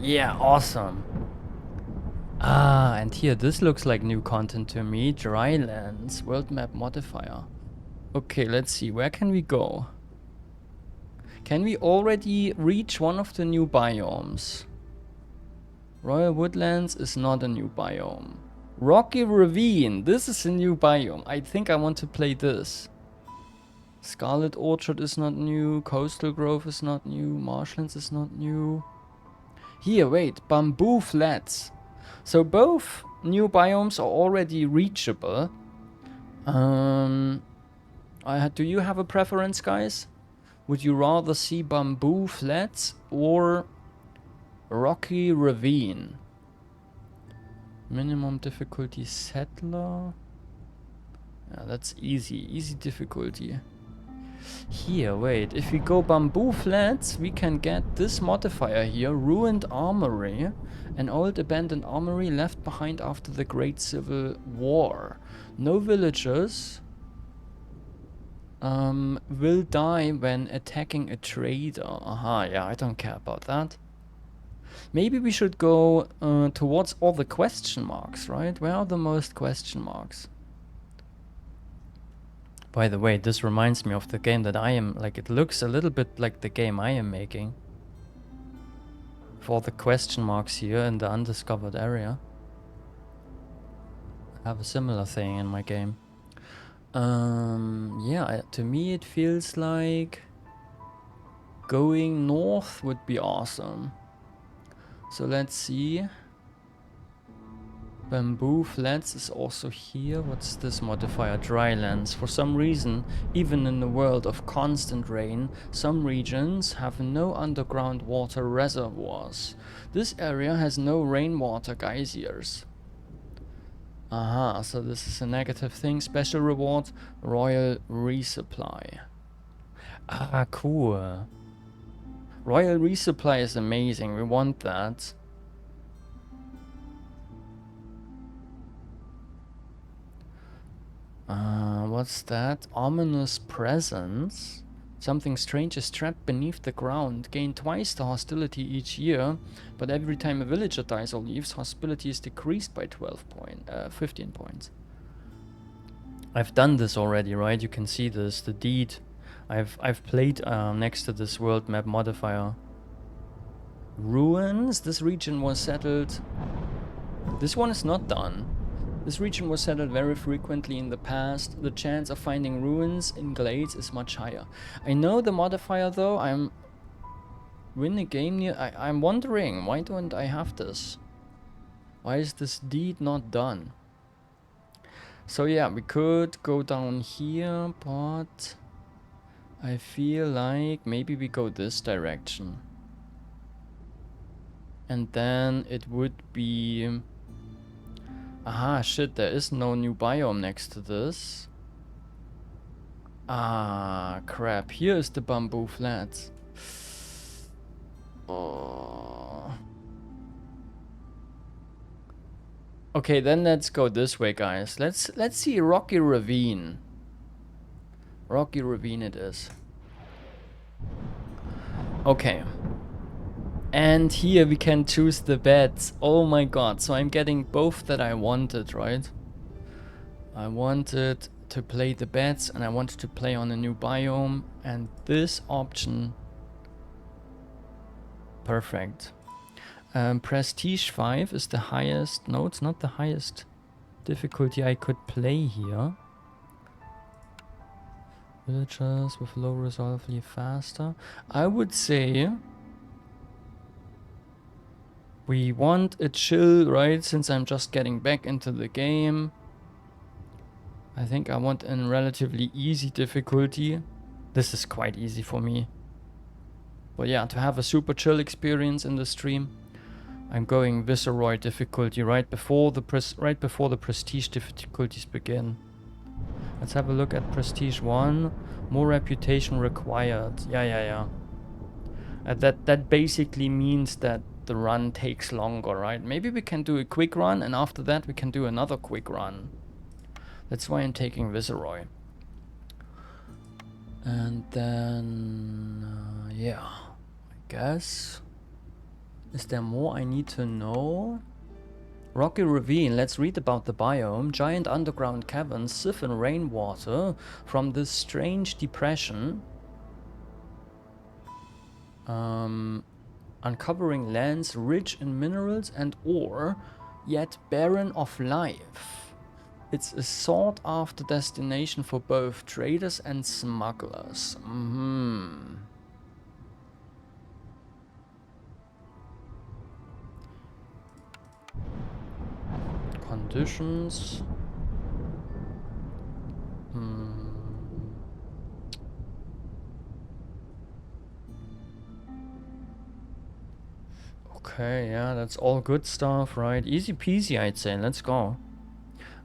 Yeah, awesome. Ah, and here, this looks like new content to me. Drylands, world map modifier. Okay, let's see, where can we go? Can we already reach one of the new biomes? Royal Woodlands is not a new biome. Rocky Ravine, this is a new biome. I think I want to play this. Scarlet Orchard is not new, Coastal Grove is not new, Marshlands is not new. Here, wait, Bamboo Flats. So both new biomes are already reachable. Do you have a preference, guys? Would you rather see Bamboo Flats or Rocky Ravine? Minimum difficulty Settler. Yeah, that's easy difficulty. Here, wait, if we go Bamboo Flats, we can get this modifier here, Ruined Armory, an old abandoned armory left behind after the Great Civil War. No villagers will die when attacking a trader. Aha, yeah, I don't care about that. Maybe we should go towards all the question marks, right? Where are the most question marks? By the way, this reminds me of the game that I am, like, it looks a little bit like the game I am making. For the question marks here in the undiscovered area. I have a similar thing in my game. Yeah, to me it feels like going north would be awesome. So let's see. Bamboo Flats is also here. What's this modifier? Drylands. For some reason, even in the world of constant rain, some regions have no underground water reservoirs. This area has no rainwater geysers. Aha, so this is a negative thing. Special reward, Royal Resupply. Ah, cool. Royal Resupply is amazing. We want that. What's that? Ominous presence. Something strange is trapped beneath the ground. Gain twice the hostility each year, but every time a villager dies or leaves, hostility is decreased by 15 points. I've done this already, right? You can see this, the deed. I've played next to this world map modifier. Ruins. This region was settled. This one is not done. This region was settled very frequently in the past. The chance of finding ruins in glades is much higher. I know the modifier though. Win a game near. I'm wondering, why don't I have this? Why is this deed not done? So yeah, we could go down here, but I feel like maybe we go this direction. And then it would be... Aha, shit, there is no new biome next to this. Ah, crap. Here is the Bamboo Flats. Oh. Okay, then let's go this way, guys. Let's see Rocky Ravine. Rocky Ravine it is. Okay. And here we can choose the beds. Oh my god, so I'm getting both that I wanted, right? I wanted to play the beds and I wanted to play on a new biome, and this option, perfect. Prestige 5 is the highest. No, it's not the highest difficulty I could play here. Villagers with low resolve leave faster. I would say we want a chill, right? Since I'm just getting back into the game. I think I want a relatively easy difficulty. This is quite easy for me. But yeah, to have a super chill experience in the stream, I'm going Viceroy difficulty right before the prestige difficulties begin. Let's have a look at prestige 1. More reputation required. Yeah. That basically means that the run takes longer, right? Maybe we can do a quick run, and after that we can do another quick run. That's why I'm taking Viceroy. And then, yeah, I guess Is there more I need to know? Rocky ravine, let's read about the biome. Giant underground caverns siphon rainwater from this strange depression. Uncovering lands rich in minerals and ore, yet barren of life. It's a sought-after destination for both traders and smugglers. Conditions. Okay, yeah, that's all good stuff, right? Easy peasy, I'd say. Let's go.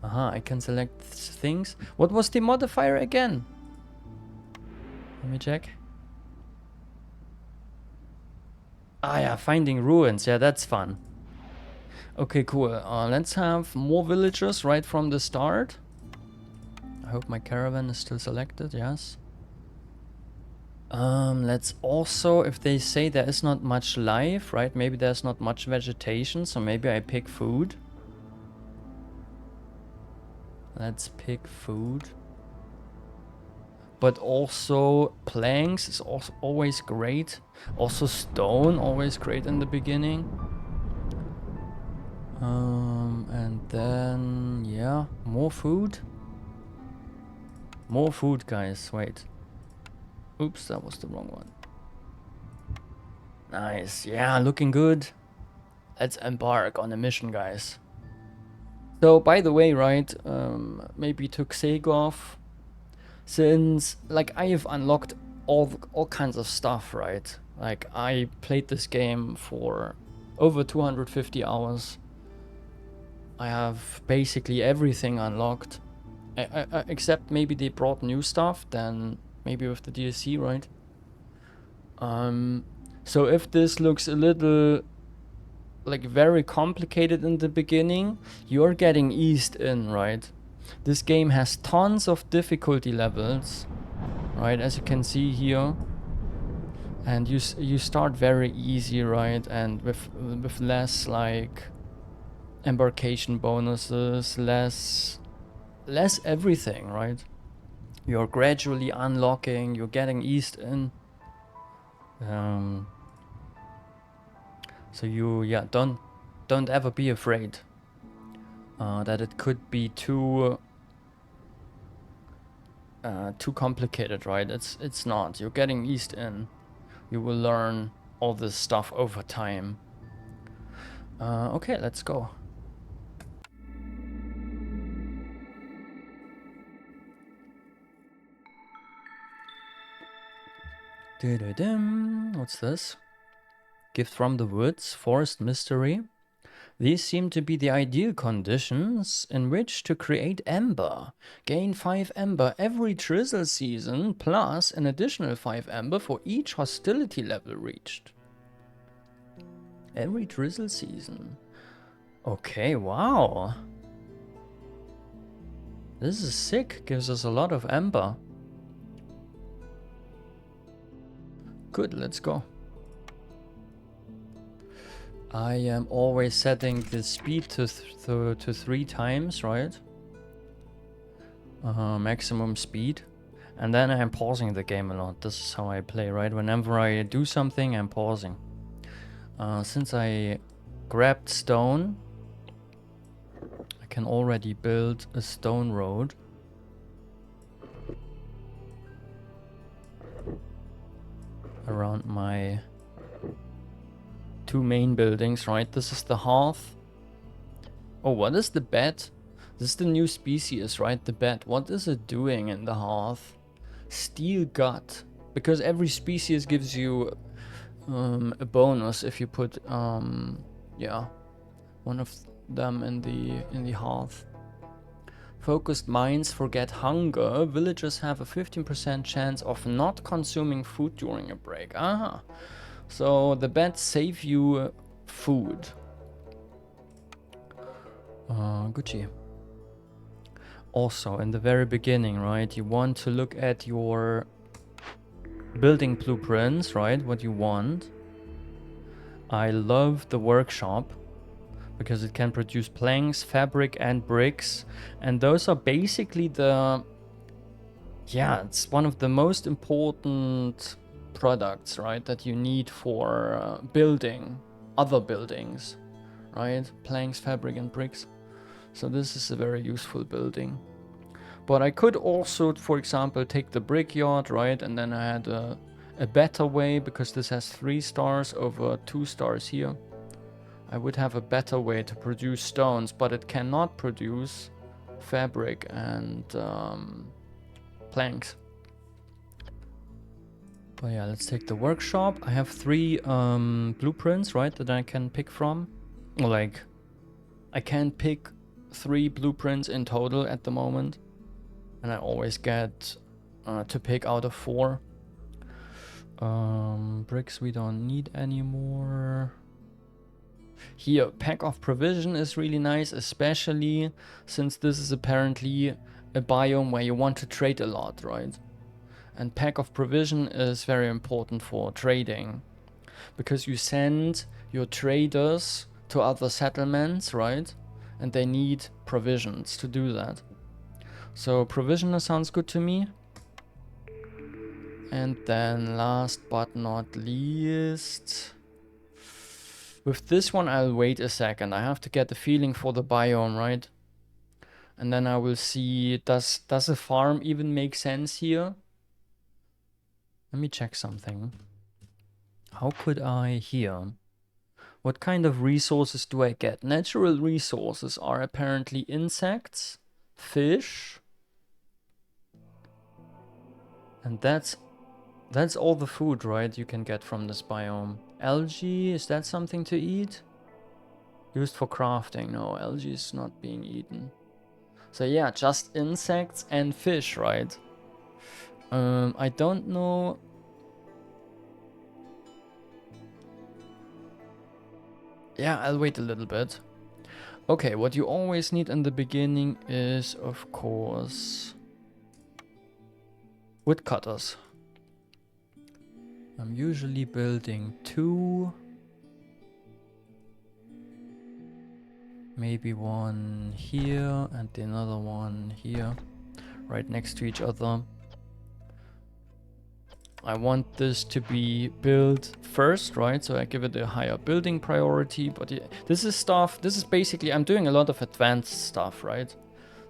I can select things. What was the modifier again? Let me check. Ah, yeah, finding ruins. Yeah, that's fun. Okay, cool. Let's have more villagers right from the start. I hope my caravan is still selected. Yes. Let's also, if they say there is not much life, right? Maybe there's not much vegetation, so maybe I pick food. Let's pick food. But also planks is also always great. Also stone, always great in the beginning. And then, yeah, more food. More food, guys. Wait. Oops, that was the wrong one. Nice. Yeah, looking good. Let's embark on a mission, guys. So, by the way, right, maybe to Xegov, since, like, I have unlocked all kinds of stuff, right? Like, I played this game for over 250 hours. I have basically everything unlocked. Except maybe they brought new stuff, then maybe with the DLC, right? So if this looks a little like very complicated in the beginning, you're getting eased in, right? This game has tons of difficulty levels, right? As you can see here. And you start very easy, right? And with less like embarkation bonuses, less everything, right? You're gradually unlocking, you're getting eased in. So yeah, don't ever be afraid that it could be too complicated, right? It's not. You're getting eased in. You will learn all this stuff over time. Okay, let's go. What's this? Gift from the woods, forest mystery. These seem to be the ideal conditions in which to create ember. Gain 5 ember every drizzle season, plus an additional 5 ember for each hostility level reached. Every drizzle season. Okay, wow. This is sick, gives us a lot of ember. Good, let's go. I am always setting the speed to 3 times, right? Maximum speed. And then I'm pausing the game a lot. This is how I play, right? Whenever I do something, I'm pausing. Since I grabbed stone, I can already build a stone road. Around my 2 main buildings, right? This is the hearth. Oh, what is the bed? This is the new species, right? The bed. What is it doing in the hearth? Steel gut. Because every species gives you a bonus if you put yeah, one of them in the hearth. Focused minds forget hunger. Villagers have a 15% chance of not consuming food during a break. Aha. So the beds save you food. Gucci. Also, in the very beginning, right, you want to look at your building blueprints, right, what you want. I love the workshop because it can produce planks, fabric, and bricks. And those are basically the... Yeah, it's one of the most important products, right, that you need for building other buildings, right? Planks, fabric, and bricks. So this is a very useful building. But I could also, for example, take the brickyard, right? And then I had a better way, because this has 3 stars over 2 stars here. I would have a better way to produce stones, but it cannot produce fabric and planks. But yeah, let's take the workshop. I have 3 blueprints, right, that I can pick from. Like, I can pick 3 blueprints in total at the moment. And I always get to pick out of 4. Bricks we don't need anymore. Here, pack of provision is really nice, especially since this is apparently a biome where you want to trade a lot, right? And pack of provision is very important for trading, because you send your traders to other settlements, right? And they need provisions to do that. So provisioner sounds good to me. And then last but not least, with this one I'll wait a second. I have to get the feeling for the biome, right? And then I will see, does a farm even make sense here? Let me check something. How could I here? What kind of resources do I get? Natural resources are apparently insects, fish, and that's all the food, right, you can get from this biome. Algae, is that something to eat? Used for crafting. No, algae is not being eaten. So yeah, just insects and fish, right? I don't know. Yeah, I'll wait a little bit. Okay, what you always need in the beginning is, of course, woodcutters. I'm usually building 2. Maybe one here and another one here, right next to each other. I want this to be built first, right? So I give it a higher building priority. But this is stuff, this is basically, I'm doing a lot of advanced stuff, right?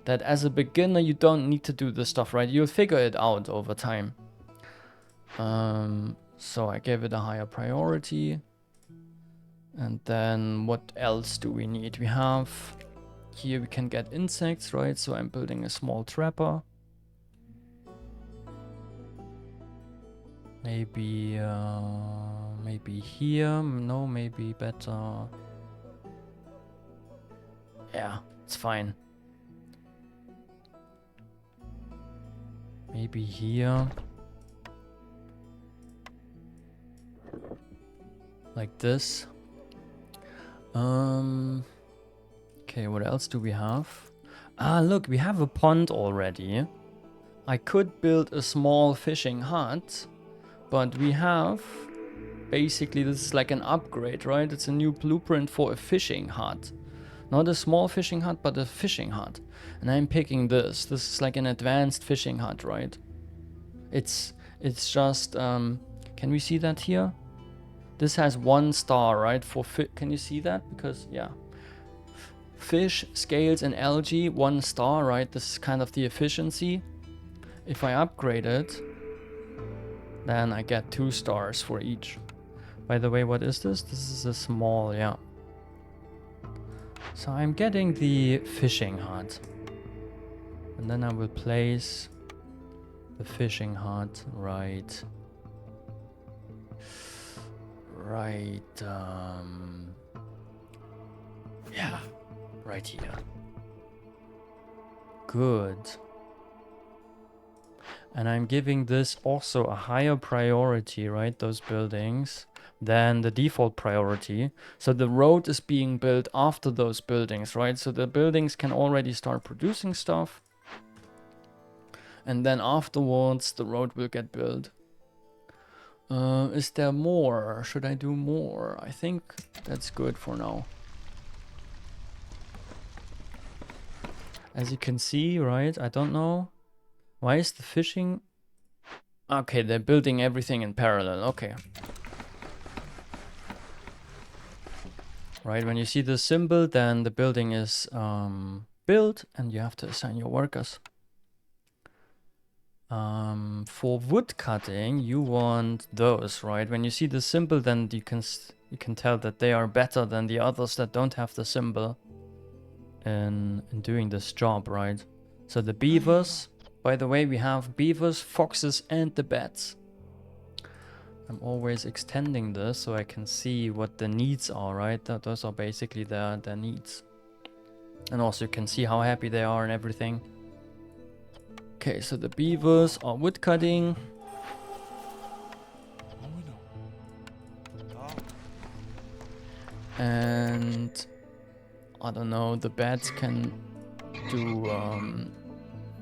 That as a beginner, you don't need to do this stuff, right? You'll figure it out over time. So I gave it a higher priority. And then what else do we need? We have, here we can get insects, right? So I'm building a small trapper. Maybe, maybe here. No, maybe better. Yeah, it's fine. Maybe here. Like this. Okay, what else do we have? Ah, look, we have a pond already. I could build a small fishing hut, but we have... Basically, this is like an upgrade, right? It's a new blueprint for a fishing hut. Not a small fishing hut, but a fishing hut. And I'm picking this. This is like an advanced fishing hut, right? It's just... can we see that here? This has 1 star, right? For can you see that? Because, yeah. Fish, scales, and algae, 1 star, right? This is kind of the efficiency. If I upgrade it, then I get 2 stars for each. By the way, what is this? This is a small, yeah. So I'm getting the fishing hut. And then I will place the fishing hut right... yeah, right here. Good. And I'm giving this also a higher priority, right, those buildings, than the default priority. So the road is being built after those buildings, right? So the buildings can already start producing stuff. And then afterwards, the road will get built. Is there more? Should I do more? I think that's good for now. As you can see, right? I don't know. Why is the fishing... Okay, they're building everything in parallel. Okay. Right, when you see the symbol, then the building is built and you have to assign your workers. For wood cutting, you want those, right? When you see the symbol, then you can tell that they are better than the others that don't have the symbol in doing this job, right? So the beavers, by the way, we have beavers, foxes, and the bats. I'm always extending this so I can see what the needs are, right? Those are basically their needs. And also you can see how happy they are and everything. Okay, so the beavers are wood cutting. And I don't know, the bats can do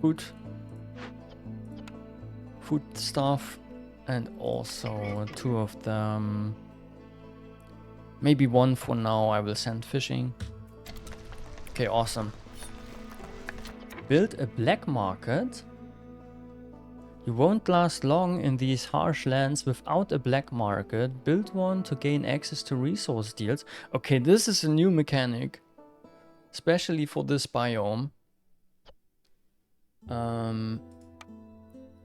food stuff. And also 2 of them, maybe 1 for now, I will send fishing. Okay, awesome. Build a black market. You won't last long in these harsh lands without a black market. Build one to gain access to resource deals. Okay, this is a new mechanic, especially for this biome.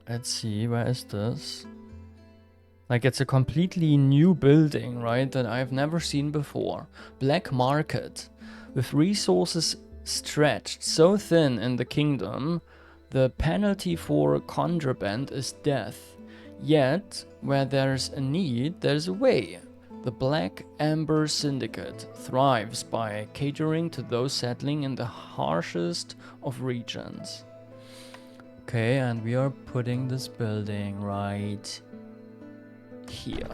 Let's see, where is this? Like, it's a completely new building, right, that I've never seen before. Black market. With resources stretched so thin in the kingdom, the penalty for contraband is death. Yet, where there's a need, there's a way. The Black Amber Syndicate thrives by catering to those settling in the harshest of regions. Okay, and we are putting this building right here.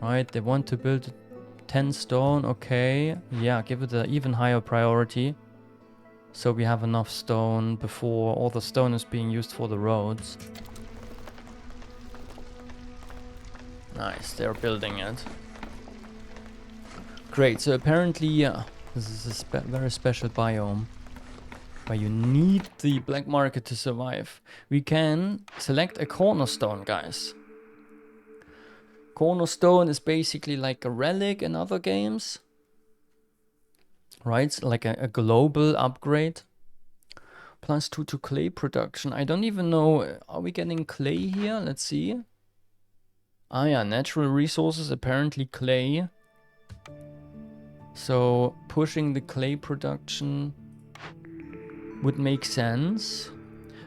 Right, they want to build 10 stone. Okay, yeah, give it an even higher priority. So we have enough stone before all the stone is being used for the roads. Nice, they're building it. Great, so apparently, yeah, this is a very special biome where you need the black market to survive. We can select a cornerstone, guys. Cornerstone is basically like a relic in other games. Right, like a global upgrade. +2 to clay production. I don't even know, are we getting clay here? Let's see. Ah yeah, natural resources, apparently clay. So pushing the clay production would make sense.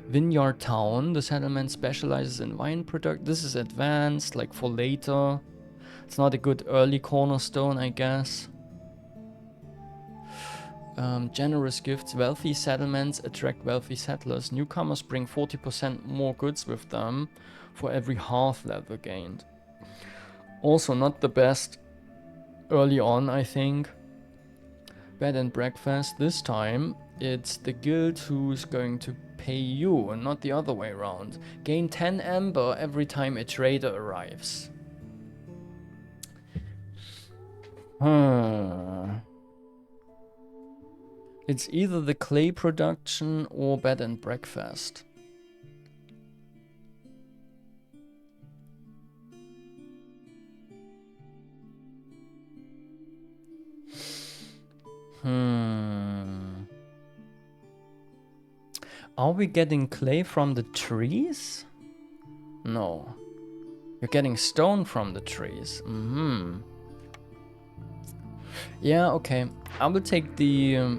Vineyard Town, the settlement specializes in wine product. This is advanced, like for later. It's not a good early cornerstone, I guess. Generous gifts. Wealthy settlements attract wealthy settlers. Newcomers bring 40% more goods with them for every half level gained. Also not the best early on, I think. Bed and breakfast. This time it's the guild who's going to pay you and not the other way around. Gain 10 amber every time a trader arrives. It's either the clay production or bed and breakfast. Are we getting clay from the trees? No. You're getting stone from the trees. Yeah, okay. I will take the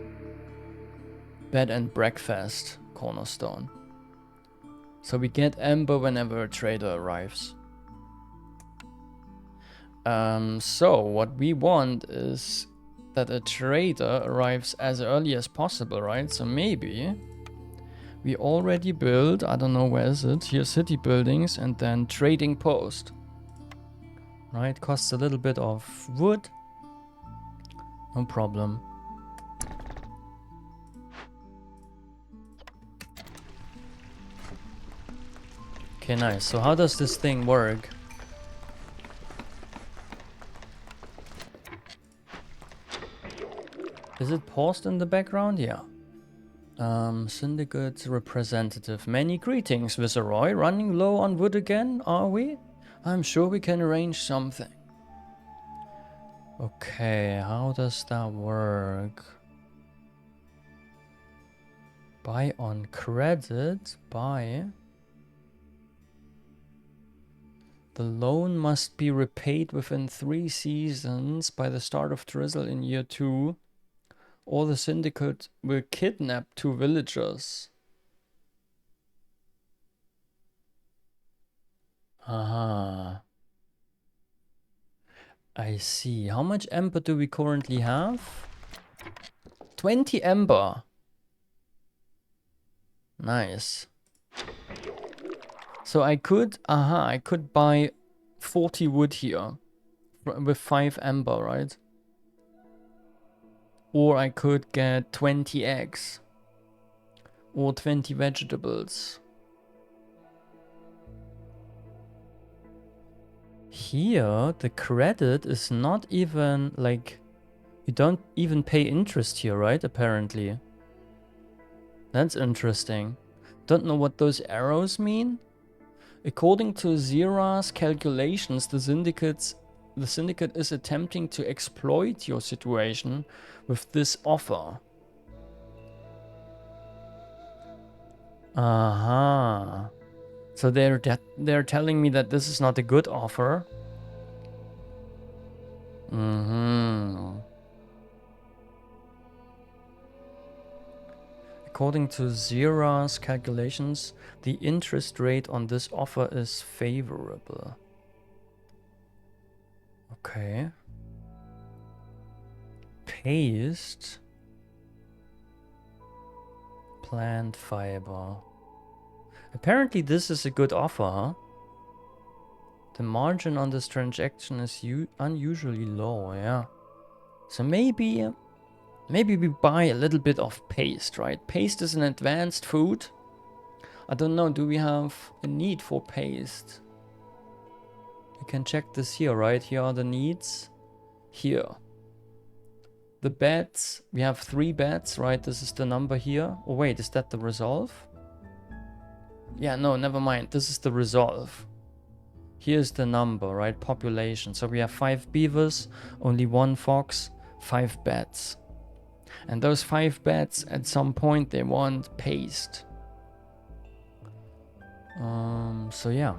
bed and breakfast cornerstone. So we get amber whenever a trader arrives. So what we want is that a trader arrives as early as possible, right? So maybe we already build, I don't know, where is it? Here, city buildings and then trading post. Right, costs a little bit of wood. No problem. Okay, nice. So how does this thing work? Is it paused in the background? Yeah. Syndicate representative. Many greetings, Viceroy. Running low on wood again, are we? I'm sure we can arrange something. Okay, how does that work? Buy on credit. Buy. The loan must be repaid within 3 seasons by the start of drizzle in year 2, or the syndicate will kidnap 2 villagers. Aha. I see. How much ember do we currently have? 20 ember. Nice. So I could buy 40 wood here with 5 ember, right? Or I could get 20 eggs or 20 vegetables. Here, the credit is not even like, you don't even pay interest here, right? Apparently. That's interesting. Don't know what those arrows mean. According to Zira's calculations, the syndicate is attempting to exploit your situation with this offer. Aha. So they're telling me that this is not a good offer. According to Zira's calculations, the interest rate on this offer is favorable. Okay. Paste. Plant fiber. Apparently this is a good offer, huh? The margin on this transaction is unusually low, yeah. So maybe we buy a little bit of paste, right? Paste is an advanced food. I don't know, do we have a need for paste? We can check this here, right? Here are the needs. Here. The beds, we have 3 beds, right? This is the number here. Oh wait, is that the resolve? Yeah, no, never mind. This is the resolve. Here's the number, right? Population. So we have 5 beavers, only 1 fox, 5 beds. And those 5 beds, at some point, they want paste. So yeah.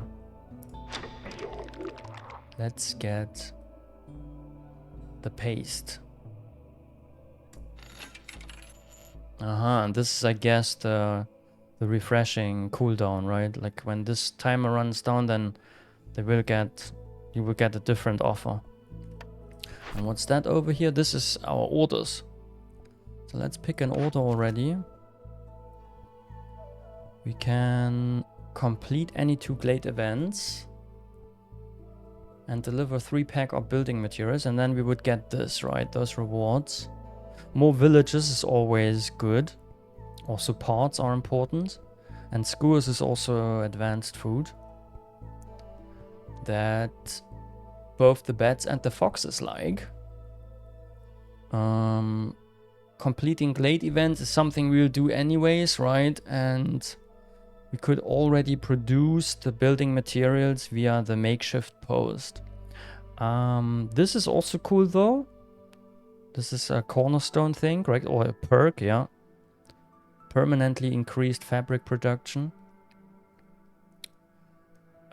Let's get the paste. And this is, I guess, the refreshing cooldown, right? Like when this timer runs down, then you will get a different offer. And what's that over here? This is our orders. So let's pick an order already. We can complete any 2 glade events and deliver 3 pack of building materials, and then we would get this, right? Those rewards. More villages is always good. Also parts are important. And skewers is also advanced food that both the bats and the foxes like. Completing glade events is something we'll do anyways, right? And we could already produce the building materials via the makeshift post. This is also cool though. This is a cornerstone thing, right? Or a perk, yeah. Permanently increased fabric production.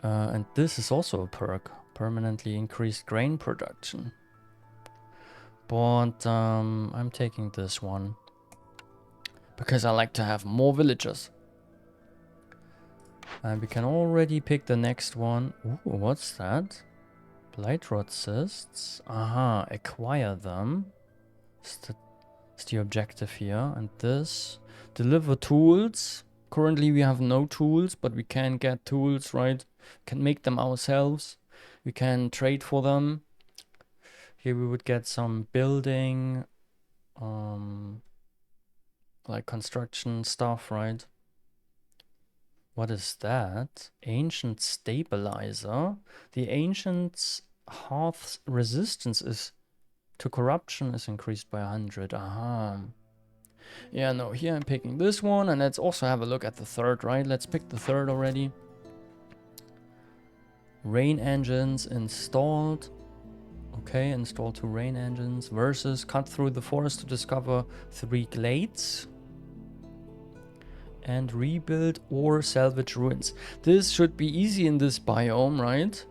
And this is also a perk. Permanently increased grain production. But I'm taking this one. Because I like to have more villagers. And we can already pick the next one. Ooh, what's that? Blight rod cysts. Acquire them. It's the objective here. And this. Deliver tools. Currently we have no tools, but we can get tools, right? Can make them ourselves. We can trade for them. Here we would get some building, like construction stuff, right? What is that? Ancient stabilizer. The ancient's hearth's resistance is to corruption is increased by 100. Aha. Yeah, no, here I'm picking this one, and let's also have a look at the third, right? Let's pick the third already. Rain engines installed. Okay, install 2 rain engines versus cut through the forest to discover 3 glades. And rebuild or salvage ruins. This should be easy in this biome, right?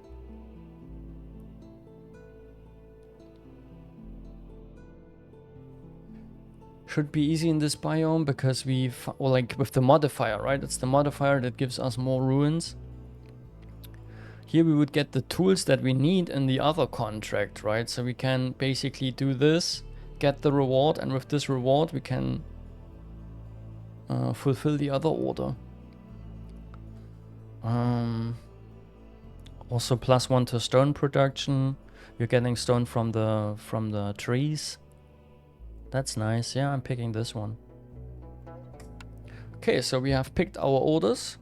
Should be easy in this biome because we've, or like with the modifier, right? It's the modifier that gives us more ruins. Here we would get the tools that we need in the other contract, right? So we can basically do this, get the reward, and with this reward we can fulfill the other order. Also +1 to stone production. You're getting stone from the trees. That's nice. Yeah, I'm picking this one. Okay, so we have picked our orders.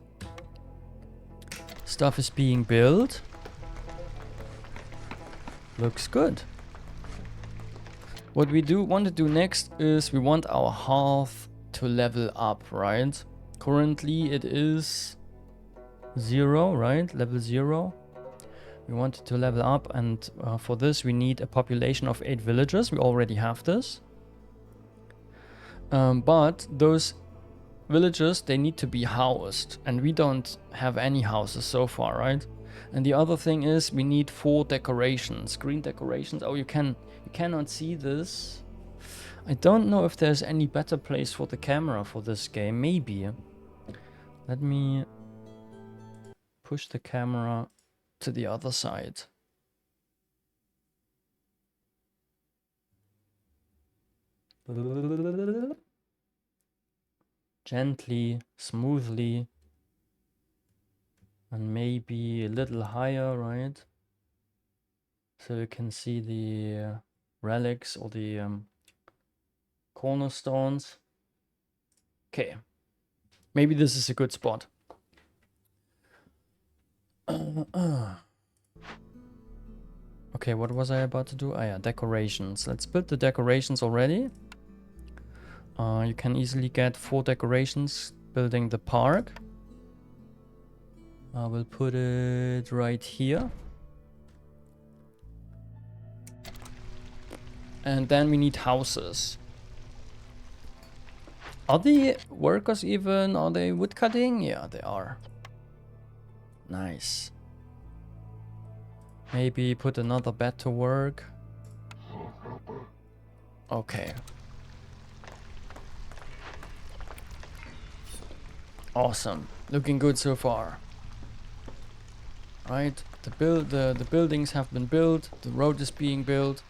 Stuff is being built. Looks good. What we want to do next is we want our hearth to level up, right? Currently it is 0, right? Level 0. We want it to level up, and for this we need a population of 8 villagers. We already have this. But those villagers, they need to be housed, and we don't have any houses so far, right? And the other thing is we need 4 decorations, green decorations. Oh, you cannot see this. I don't know if there's any better place for the camera for this game. Maybe. Let me push the camera to the other side. Gently, smoothly, and maybe a little higher, right? So you can see the relics or the cornerstones. Okay, maybe this is a good spot. Okay, what was I about to do? Ah yeah, decorations. Let's build the decorations already. You can easily get 4 decorations building the park. I will put it right here. And then we need houses. Are the workers even, are they woodcutting? Yeah, they are. Nice. Maybe put another bed to work. Okay. Awesome. Looking good so far. Right, the buildings have been built, the road is being built.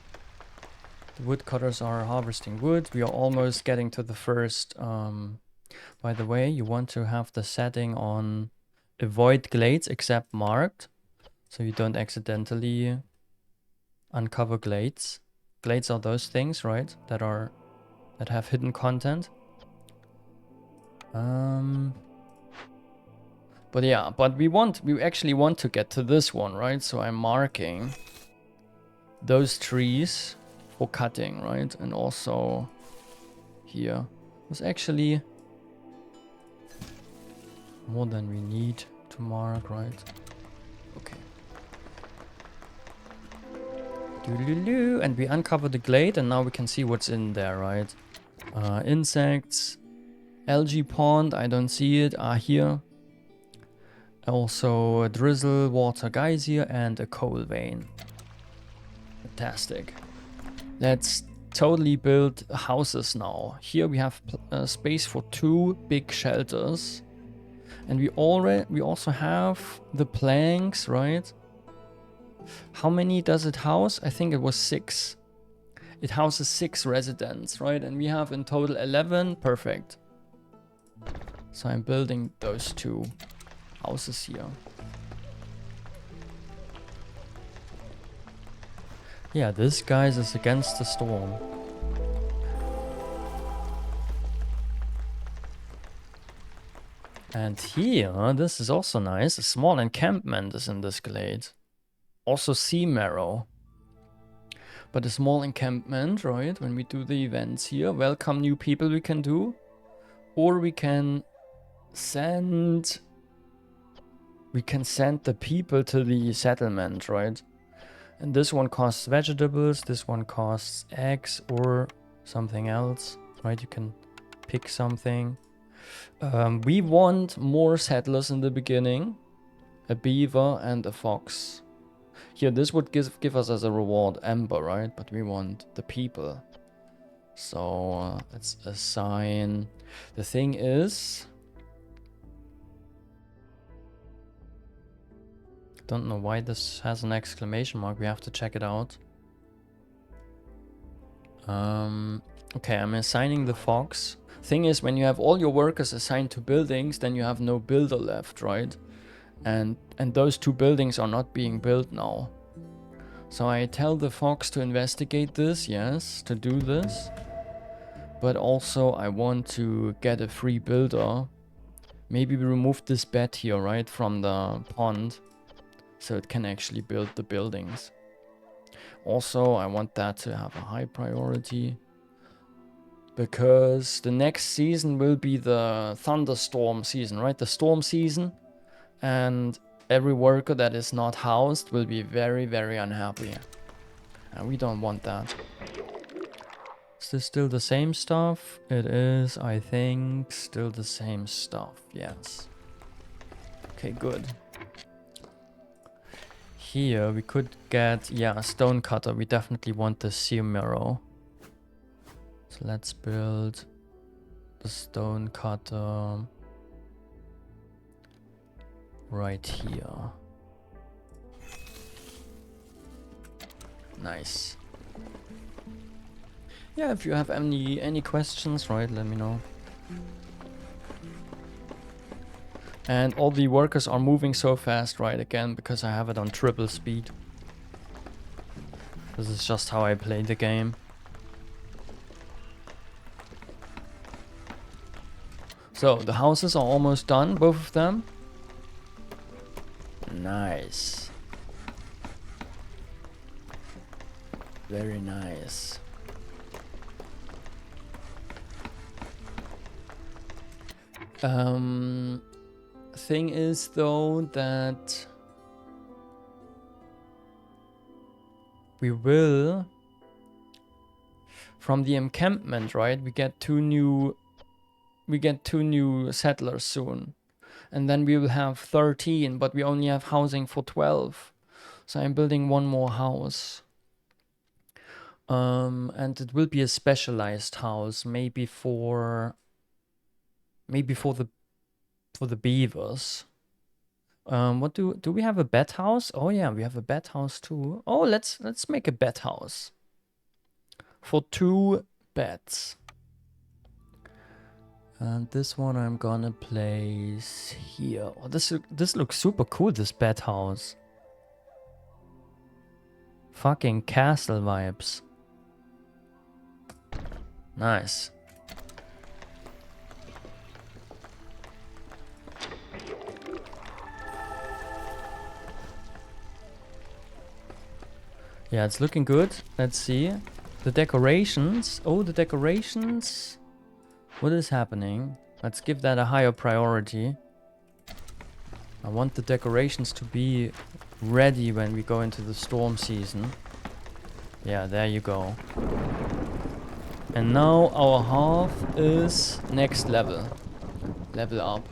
The woodcutters are harvesting wood. We are almost getting to the first. By the way, you want to have the setting on avoid glades except marked, so you don't accidentally uncover glades. Glades are those things, right? That have hidden content. But yeah, but we actually want to get to this one, right? So I'm marking those trees for cutting, right? And also here. There's actually more than we need to mark, right? Okay. Doodaloo. And we uncover the glade, and now we can see what's in there, right? Insects, algae pond, I don't see it, are here. Also a drizzle, water geyser, and a coal vein. Fantastic. Let's totally build houses now. Here we have space for 2 big shelters. And we also have the planks, right? How many does it house? I think it was 6. It houses 6 residents, right? And we have in total 11. Perfect. So I'm building those 2 houses here. Yeah, this guys is against the storm. And here, this is also nice. A small encampment is in this glade. Also sea marrow. But a small encampment, right? When we do the events here, welcome new people we can do. Or we can send... We can send the people to the settlement, right? And this one costs vegetables, this one costs eggs or something else, right? You can pick something. We want more settlers in the beginning. A beaver and a fox. Here, this would give us as a reward Ember, right? But we want the people. So, let's assign... The thing is... Don't know why this has an exclamation mark. We have to check it out. Okay, I'm assigning the fox. Thing is, when you have all your workers assigned to buildings, then you have no builder left, right? And those 2 buildings are not being built now. So I tell the fox to investigate this, yes, to do this. But also I want to get a free builder. Maybe we remove this bed here, right, from the pond. So it can actually build the buildings. Also, I want that to have a high priority. Because the next season will be the thunderstorm season, right? The storm season. And every worker that is not housed will be very, very unhappy. And we don't want that. Is this still the same stuff? It is, I think, still the same stuff. Yes. Okay, good. Here we could get, yeah, a stone cutter. We definitely want the sea marrow. So let's build the stone cutter right here. Nice. Yeah, if you have any questions, right, let me know. And all the workers are moving so fast, right, again, because I have it on triple speed. This is just how I play the game. So, the houses are almost done, both of them. Nice. Very nice. Thing is though that we will from the encampment, right? We get two new settlers soon. And then we will have 13, but we only have housing for 12. So I'm building one more house. And it will be a specialized house, maybe for the beavers. What do we have a bet house? Oh yeah, we have a bet house too. Oh, let's make a bet house for 2 bets. And this one I'm gonna place here. Oh, this looks super cool, this bet house. Fucking castle vibes. Nice. Yeah, it's looking good. Let's see. The decorations. Oh, the decorations. What is happening? Let's give that a higher priority. I want the decorations to be ready when we go into the storm season. Yeah, there you go. And now our hearth is next level. Level up.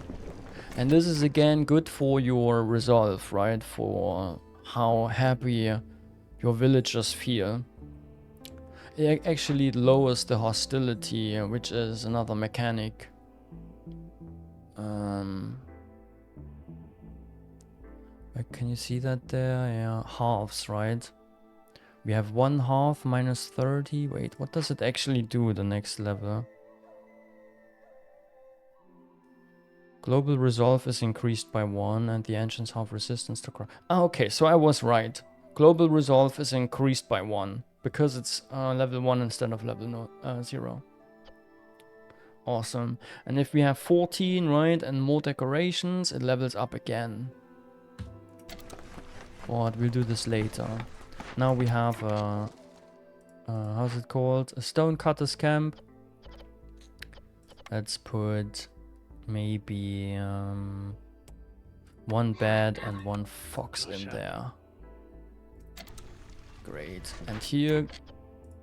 And this is again good for your resolve, right? For how happy your villagers feel. It actually lowers the hostility, which is another mechanic. Can you see that there? Yeah, halves, right? We have 1 half minus 30. Wait, what does it actually do the next level? Global resolve is increased by 1 and the engines have resistance to crop. Ah, okay, so I was right. Global resolve is increased by 1 because it's level 1 instead of level 0. Awesome. And if we have 14, right, and more decorations, it levels up again. But we'll do this later. Now we have a... how's it called? A stonecutter's camp. Let's put maybe one bed and one fox in there. Great. And here,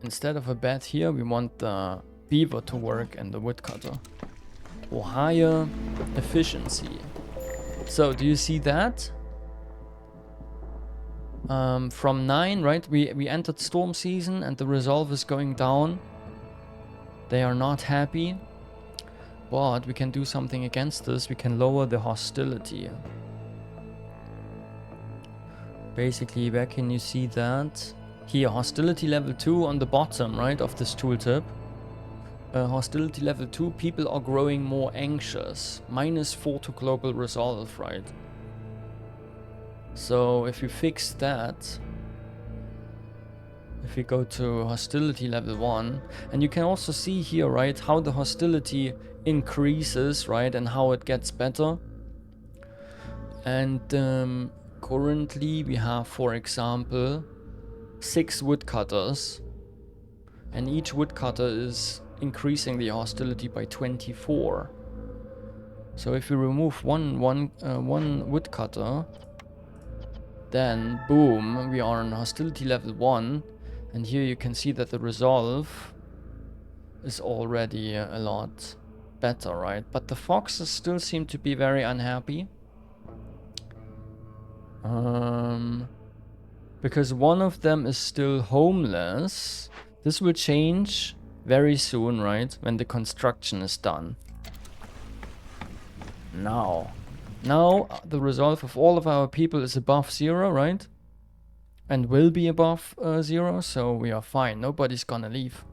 instead of a bed here, we want the beaver to work and the woodcutter. Or higher efficiency. So, do you see that? From 9, right? We entered storm season and the resolve is going down. They are not happy. But we can do something against this. We can lower the hostility. Basically, where can you see that? Here, hostility level 2 on the bottom, right, of this tooltip. Hostility level 2, people are growing more anxious. -4 to global resolve, right? So, if we fix that... If we go to hostility level 1, and you can also see here, right, how the hostility increases, right, and how it gets better. And currently we have, for example, 6 woodcutters, and each woodcutter is increasing the hostility by 24. So if we remove one woodcutter, then boom, we are on hostility level 1. And here you can see that the resolve is already a lot better, right? But the foxes still seem to be very unhappy. Because one of them is still homeless. This will change very soon, right? When the construction is done. Now the resolve of all of our people is above 0, right? And will be above 0, so we are fine. Nobody's gonna leave.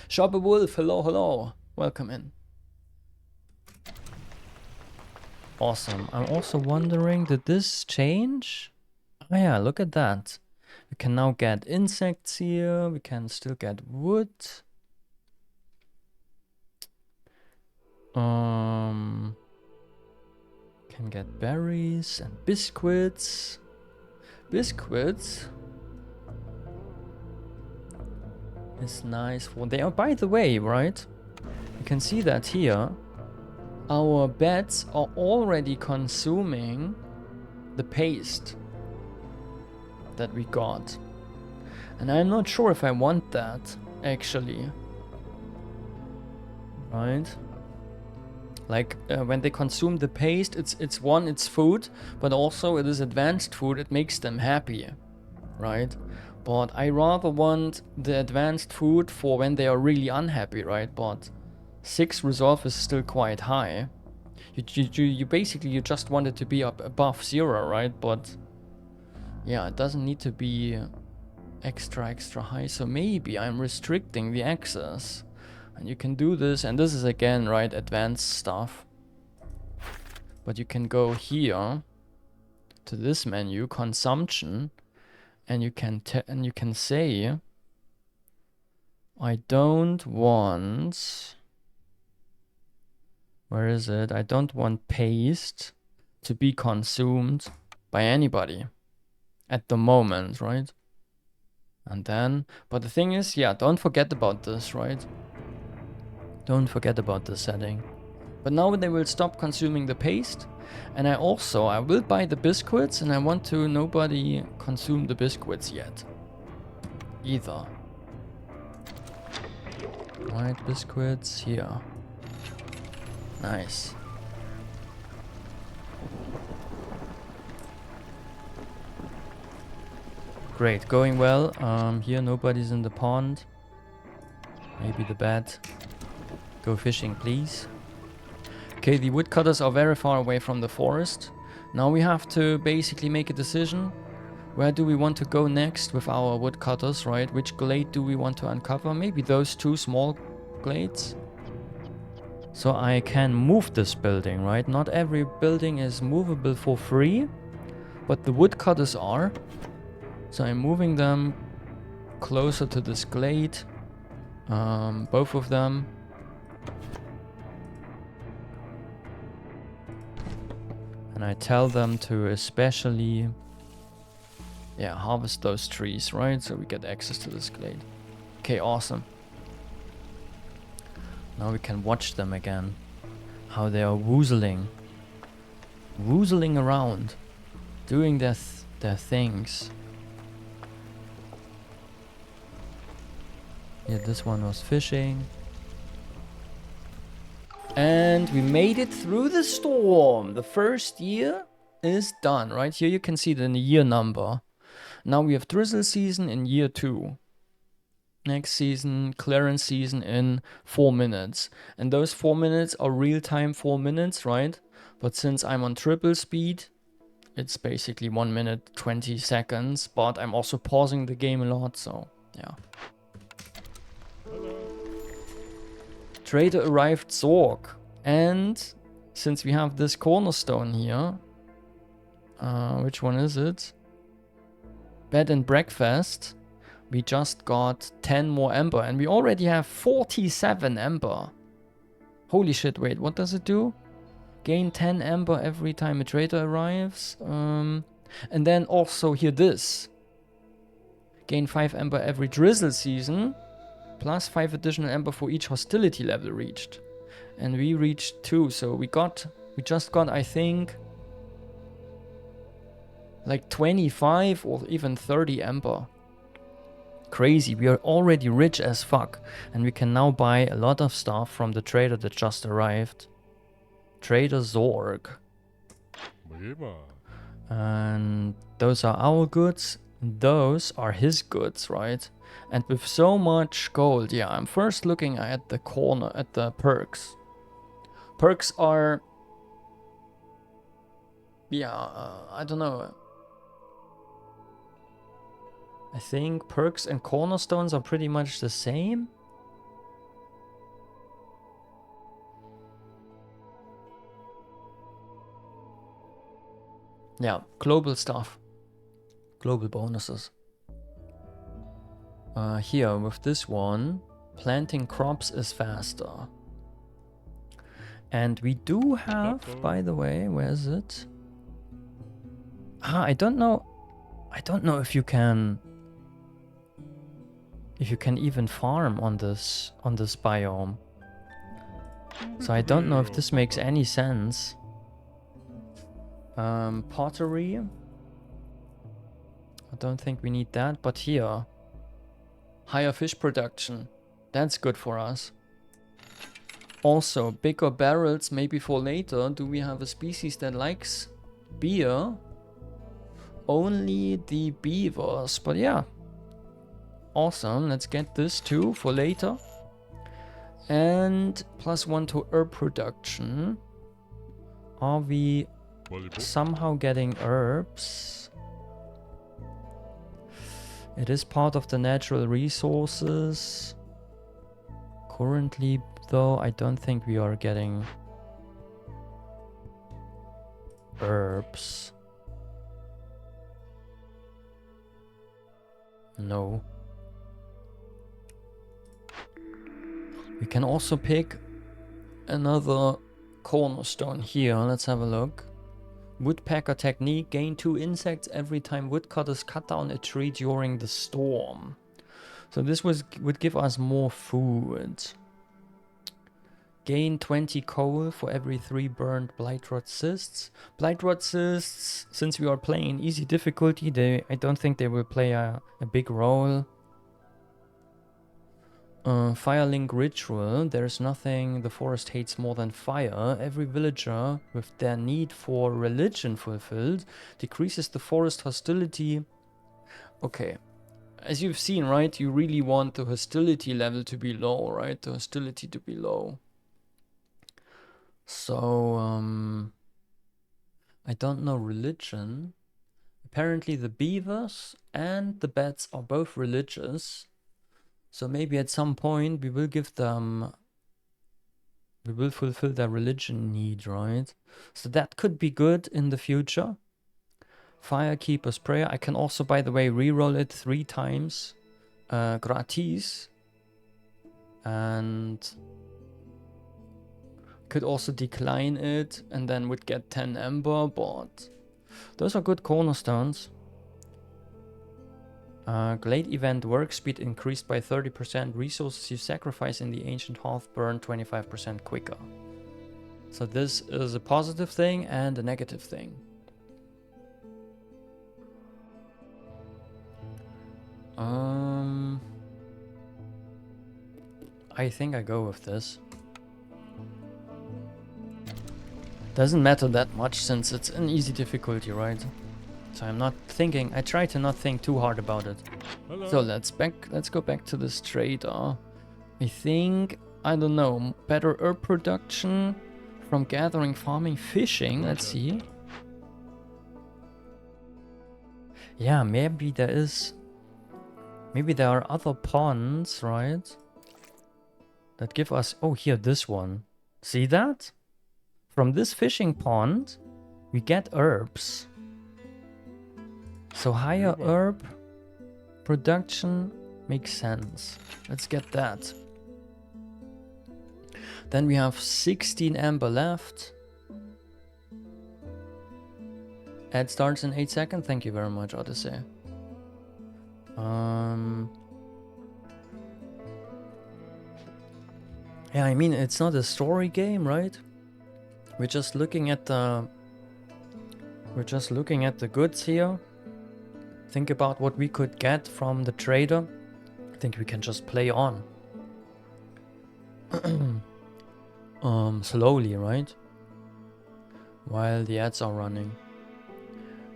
Shopper Wolf, hello, hello. Welcome in. Awesome. I'm also wondering, did this change? Oh yeah, look at that. We can now get insects here. We can still get wood. Can get berries and biscuits. Biscuits is nice for... They are, by the way, right? You can see that here. Our beds are already consuming the paste that we got. And I'm not sure if I want that, actually. Right? Like, when they consume the paste, it's food, but also it is advanced food, it makes them happy, right? But I rather want the advanced food for when they are really unhappy, right? But 6 resolve is still quite high. You basically, you just want it to be up above 0, right? But yeah, it doesn't need to be extra high, so maybe I'm restricting the access. And you can do this, and this is again, right, advanced stuff. But you can go here to this menu, consumption, and you can say, I don't want, where is it? I don't want paste to be consumed by anybody at the moment, right? And then, but the thing is, yeah, don't forget about this, right? Don't forget about the setting. But now they will stop consuming the paste. And I will buy the biscuits, and I want to nobody consume the biscuits yet. Either. Right, biscuits here. Nice. Great, going well. Here nobody's in the pond. Maybe the bed. Go fishing, please. Okay, the woodcutters are very far away from the forest. Now we have to basically make a decision. Where do we want to go next with our woodcutters, right? Which glade do we want to uncover? Maybe those 2 small glades. So I can move this building, right? Not every building is movable for free, but the woodcutters are. So I'm moving them closer to this glade. Both of them. And I tell them to especially, yeah, harvest those trees, right? So we get access to this glade. Okay, awesome. Now we can watch them again. How they are woozling. Woozling around. Doing their things. Yeah, this one was fishing. And we made it through the storm. The first year is done, right? Here you can see the year number. Now we have drizzle season in year 2. Next season, clearance season in 4 minutes. And those 4 minutes are real-time 4 minutes, right? But since I'm on triple speed, it's basically 1 minute 20 seconds. But I'm also pausing the game a lot, so yeah. Trader arrived Zorg. And since we have this cornerstone here, which one is it? Bed and breakfast. We just got 10 more ember and we already have 47 ember. Holy shit, wait, what does it do? Gain 10 ember every time a trader arrives. And then also here this. Gain 5 ember every drizzle season. Plus 5 additional ember for each hostility level reached. And we reached 2, so we just got, I think, like 25 or even 30 ember. Crazy, we are already rich as fuck. And we can now buy a lot of stuff from the trader that just arrived. Trader Zorg. And those are our goods. Those are his goods, right? And with so much gold, yeah, I'm first looking at the corner, at the perks. Perks are, yeah, I don't know. I think perks and cornerstones are pretty much the same. Yeah, global stuff. Global bonuses. Here, with this one, planting crops is faster. And we do have, by the way, where is it? I don't know. I don't know if you can even farm on this biome. So I don't know if this makes any sense. Pottery. I don't think we need that, but here. Higher fish production. That's good for us. Also, bigger barrels maybe for later. Do we have a species that likes beer? Only the beavers, but yeah. Awesome, let's get this too for later. And +1 to herb production. Are we somehow getting herbs? It is part of the natural resources. Currently, though, I don't think we are getting herbs. No. We can also pick another cornerstone here. Let's have a look. Woodpecker technique. Gain 2 insects every time woodcutters cut down a tree during the storm. So this would give us more food. Gain 20 coal for every 3 burned blightrot cysts. Blightrot cysts, since we are playing in easy difficulty, I don't think they will play a big role. Firelink ritual. There's nothing the forest hates more than fire. Every villager with their need for religion fulfilled decreases the forest hostility. Okay. As you've seen, right? You really want the hostility level to be low, right? The hostility to be low. So, I don't know religion. Apparently the beavers and the bats are both religious. So maybe at some point we will give them, we will fulfill their religion need, right? So that could be good in the future. Firekeeper's prayer. I can also, by the way, reroll it 3 times. Gratis. And could also decline it and then would get 10 ember, but those are good cornerstones. Glade event work speed increased by 30%. Resources you sacrifice in the ancient hearth burn 25% quicker. So this is a positive thing and a negative thing. I think I go with this. Doesn't matter that much since it's an easy difficulty, right? So I'm not thinking, I try to not think too hard about it. Hello. So let's go back to this trader. I think, I don't know, better herb production from gathering, farming, fishing. Let's see. Yeah, maybe there are other ponds, right? That give us, oh, here, this one. See that? From this fishing pond, we get herbs. So higher herb production makes sense. Let's get that. Then we have 16 amber left. Ad starts in 8 seconds. Thank you very much, Odyssey. Yeah, I mean, it's not a story game, right? We're just looking at the goods here. Think about what we could get from the trader. I think we can just play on. Slowly, right? While the ads are running.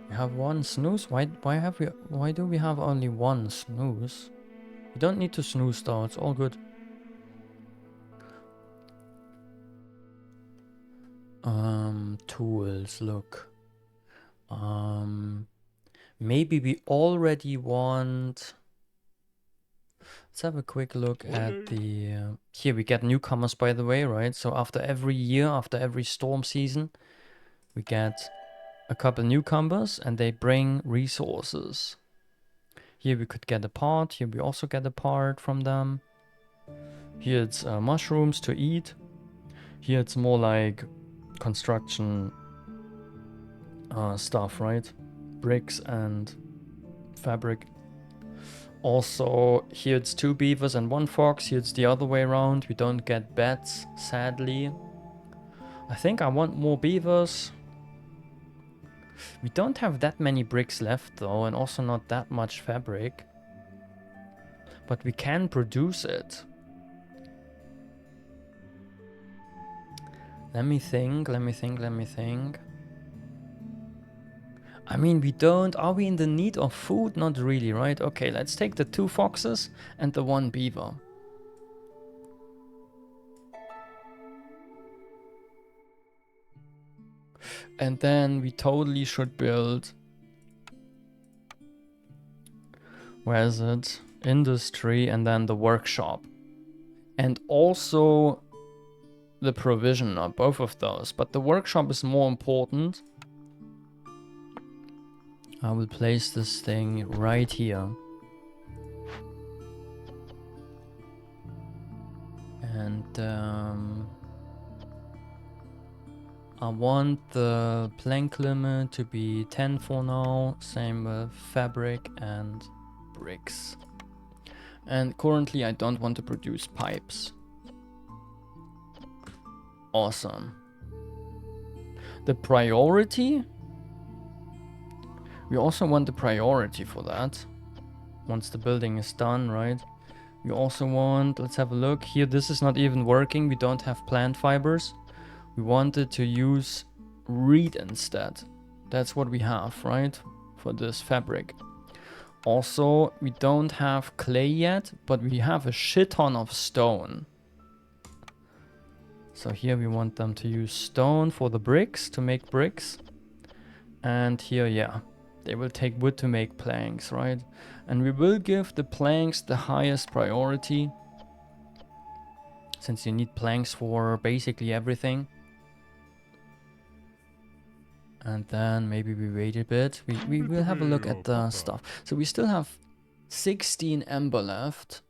We have one snooze. Why do we have only one snooze? We don't need to snooze though, it's all good. Tools, look. Maybe we already want... Let's have a quick look at the... here we get newcomers, by the way, right? So after every year, after every storm season, we get a couple newcomers and they bring resources. Here we could get a part. Here we also get a part from them. Here it's mushrooms to eat. Here it's more like construction stuff, right? Bricks and fabric. Also, here it's 2 beavers and 1 fox. Here it's the other way around. We don't get bats, sadly. I think I want more beavers. We don't have that many bricks left though, and also not that much fabric. But we can produce it. Let me think. I mean, we don't... Are we in the need of food? Not really, right? Okay, let's take the 2 foxes and the 1 beaver. And then we totally should build... Where is it? Industry and then the workshop. And also the provisioner, both of those. But the workshop is more important. I will place this thing right here. And I want the plank limit to be 10 for now. Same with fabric and bricks. And currently I don't want to produce pipes. Awesome. The priority? We also want the priority for that. Once the building is done, right? We also want, let's have a look here. This is not even working. We don't have plant fibers. We wanted to use reed instead. That's what we have, right? For this fabric. Also, we don't have clay yet, but we have a shit ton of stone. So here we want them to use stone for the bricks, to make bricks. And here, yeah, they will take wood to make planks, right? And we will give the planks the highest priority, since you need planks for basically everything. And then maybe we wait a bit. We will have a look at the stuff. So we still have 16 ember left.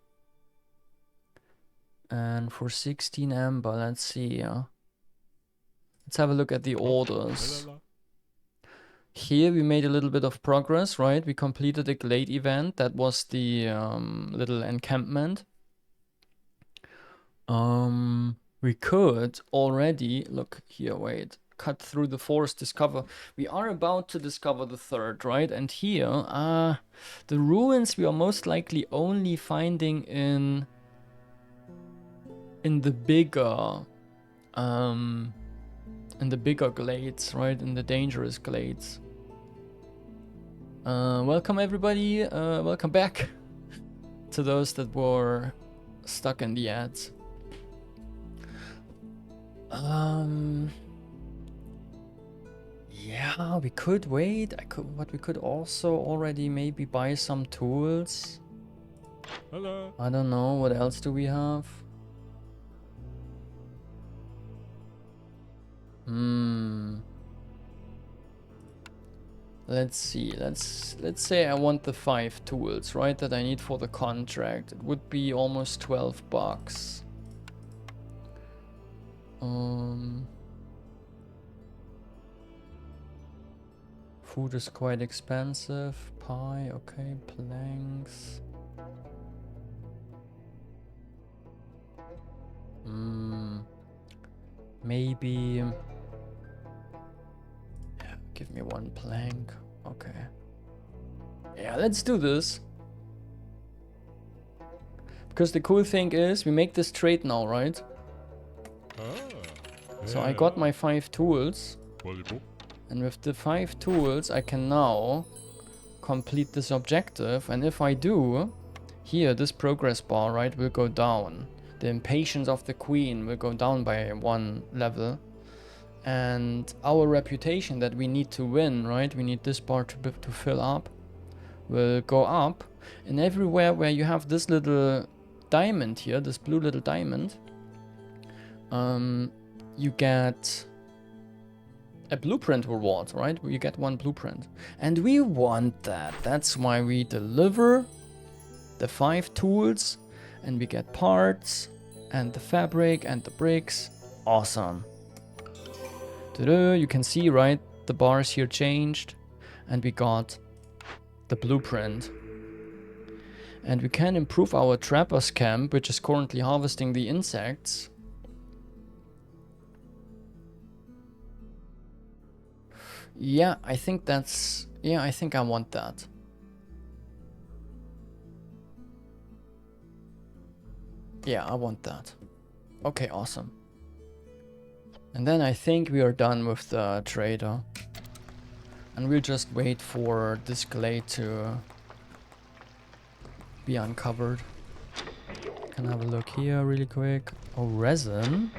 And for 16 ember, let's see. Let's have a look at the orders. Here we made a little bit of progress, right? We completed a glade event. That was the little encampment. We could already, look here, wait, cut through the forest, discover. We are about to discover the third, right? And here, the ruins we are most likely only finding in the bigger, glades, right? In the dangerous glades. Welcome everybody, welcome back to those that were stuck in the ads. Yeah, we could wait. But we could also already maybe buy some tools. Hello. I don't know, what else do we have? Let's see. Let's say I want the 5 tools, right? That I need for the contract. It would be almost 12 bucks. Food is quite expensive. Pie, okay, planks. Maybe. Yeah, give me 1 plank. Okay. Yeah, let's do this. Because the cool thing is, we make this trade now, right? So I got my 5 tools. And with the 5 tools, I can now complete this objective. And if I do, here, this progress bar, right, will go down. The impatience of the queen will go down by 1 level. And our reputation that we need to win, right, we need this bar to fill up, will go up. And everywhere where you have this little diamond here, this blue little diamond, you get a blueprint reward, right? You get 1 blueprint. And we want that. That's why we deliver the 5 tools and we get parts and the fabric and the bricks. Awesome. Ta-da! You can see, right? The bars here changed and we got the blueprint. And we can improve our trapper's camp, which is currently harvesting the insects. Yeah, I think that's... Yeah, I think I want that. Yeah, I want that. Okay, awesome. And then I think we are done with the trader. And we'll just wait for this glade to be uncovered. Can have a look here really quick. Oh, resin.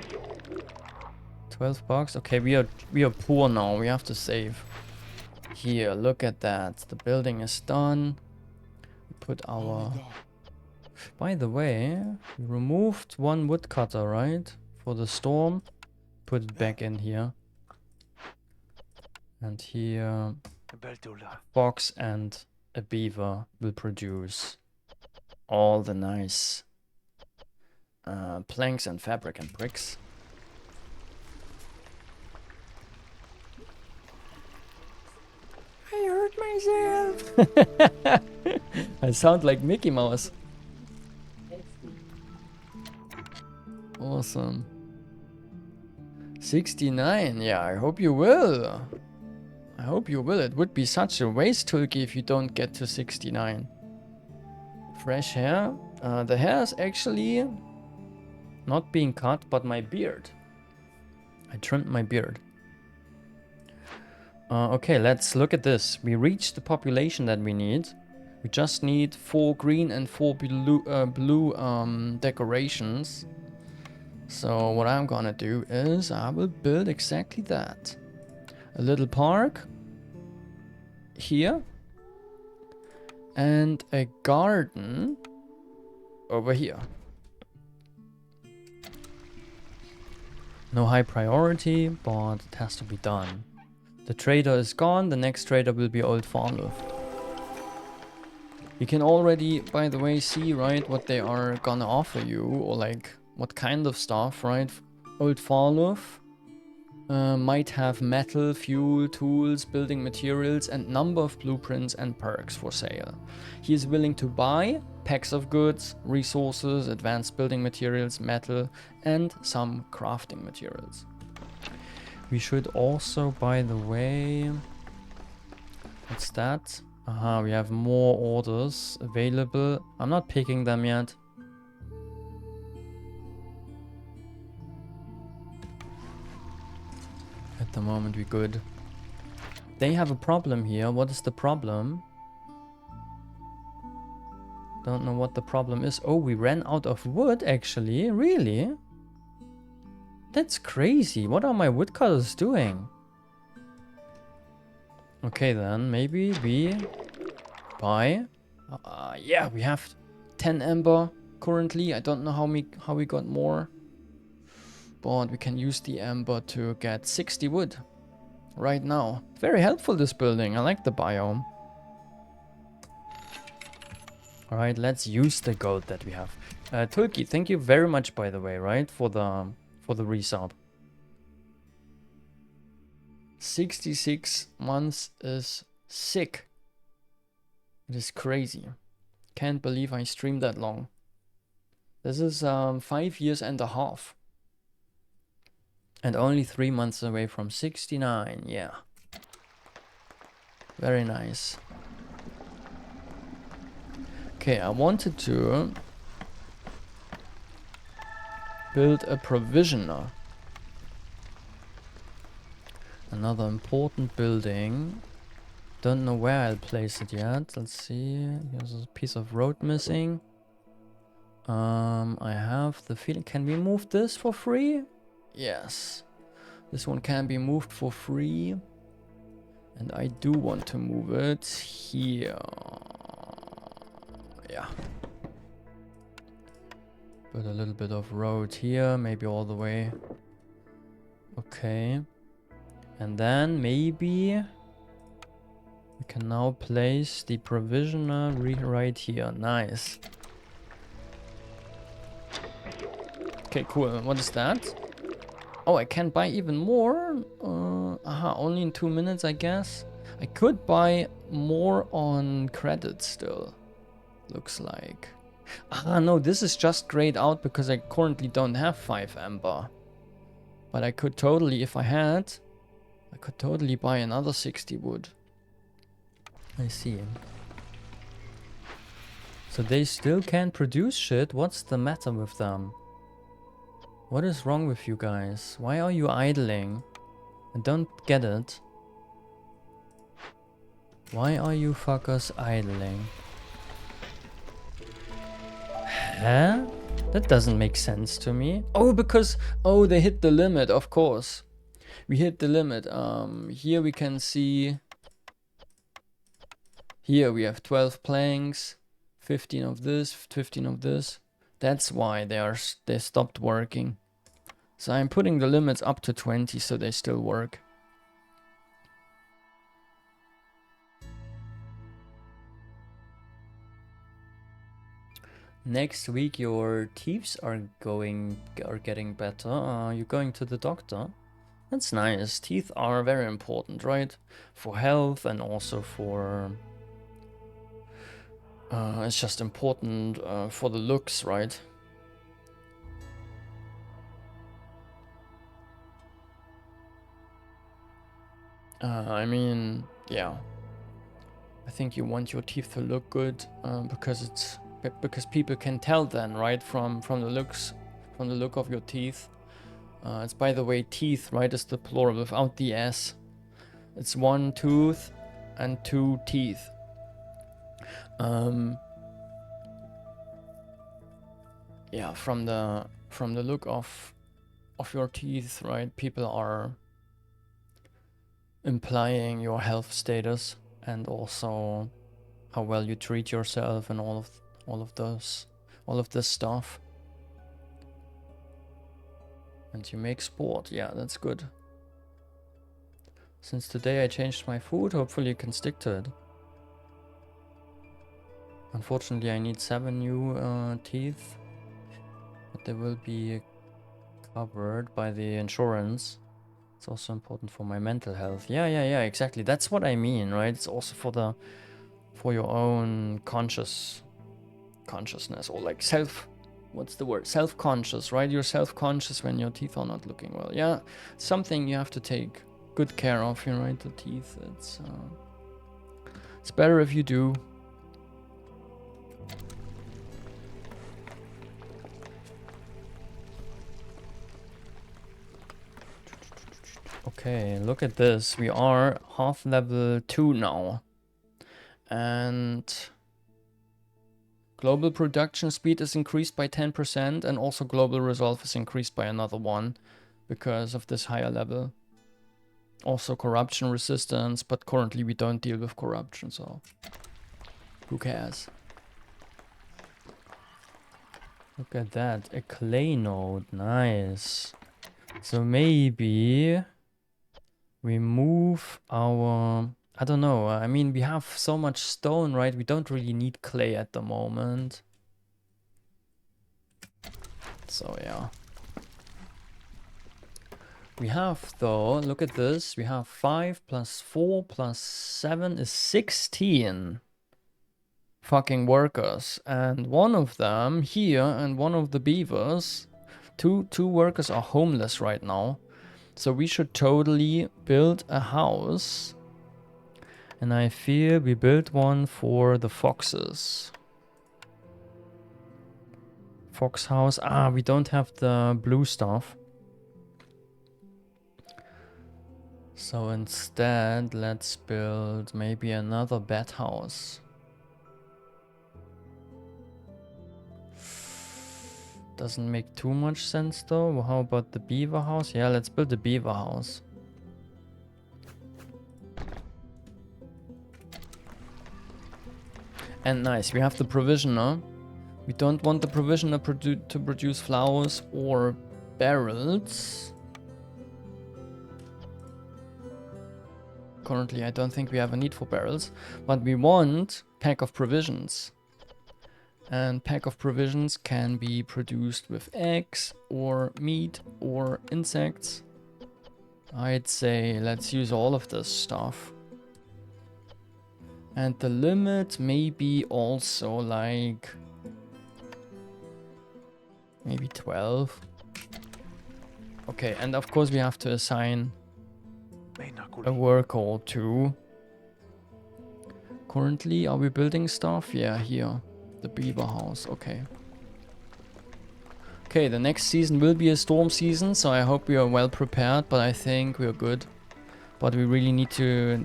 12 bucks. Okay, we are poor now. We have to save. Here, look at that. The building is done. We put our... By the way, we removed 1 woodcutter, right? For the storm. Put it back in here. And here, a fox and a beaver will produce all the nice planks and fabric and bricks. I hurt myself. I sound like Mickey Mouse. Awesome. 69. Yeah, I hope you will. I hope you will. It would be such a waste, Tulki, if you don't get to 69. Fresh hair. The hair is actually not being cut, but my beard. I trimmed my beard. Okay, let's look at this. We reached the population that we need. We just need 4 green and 4 blue decorations. So what I'm gonna do is I will build exactly that. A little park here and a garden over here. No high priority, but it has to be done. The trader is gone. The next trader will be Old Farluft. You can already, by the way, see, right, what they are gonna offer you, or like what kind of stuff, right? Old Farluft, Might have metal, fuel, tools, building materials, and number of blueprints and perks for sale. He is willing to buy packs of goods, resources, advanced building materials, metal, and some crafting materials. We should also, by the way... What's that? Aha, we have more orders available. I'm not picking them yet. At the moment, we're good. They have a problem here. What is the problem? Don't know what the problem is. Oh, we ran out of wood, actually. Really? That's crazy. What are my woodcutters doing? Okay, then. Maybe we buy... yeah, we have 10 ember currently. I don't know how we got more. But we can use the ember to get 60 wood right now. Very helpful, this building. I like the biome. Alright, let's use the gold that we have. Tulki, thank you very much, by the way, right? For the resub. 66 months is sick. It is crazy. Can't believe I streamed that long. This is 5 years and a half. And only 3 months away from 69, yeah. Very nice. Okay, I wanted to build a provisioner. Another important building. Don't know where I'll place it yet. Let's see. Here's a piece of road missing. I have the feeling. Can we move this for free? Yes. This one can be moved for free. And I do want to move it here. Yeah. Put a little bit of road here, maybe all the way. Okay. And then maybe we can now place the provisioner right here. Nice. Okay, cool. What is that? Oh, I can buy even more? Aha, only in 2 minutes, I guess. I could buy more on credit still. Looks like. Ah, no, this is just grayed out because I currently don't have 5 amber. But I could totally, if I had, I could totally buy another 60 wood. I see. So they still can't produce shit? What's the matter with them? What is wrong with you guys? Why are you idling? I don't get it. Why are you fuckers idling? Huh? That doesn't make sense to me. Oh, because... Oh, they hit the limit, of course. We hit the limit. Here we can see... Here we have 12 planks. 15 of this, 15 of this. That's why they stopped working. So I'm putting the limits up to 20 so they still work. Next week your teeth are getting better. You're going to the doctor. That's nice. Teeth are very important, right? For health and also for... it's just important for the looks, right? I mean, yeah. I think you want your teeth to look good because people can tell then, right? From the look of your teeth. It's, by the way, teeth, right? Is the plural without the s. It's 1 tooth and 2 teeth. Yeah, from the look of your teeth, right? People are implying your health status and also how well you treat yourself and all of this stuff. And you make sport. Yeah, that's good. Since today I changed my food, hopefully you can stick to it. Unfortunately, I need 7 new teeth, but they will be covered by the insurance. It's also important for my mental health. Yeah, exactly. That's what I mean, right? It's also for your own consciousness, or like what's the word? Self-conscious, right? You're self-conscious when your teeth are not looking well. Yeah, something you have to take good care of, you know, right? The teeth. It's better if you do. Okay, look at this. We are half level 2 now. And global production speed is increased by 10%, and also global resolve is increased by another 1 because of this higher level. Also corruption resistance, but currently we don't deal with corruption, so who cares? Look at that, a clay node, nice. So maybe we move our, I don't know, I mean, we have so much stone, right? We don't really need clay at the moment. So yeah. We have, though, look at this, we have 5 plus 4 plus 7 is 16 fucking workers. And one of them here, and one of the beavers, two workers are homeless right now. So we should totally build a house. And I fear we built one for the foxes. Fox house. Ah, we don't have the blue stuff. So instead, let's build maybe another bat house. Doesn't make too much sense though. How about the beaver house? Yeah, let's build the beaver house. And nice, we have the provisioner. We don't want the provisioner to produce flowers or barrels. Currently, I don't think we have a need for barrels, but we want pack of provisions. And pack of provisions can be produced with eggs or meat or insects. I'd say let's use all of this stuff. And the limit may be also like maybe 12. Okay, and of course we have to assign a worker or 2. Currently, are we building stuff? Yeah, here. The beaver house, okay. Okay, the next season will be a storm season, so I hope we are well prepared, but I think we are good. But we really need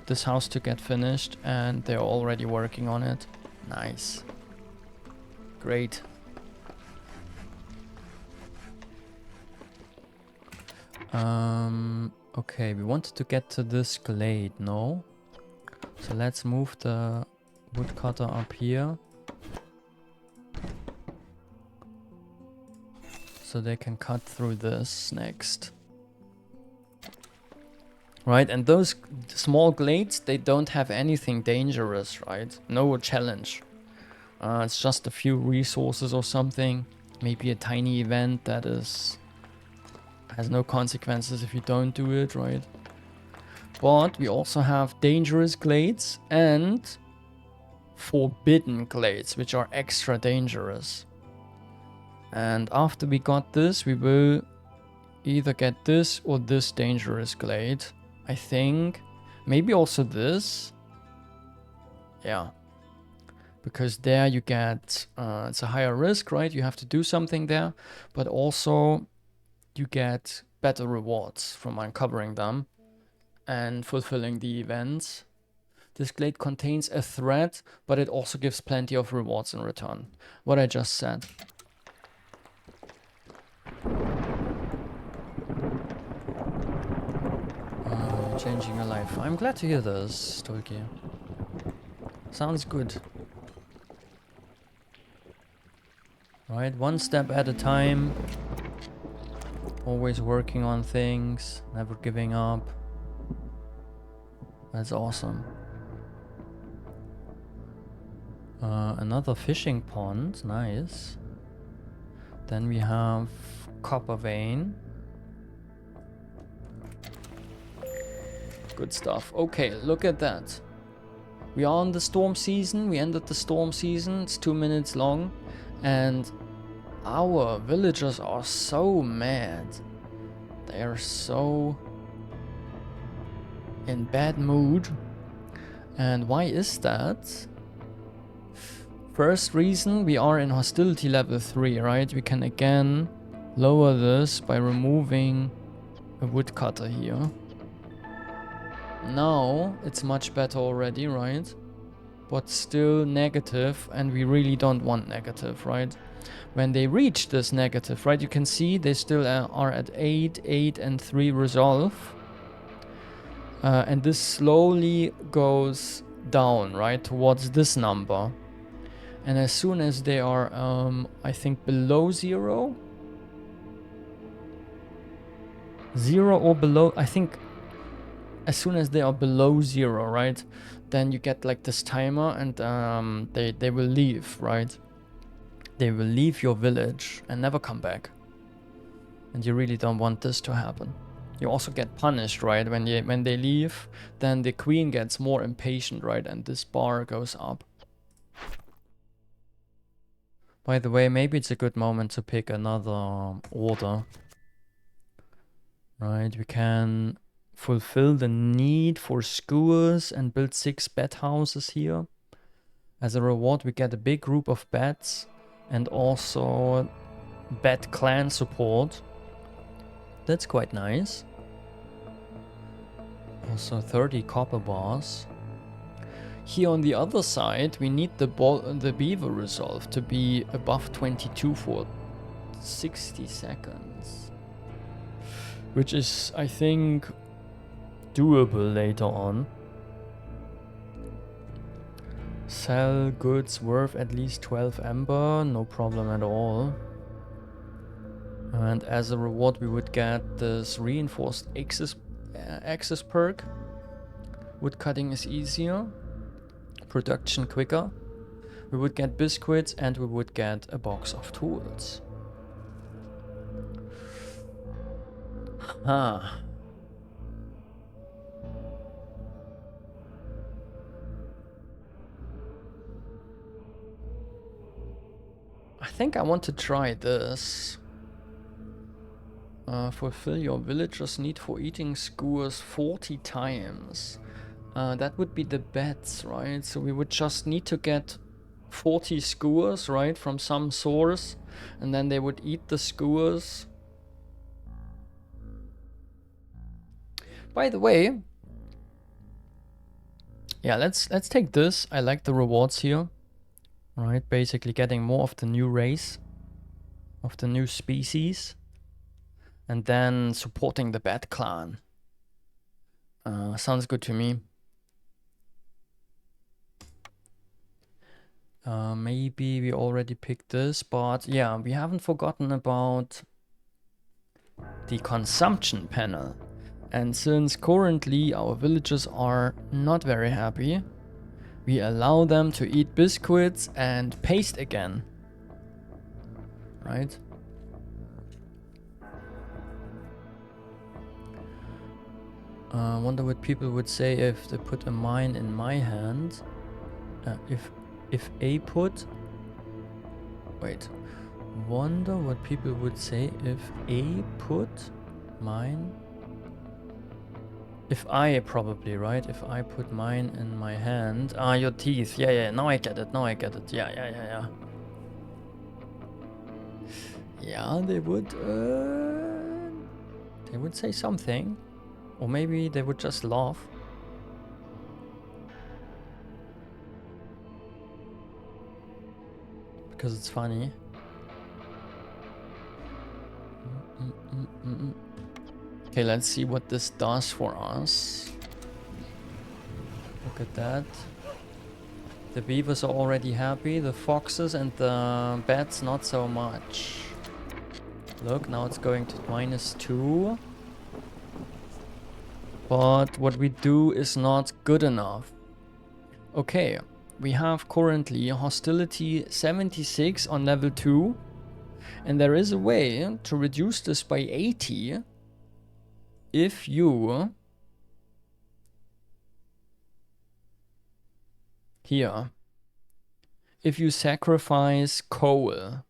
this house to get finished, and they're already working on it. Nice. Great. Okay, we wanted to get to this glade, no? So let's move the woodcutter up here. So they can cut through this next. Right, and those small glades, they don't have anything dangerous, right? No challenge. It's just a few resources or something. Maybe a tiny event that has no consequences if you don't do it, right? But we also have dangerous glades and forbidden glades, which are extra dangerous. And after we got this, we will either get this or this dangerous glade. I think maybe also this. Yeah. Because there you get, it's a higher risk, right? You have to do something there, but also you get better rewards from uncovering them and fulfilling the events. This glade contains a threat, but it also gives plenty of rewards in return. What I just said. Changing your life. I'm glad to hear this, Tolki. Sounds good. Right, one step at a time. Always working on things, never giving up. That's awesome. Another fishing pond, nice. Then we have copper vein. Good stuff. Okay, look at that. We are on the storm season. We ended the storm season. It's 2 minutes long. And our villagers are so mad. They are so in bad mood. And why is that? First reason, we are in hostility level 3, right? We can again lower this by removing a woodcutter here. Now it's much better already, right? But still negative, and we really don't want negative, right? When they reach this negative, right, you can see they still are at 8, 8 and 3 resolve. And this slowly goes down, right, towards this number. And as soon as they are, I think, below 0 or below, I think as soon as they are below 0, right, then you get like this timer, and they will leave, right? They will leave your village and never come back. And you really don't want this to happen. You also get punished, right? When they leave, then the queen gets more impatient, right? And this bar goes up. By the way, maybe it's a good moment to pick another order. Right, we can fulfill the need for skewers and build 6 bat houses here. As a reward, we get a big group of bats and also bat clan support. That's quite nice. Also 30 copper bars. Here on the other side, we need the beaver resolve to be above 22 for 60 seconds. Which is, I think, doable later on. Sell goods worth at least 12 amber, no problem at all. And as a reward we would get this reinforced access perk. Wood cutting is easier. Production quicker. We would get biscuits and we would get a box of tools. Ah. I think I want to try this. Fulfill your villagers' need for eating skewers 40 times. That would be the bats, right? So we would just need to get 40 skewers, right, from some source, and then they would eat the skewers. By the way, yeah, let's take this. I like the rewards here. Right, basically getting more of the new race, of the new species, and then supporting the Bat Clan. Sounds good to me. Maybe we already picked this, but yeah, we haven't forgotten about the consumption panel. And since currently our villagers are not very happy, we allow them to eat biscuits and paste again. Right? I wonder what people would say if they put a mine in my hand. If a put... Wait. Wonder what people would say if a put mine... If I probably, right? If I put mine in my hand. Ah, your teeth. Yeah, now I get it. Yeah. Yeah, they would say something. Or maybe they would just laugh. Because it's funny. Okay, let's see what this does for us. Look at that. The beavers are already happy. The foxes and the bats not so much. Look, now it's going to -2. But what we do is not good enough. Okay, we have currently hostility 76 on level 2. And there is a way to reduce this by 80 if you Here. If you sacrifice coal.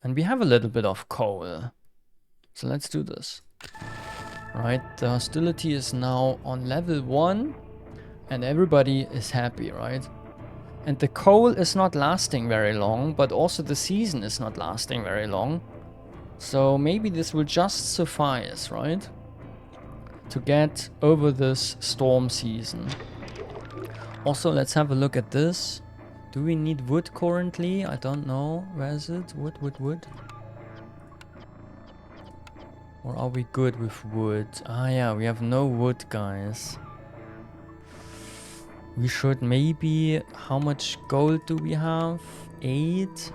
And we have a little bit of coal. So let's do this. Right, the hostility is now on level 1. And everybody is happy, right? And the coal is not lasting very long, but also the season is not lasting very long. So maybe this will just suffice, right? To get over this storm season. Also, let's have a look at this. Do we need wood currently? I don't know. Where is it? Wood. Or are we good with wood? Ah yeah, we have no wood, guys. We should maybe... How much gold do we have? 8?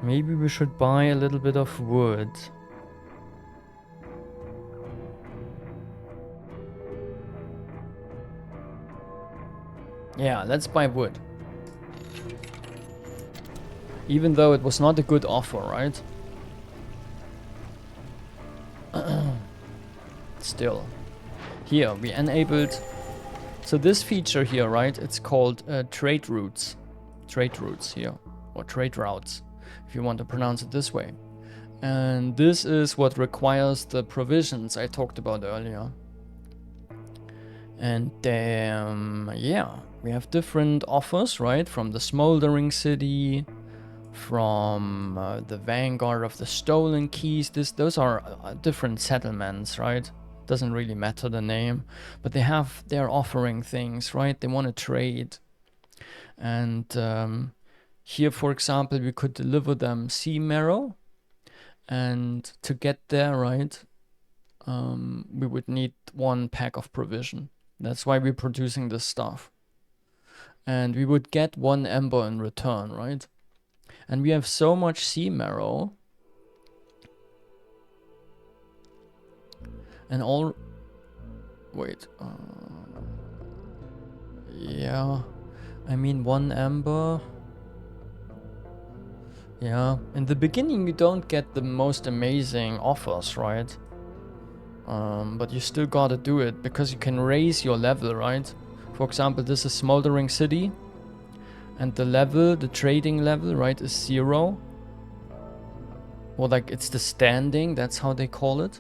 Maybe we should buy a little bit of wood. Yeah, let's buy wood. Even though it was not a good offer, right? Still. Here, we enabled... So this feature here, right? It's called trade routes. Trade routes here. Or trade routes, if you want to pronounce it this way. And this is what requires the provisions I talked about earlier. And yeah, we have different offers, right? From the Smoldering City, from the Vanguard of the Stolen Keys. Those are different settlements, right? Doesn't really matter the name, but they're offering things, right? They want to trade. And here, for example, we could deliver them sea marrow. And to get there, right, we would need 1 pack of provision. That's why we're producing this stuff. And we would get 1 ember in return, right? And we have so much sea marrow. And all... Wait. Yeah. I mean, 1 ember... Yeah, in the beginning you don't get the most amazing offers, right? But you still gotta do it, because you can raise your level, right? For example, this is Smoldering City. And the level, the trading level, right, is 0. Or like, it's the standing, that's how they call it.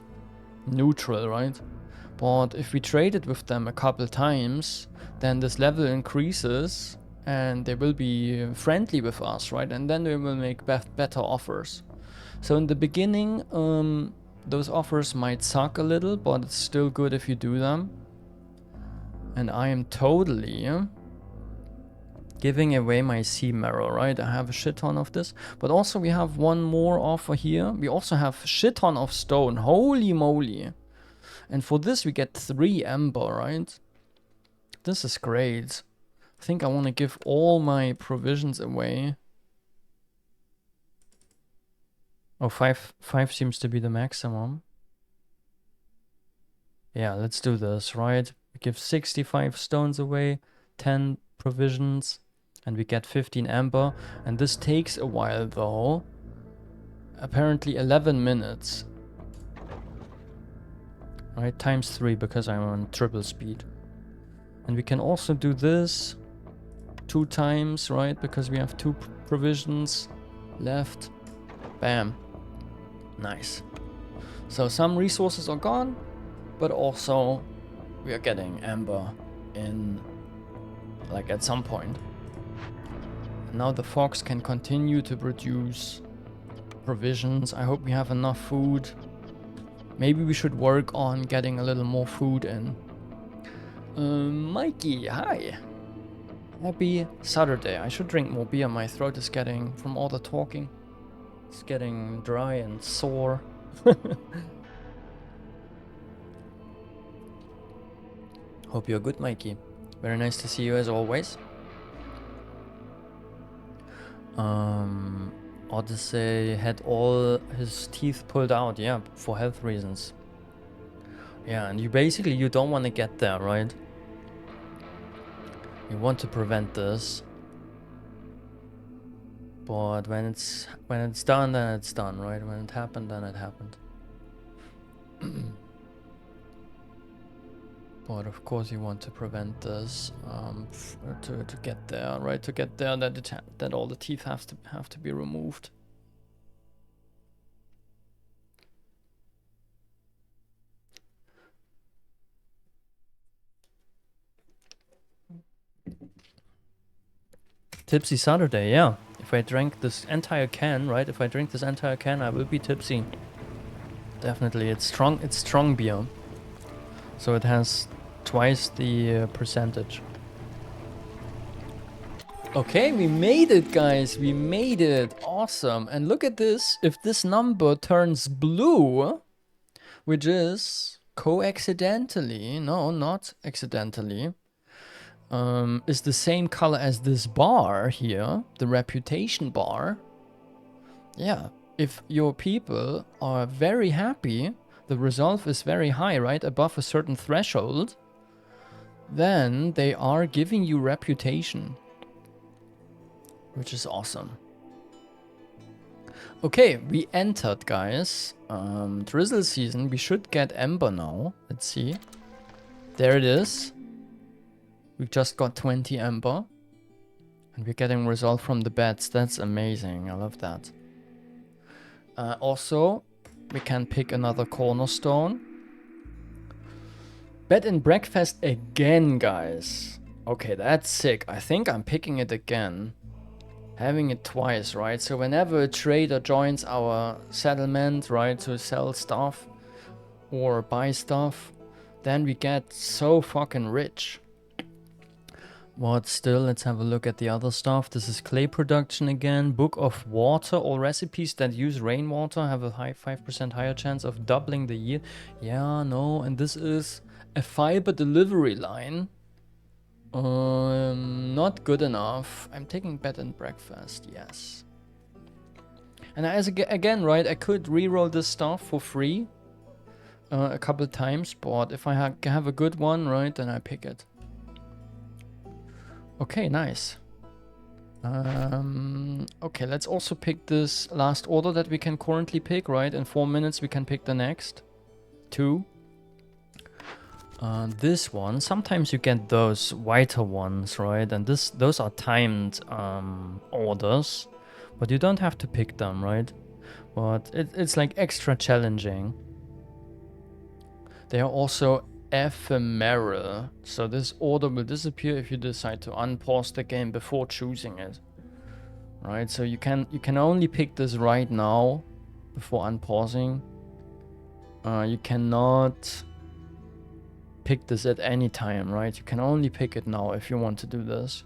Neutral, right? But if we trade it with them a couple times, then this level increases. And they will be friendly with us, right? And then they will make better offers. So in the beginning, those offers might suck a little, but it's still good if you do them. And I am totally giving away my sea marrow, right? I have a shit ton of this. But also we have 1 more offer here. We also have a shit ton of stone. Holy moly. And for this we get 3 ember, right? This is great. I think I want to give all my provisions away. Oh, 5 seems to be the maximum. Yeah, let's do this, right? We give 65 stones away, 10 provisions, and we get 15 amber. And this takes a while though. Apparently 11 minutes. Right, times 3 because I'm on triple speed. And we can also do this 2 times, right? Because we have 2 provisions left. Bam. Nice. So some resources are gone, but also we are getting amber in, like, at some point. Now the fox can continue to produce provisions. I hope we have enough food. Maybe we should work on getting a little more food in. Mikey, hi. Happy Saturday. I should drink more beer. My throat is getting, from all the talking, it's getting dry and sore. Hope you're good, Mikey. Very nice to see you as always. Odyssey had all his teeth pulled out, yeah, for health reasons. Yeah, and you don't want to get there, right? You want to prevent this. But when it's done, then it's done, right? When it happened, then it happened. But of course you want to prevent this to get there, right? To get there, that all the teeth have to be removed. Tipsy Saturday, yeah. If I drank this entire can, right? If I drink this entire can, I will be tipsy. Definitely, it's strong beer. So it has twice the percentage. Okay, we made it, guys. We made it. Awesome. And look at this. If this number turns blue, which is co-accidentally, no, not accidentally, is the same color as this bar here, the reputation bar. Yeah, if your people are very happy, the resolve is very high, right? Above a certain threshold, then they are giving you reputation, which is awesome. Okay, we entered, guys. Drizzle season, we should get Ember now. Let's see. There it is. We just got 20 Ember. And we're getting resolve from the beds. That's amazing. I love that. Also, we can pick another cornerstone. Bed and breakfast again, guys. Okay, that's sick. I think I'm picking it again. Having it twice, right? So whenever a trader joins our settlement, right, to sell stuff or buy stuff, then we get so fucking rich. But still, let's have a look at the other stuff. This is clay production again. Book of water. All recipes that use rainwater have a 5% higher chance of doubling the yield. Yeah, no. And this is a fiber delivery line. Not good enough. I'm taking bed and breakfast. Yes. And again, right, I could reroll this stuff for free a couple of times. But if I have a good one, right, then I pick it. Okay, nice. Okay, let's also pick this last order that we can currently pick, right? In 4 minutes we can pick the next 2. This one, sometimes you get those whiter ones, right? And those are timed orders, but you don't have to pick them, right? But it's like extra challenging. They are also ephemeral, so this order will disappear if you decide to unpause the game before choosing it, right? So you can only pick this right now before unpausing. You cannot pick this at any time, right? You can only pick it now if you want to do this.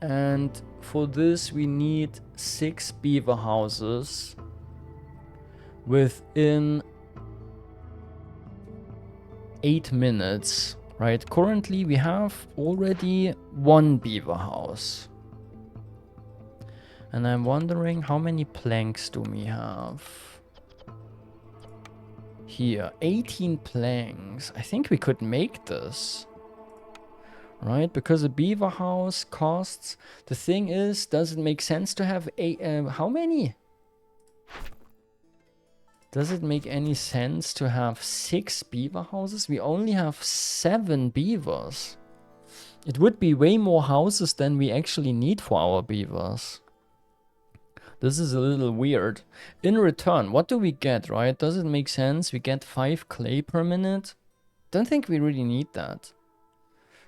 And for this we need 6 beaver houses within 8 minutes, right? Currently we have already 1 beaver house. And I'm wondering how many planks do we have? Here, 18 planks. I think we could make this, right? Because a beaver house costs... The thing is, does it make sense to have how many? Does it make any sense to have 6 beaver houses? We only have 7 beavers. It would be way more houses than we actually need for our beavers. This is a little weird. In return, what do we get, right? Does it make sense? We get 5 clay per minute. Don't think we really need that.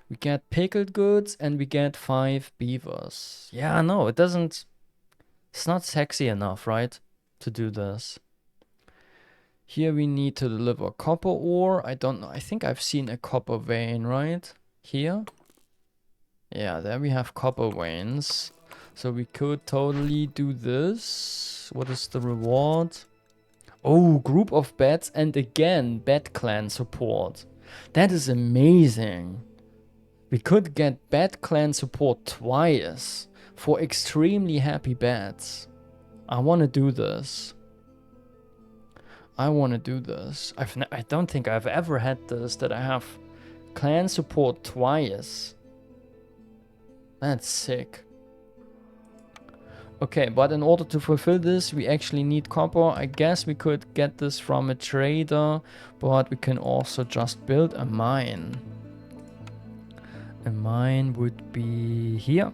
We get pickled goods and we get 5 beavers. Yeah, no, it doesn't... It's not sexy enough, right? To do this. Here we need to deliver copper ore. I don't know. I think I've seen a copper vein, right? Here. Yeah, there we have copper veins. So we could totally do this. What is the reward? Oh, group of beds and again, bed clan support. That is amazing. We could get bed clan support twice for extremely happy beds. I want to do this. I want to do this. I don't think I've ever had this, that I have clan support twice. That's sick. Okay, but in order to fulfill this, we actually need copper. I guess we could get this from a trader, but we can also just build a mine. And mine would be here.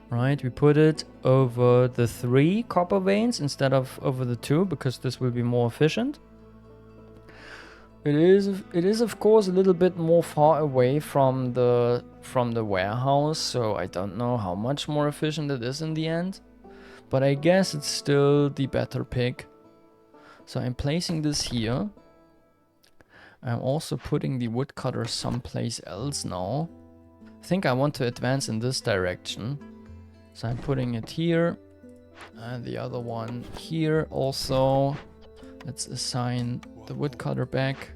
Right, we put it over the 3 copper veins instead of over the 2 because this will be more efficient. It is of course a little bit more far away from the warehouse, so I don't know how much more efficient it is in the end. But I guess it's still the better pick. So I'm placing this here. I'm also putting the woodcutter someplace else now. I think I want to advance in this direction. So I'm putting it here. And the other one here also. Let's assign the woodcutter back.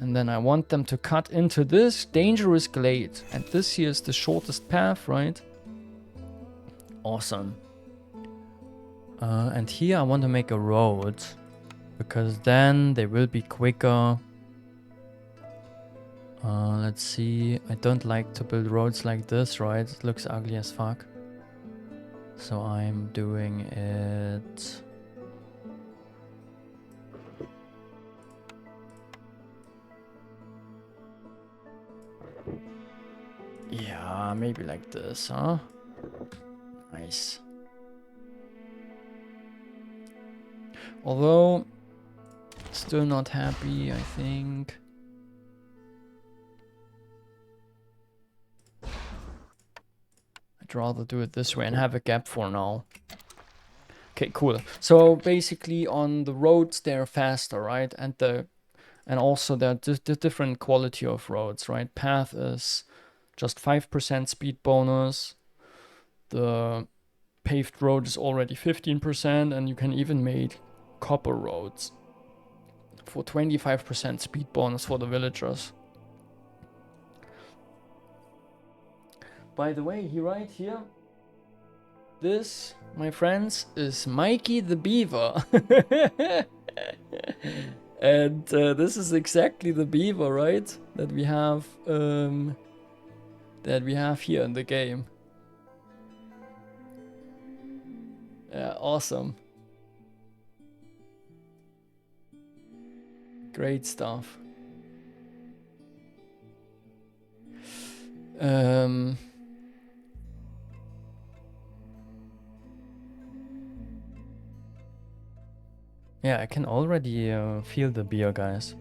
And then I want them to cut into this dangerous glade. And this here is the shortest path, right? Awesome. And here I want to make a road. Because then they will be quicker. Let's see. I don't like to build roads like this, right? It looks ugly as fuck. So I'm doing it... Yeah, maybe like this, huh? Nice. Although, still not happy, I think. I'd rather do it this way and have a gap for now. Okay, cool. So basically on the roads they're faster, right? And also the different quality of roads, right? Path is just 5% speed bonus. The paved road is already 15%, and you can even make copper roads for 25% speed bonus for the villagers. By the way, right here, this, my friends, is Mikey the Beaver. And this is exactly the beaver, right? That we have here in the game. Yeah, awesome. Great stuff. Yeah, I can already feel the beer, guys.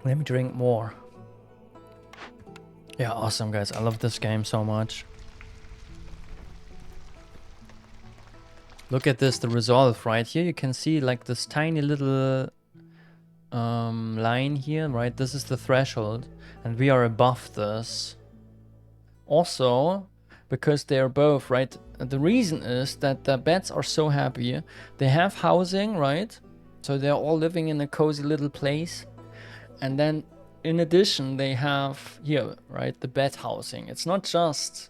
Let me drink more. Yeah, awesome, guys. I love this game so much. Look at this, the resolve right here. You can see like this tiny little line here, right? This is the threshold, and we are above this. Also, because they're both, right? The reason is that the bats are so happy. They have housing, right? So they're all living in a cozy little place. And then in addition, they have here, right? The bat housing. It's not just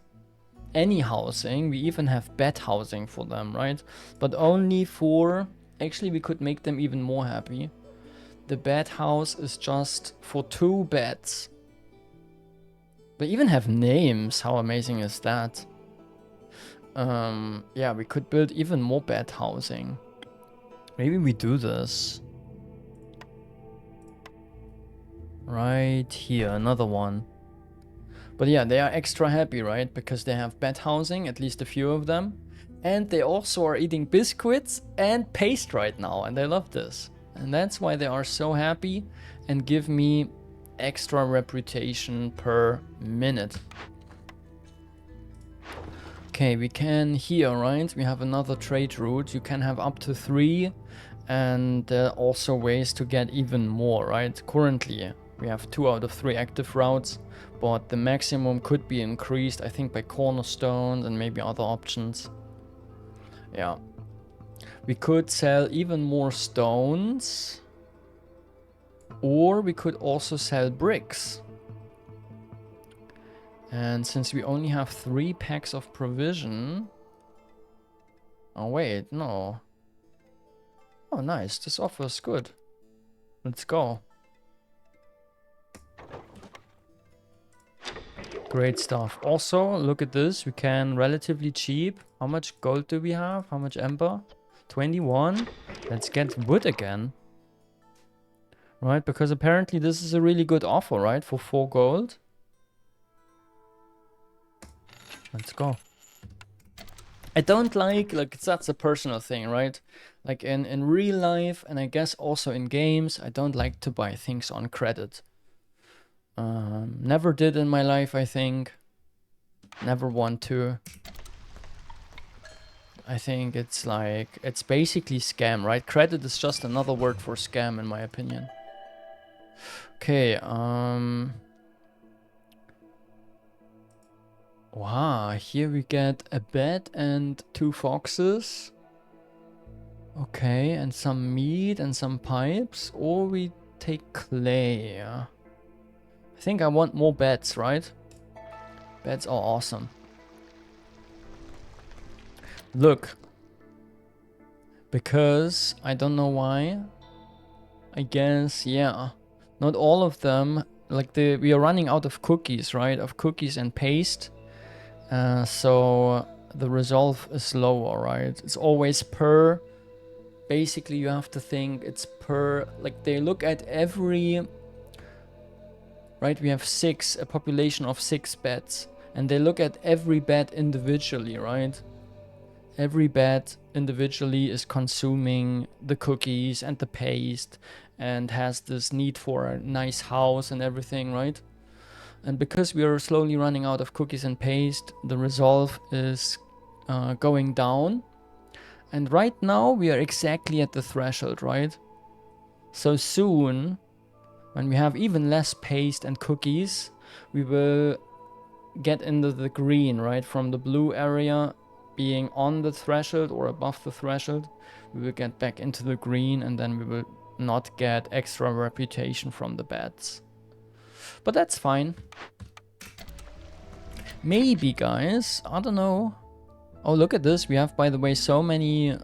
any housing. We even have bat housing for them, right? But only for... Actually, we could make them even more happy. The bat house is just for 2 bats. They even have names. How amazing is that? Yeah, we could build even more bat housing. Maybe we do this. Right here, another one. But yeah, they are extra happy, right? Because they have bat housing, at least a few of them. And they also are eating biscuits and paste right now, and they love this. And that's why they are so happy and give me extra reputation per minute. Okay, we can here, right? We have another trade route. You can have up to 3, and also ways to get even more, right? Currently, we have 2 out of 3 active routes, but the maximum could be increased, I think, by cornerstones and maybe other options. Yeah. We could sell even more stones, or we could also sell bricks. And since we only have 3 packs of provision... Oh wait, no. Oh nice, this offer is good. Let's go. Great stuff. Also, look at this, we can relatively cheap. How much gold do we have? How much ember? 21. Let's get wood again. right? Because apparently this is a really good offer, right? For 4 gold. Let's go. I don't like that's a personal thing, right? Like in real life, and I guess also in games, I don't like to buy things on credit. Never did in my life, I think. Never want to. I think it's like, it's basically scam, right? Credit is just another word for scam, in my opinion. Okay, wow, here we get a bed and 2 foxes. Okay, and some meat and some pipes. Or we take clay. I think I want more beds, right? Beds are awesome. Look. Because, I don't know why. I guess, yeah. Not all of them. Like, we are running out of cookies, right? Of cookies and paste. So the resolve is lower, right? It's always per. Basically, you have to think it's per. Like, they look at every. Right, we have a population of 6 beds. And they look at every bed individually, right? Every bed individually is consuming the cookies and the paste and has this need for a nice house and everything, right? And because we are slowly running out of cookies and paste, the resolve is going down. And right now we are exactly at the threshold, right? So soon, when we have even less paste and cookies, we will get into the green, right? From the blue area being on the threshold or above the threshold, we will get back into the green, and then we will not get extra reputation from the beds. But that's fine. Maybe, guys, I don't know. Oh, look at this. We have, by the way, so many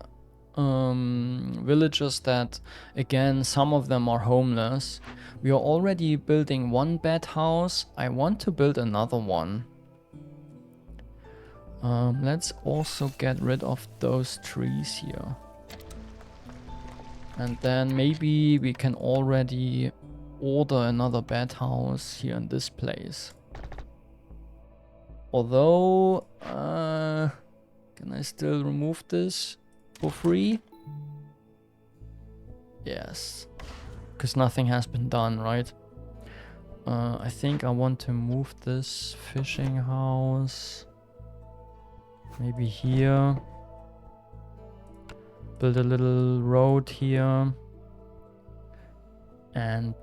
villagers that, again, some of them are homeless. We are already building 1 bed house. I want to build another one. Let's also get rid of those trees here. And then maybe we can already order another bed house here in this place. Although, can I still remove this for free? Yes. Because nothing has been done, right? I think I want to move this fishing house. Maybe here. Build a little road here. And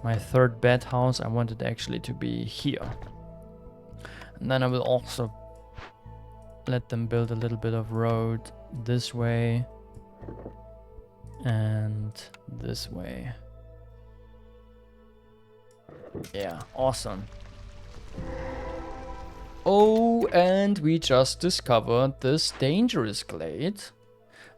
my 3rd bed house, I want it actually to be here. And then I will also let them build a little bit of road this way and this way. Yeah, awesome. Oh, and we just discovered this dangerous glade.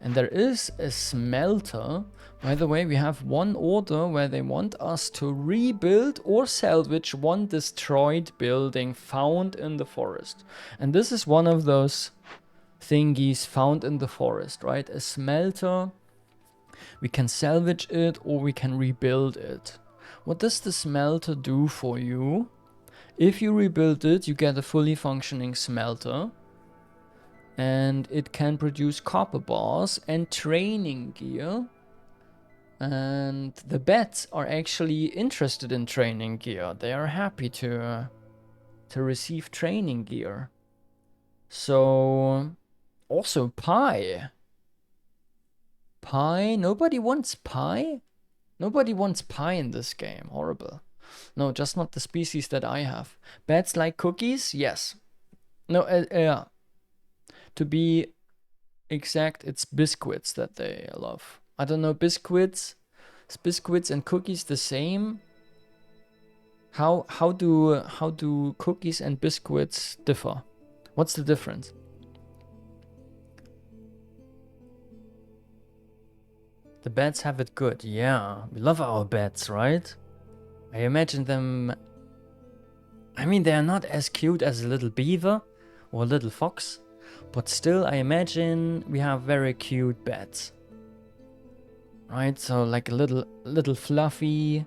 And there is a smelter. By the way, we have one order where they want us to rebuild or salvage 1 destroyed building found in the forest. And this is one of those thingies found in the forest, right? A smelter. We can salvage it or we can rebuild it. What does the smelter do for you? If you rebuild it, you get a fully functioning smelter. And it can produce copper bars and training gear. And the bats are actually interested in training gear. They are happy to receive training gear. So, also pie. Pie? Nobody wants pie? Nobody wants pie in this game. Horrible. No, just not the species that I have. Bats like cookies? Yes. No, yeah. To be exact, it's biscuits that they love. I don't know, biscuits? Is biscuits and cookies the same? How do cookies and biscuits differ? What's the difference? The bats have it good. Yeah, we love our bats, right? I imagine them... I mean, they are not as cute as a little beaver or a little fox. But still, I imagine we have very cute bats. right? So like a little fluffy,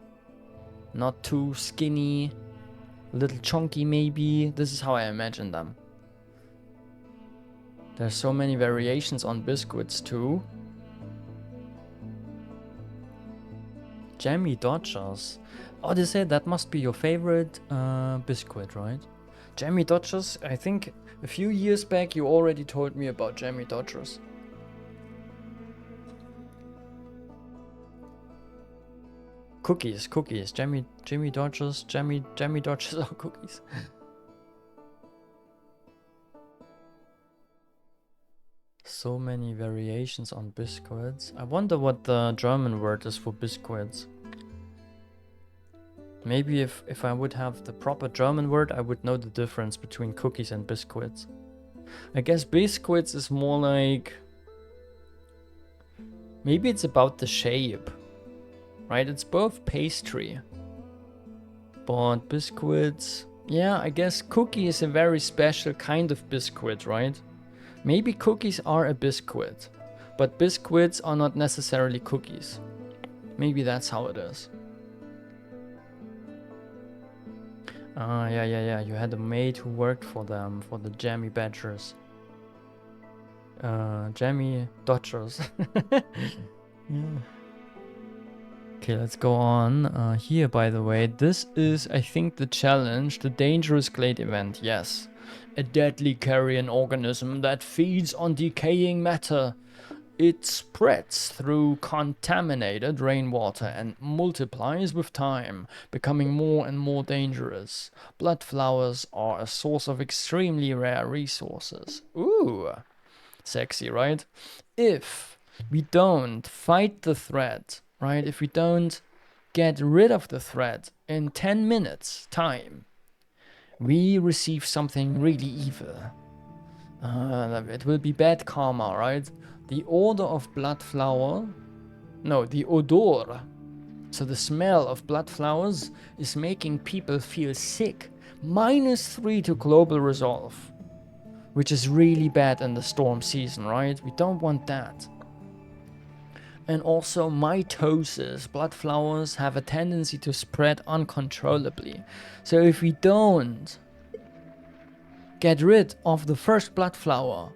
not too skinny, a little chunky maybe. This is how I imagine them. There's so many variations on biscuits too. Jammy Dodgers. Oh, they say that must be your favorite biscuit, right? Jammy Dodgers, I think a few years back you already told me about Jammy Dodgers. Cookies, Jammy Dodgers, Jammy Dodgers are cookies. So many variations on biscuits. I wonder what the German word is for biscuits. Maybe if I would have the proper German word, I would know the difference between cookies and biscuits. I guess biscuits is more like... Maybe it's about the shape, right? It's both pastry. But biscuits... Yeah, I guess cookie is a very special kind of biscuit, right? Maybe cookies are a biscuit, but biscuits are not necessarily cookies. Maybe that's how it is. Yeah. You had a maid who worked for them, for the Jammy Badgers. Jammy Dodgers. Yeah. Okay, let's go on. Here, by the way, this is, I think, the challenge, the dangerous glade event. Yes. A deadly carrion organism that feeds on decaying matter. It spreads through contaminated rainwater and multiplies with time, becoming more and more dangerous. Blood flowers are a source of extremely rare resources. Ooh, sexy, right? If we don't fight the threat, right? If we don't get rid of the threat in 10 minutes time, we receive something really evil. It will be bad karma, right? The odor of blood flower... No, the odor. So the smell of blood flowers is making people feel sick. -3 to global resolve. Which is really bad in the storm season, right? We don't want that. And also mitosis. Blood flowers have a tendency to spread uncontrollably. So if we don't get rid of the first blood flower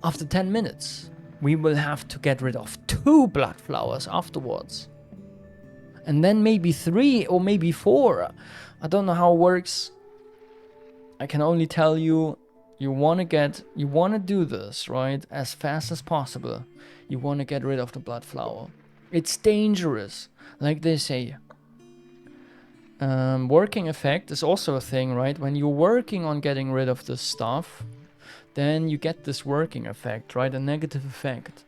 after 10 minutes, we will have to get rid of 2 blood flowers afterwards. And then maybe 3 or maybe 4. I don't know how it works. I can only tell you, you want to do this, right? As fast as possible. You want to get rid of the blood flower. It's dangerous, like they say. Working effect is also a thing, right? When you're working on getting rid of this stuff, then you get this working effect, right? A negative effect.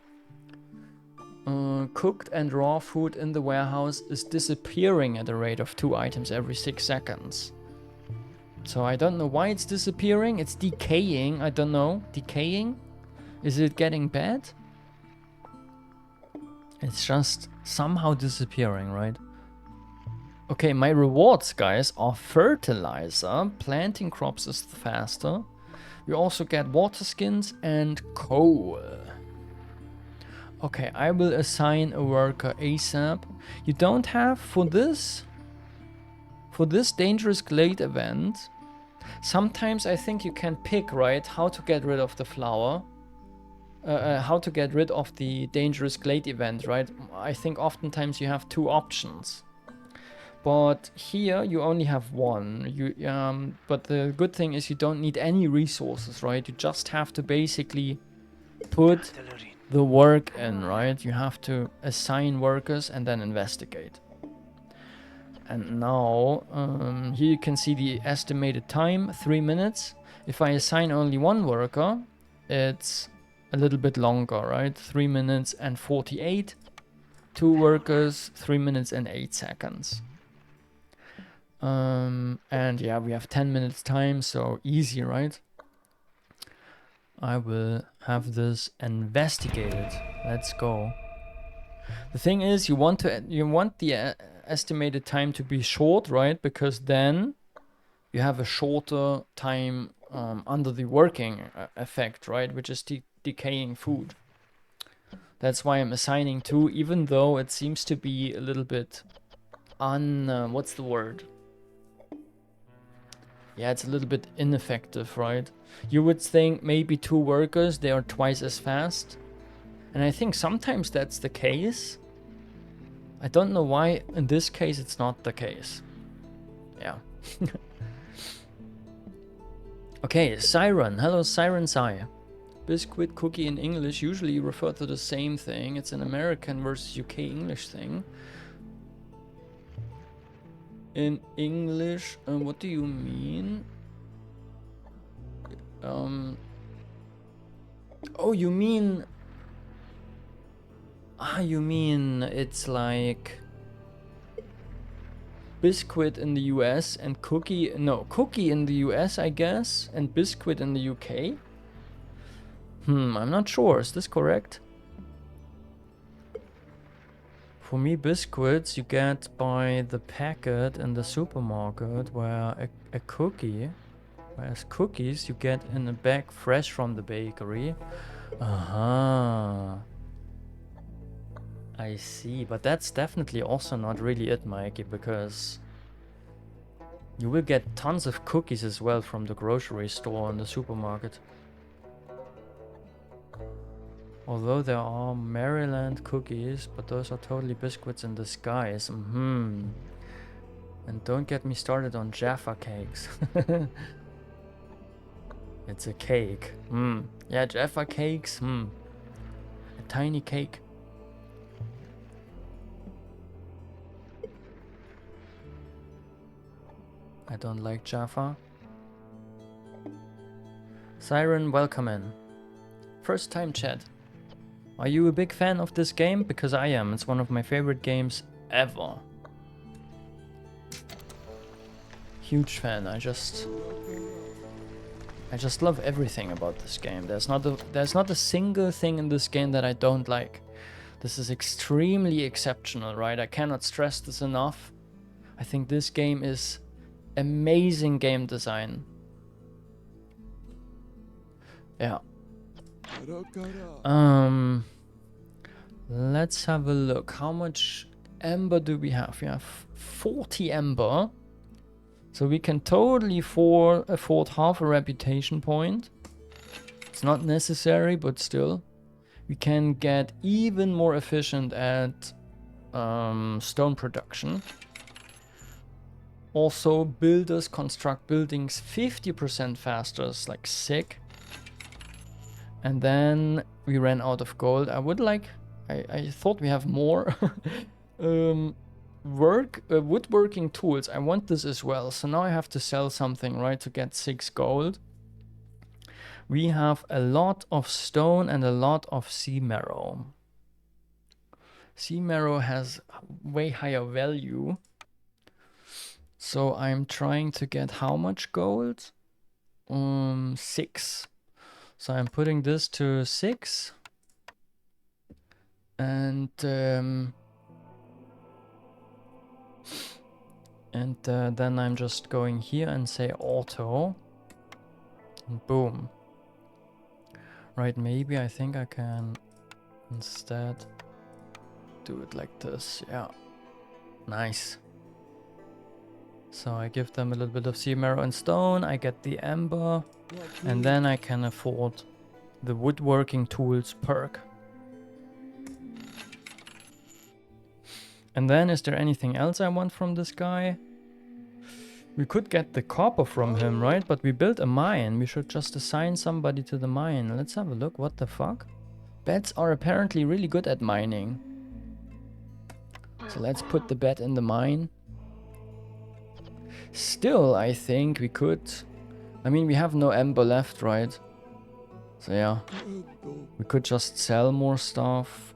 Cooked and raw food in the warehouse is disappearing at a rate of 2 items every 6 seconds. So I don't know why it's disappearing. It's decaying. I don't know. Decaying? Is it getting bad? It's just somehow disappearing, right? Okay, my rewards, guys, are fertilizer. Planting crops is faster. We also get water skins and coal. Okay, I will assign a worker ASAP. You don't have for this dangerous glade event. Sometimes I think you can pick, right, how to get rid of the flower. How to get rid of the dangerous glade event, right? I think oftentimes you have 2 options. But here you only have 1. But the good thing is you don't need any resources, right? You just have to basically put the work in, right? You have to assign workers and then investigate. And now, here you can see the estimated time, 3 minutes. If I assign only 1 worker, it's a little bit longer, right? 3 minutes and 48. 2 workers, 3 minutes and 8 seconds. And yeah, we have 10 minutes time, so easy, right? I will have this investigated. Let's go. The thing is, you want the estimated time to be short, right? Because then you have a shorter time under the working effect, right? Which is decaying food. That's why I'm assigning 2, even though it seems to be a little bit what's the word? Yeah, it's a little bit ineffective, right? You would think maybe 2 workers, they are twice as fast. And I think sometimes that's the case. I don't know why in this case it's not the case. Yeah. Okay, Siren. Hello, Siren Sai. Biscuit, cookie in English usually refer to the same thing. It's an American versus UK English thing. In English, what do you mean? Oh, you mean... you mean it's like... Biscuit in the US and cookie... No, cookie in the US, I guess, and biscuit in the UK? I'm not sure. Is this correct? For me, biscuits you get by the packet in the supermarket, where a cookie... Whereas cookies you get in a bag fresh from the bakery. I see, but that's definitely also not really it, Mikey, because you will get tons of cookies as well from the grocery store and the supermarket. Although there are Maryland cookies, but those are totally biscuits in disguise. And don't get me started on Jaffa cakes. It's a cake. Yeah, Jaffa cakes. A tiny cake. I don't like Jaffa. Siren, welcome in. First time chat. Are you a big fan of this game? Because I am. It's one of my favorite games ever. Huge fan. I just love everything about this game. There's not a single thing in this game that I don't like. This is extremely exceptional, right? I cannot stress this enough. I think this game is amazing game design. Yeah. Let's have a look. How much ember do we have? We have 40 ember. So we can totally afford half a reputation point. It's not necessary, but still. We can get even more efficient at stone production. Also, builders construct buildings 50% faster. It's like sick. And then we ran out of gold. I would like... I thought we have more. Woodworking tools. I want this as well. So now I have to sell something, right, to get 6 gold. We have a lot of stone and a lot of sea marrow. Sea marrow has way higher value. So I'm trying to get how much gold? 6. So I'm putting this to 6. And then I'm just going here and say auto. And boom. Right, maybe I think I can instead do it like this. Yeah. Nice. So I give them a little bit of sea marrow and stone. I get the ember. And then I can afford the woodworking tools perk. And then is there anything else I want from this guy? We could get the copper from him, right? But we built a mine. We should just assign somebody to the mine. Let's have a look. What the fuck? Bats are apparently really good at mining. So let's put the bat in the mine. Still, I think we could... I mean, we have no ember left, right? So yeah. We could just sell more stuff.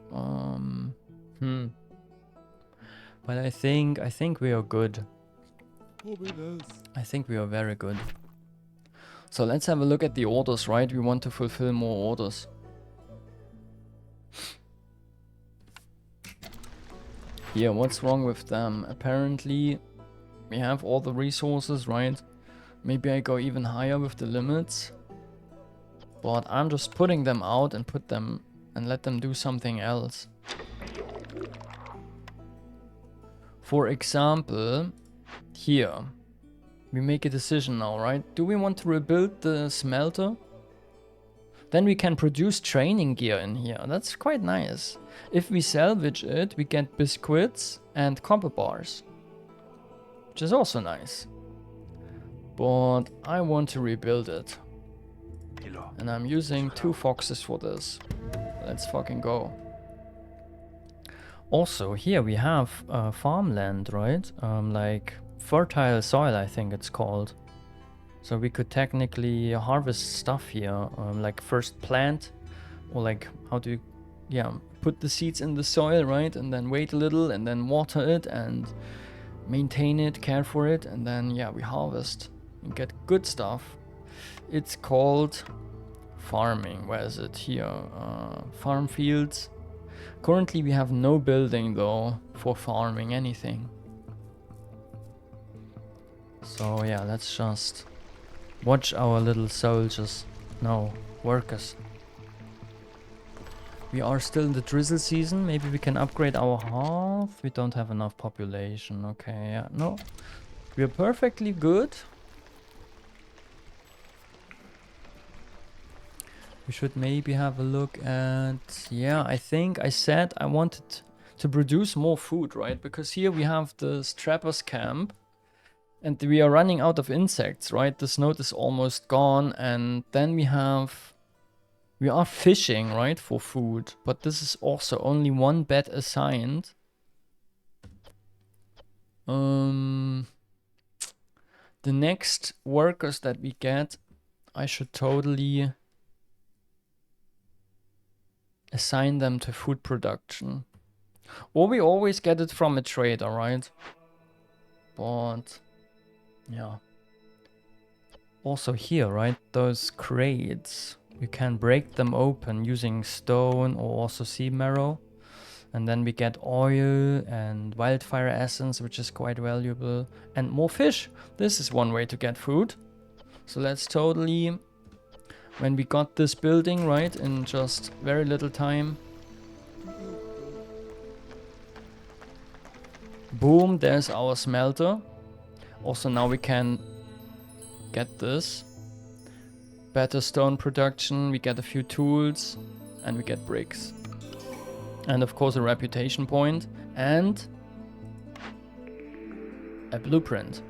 But I think we are good. I think we are very good. So let's have a look at the orders, right? We want to fulfill more orders. Here, what's wrong with them? Apparently, we have all the resources, right? Maybe I go even higher with the limits. But I'm just putting them out and put them and let them do something else. For example, here, we make a decision now, right? Do we want to rebuild the smelter? Then we can produce training gear in here. That's quite nice. If we salvage it, we get biscuits and copper bars, which is also nice. But I want to rebuild it. And I'm using 2 foxes for this. Let's fucking go. Also, here we have farmland, right? Like fertile soil, I think it's called. So we could technically harvest stuff here, like first plant, or like how do you, yeah, put the seeds in the soil, right? And then wait a little and then water it and maintain it, care for it. And then, yeah, we harvest and get good stuff. It's called farming. Where is it? Here, farm fields. Currently we have no building though for farming anything. So yeah, let's just watch our little soldiers. No, workers. We are still in the drizzle season. Maybe we can upgrade our hearth. We don't have enough population. Okay, yeah, no. We are perfectly good. We should maybe have a look at... Yeah, I think I said I wanted to produce more food, right? Because here we have this trapper's camp. And we are running out of insects, right? The snow is almost gone. And then we are fishing, right? For food. But this is also only 1 bed assigned. The next workers that we get, I should totally... assign them to food production. Or we always get it from a trader, right? But yeah. Also here, right? Those crates. You can break them open using stone or also sea marrow. And then we get oil and wildfire essence, which is quite valuable. And more fish. This is one way to get food. So let's totally... When we got this building, right, in just very little time. Boom, there's our smelter. Also now we can get this. Better stone production, we get a few tools, and we get bricks. And of course a reputation point, and a blueprint.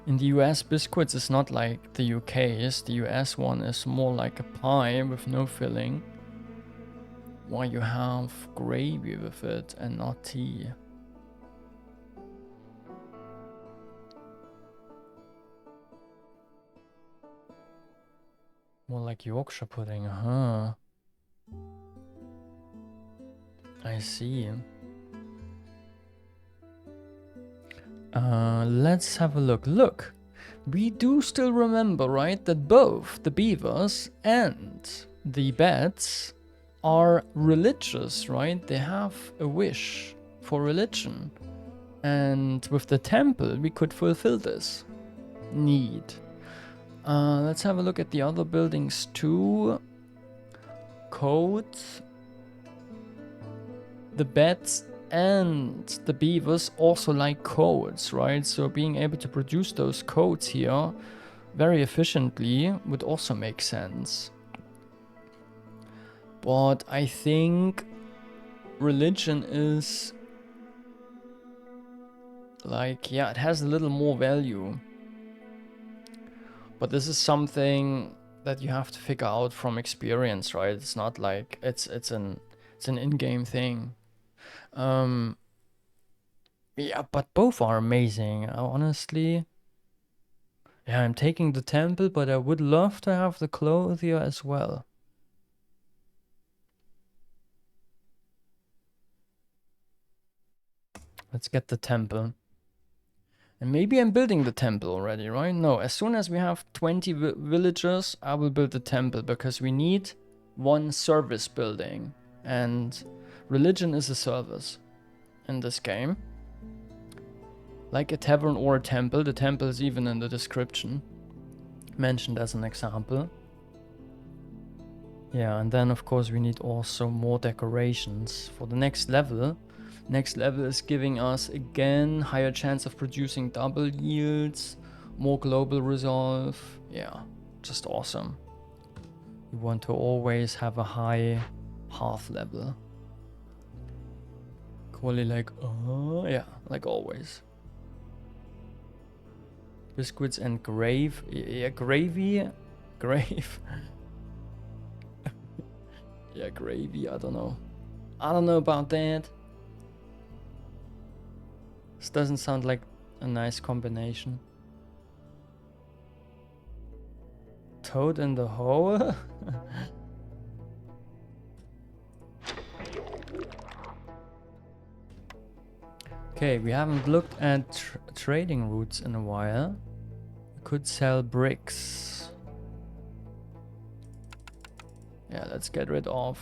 In the US, biscuits is not like the UK's. The US one is more like a pie with no filling, while you have gravy with it and not tea. More like Yorkshire pudding, huh? I see. Let's have a look. Look, we do still remember, right, that both the beavers and the bats are religious, right? They have a wish for religion. And with the temple, we could fulfill this need. Let's have a look at the other buildings too. Codes. The bats and the beavers also like codes, right? So being able to produce those codes here very efficiently would also make sense. But I think religion is like, yeah, it has a little more value. But this is something that you have to figure out from experience, right? It's not like it's an in-game thing. Yeah, but both are amazing, honestly. Yeah, I'm taking the temple, but I would love to have the clothier as well. Let's get the temple. And maybe I'm building the temple already, right? No, as soon as we have 20 villagers, I will build the temple, because we need 1 service building. And religion is a service in this game. Like a tavern or a temple. The temple is even in the description, mentioned as an example. Yeah, and then of course we need also more decorations for the next level. Next level is giving us again higher chance of producing double yields, more global resolve. Yeah, just awesome. We want to always have a high hearth level. Like, yeah, like always. Biscuits and grave. Yeah, gravy. Grave. Yeah, gravy. I don't know. I don't know about that. This doesn't sound like a nice combination. Toad in the hole? Okay, we haven't looked at trading routes in a while. We could sell bricks. Yeah, let's get rid of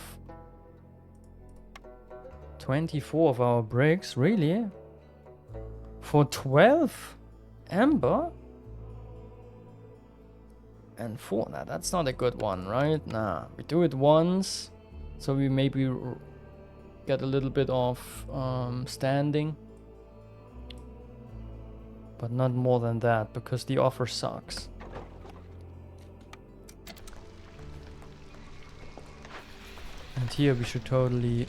24 of our bricks. Really? For 12 amber? And 4? Nah, that's not a good one, right? Nah, we do it once. So we maybe get a little bit of standing. But not more than that, because the offer sucks. And here we should totally...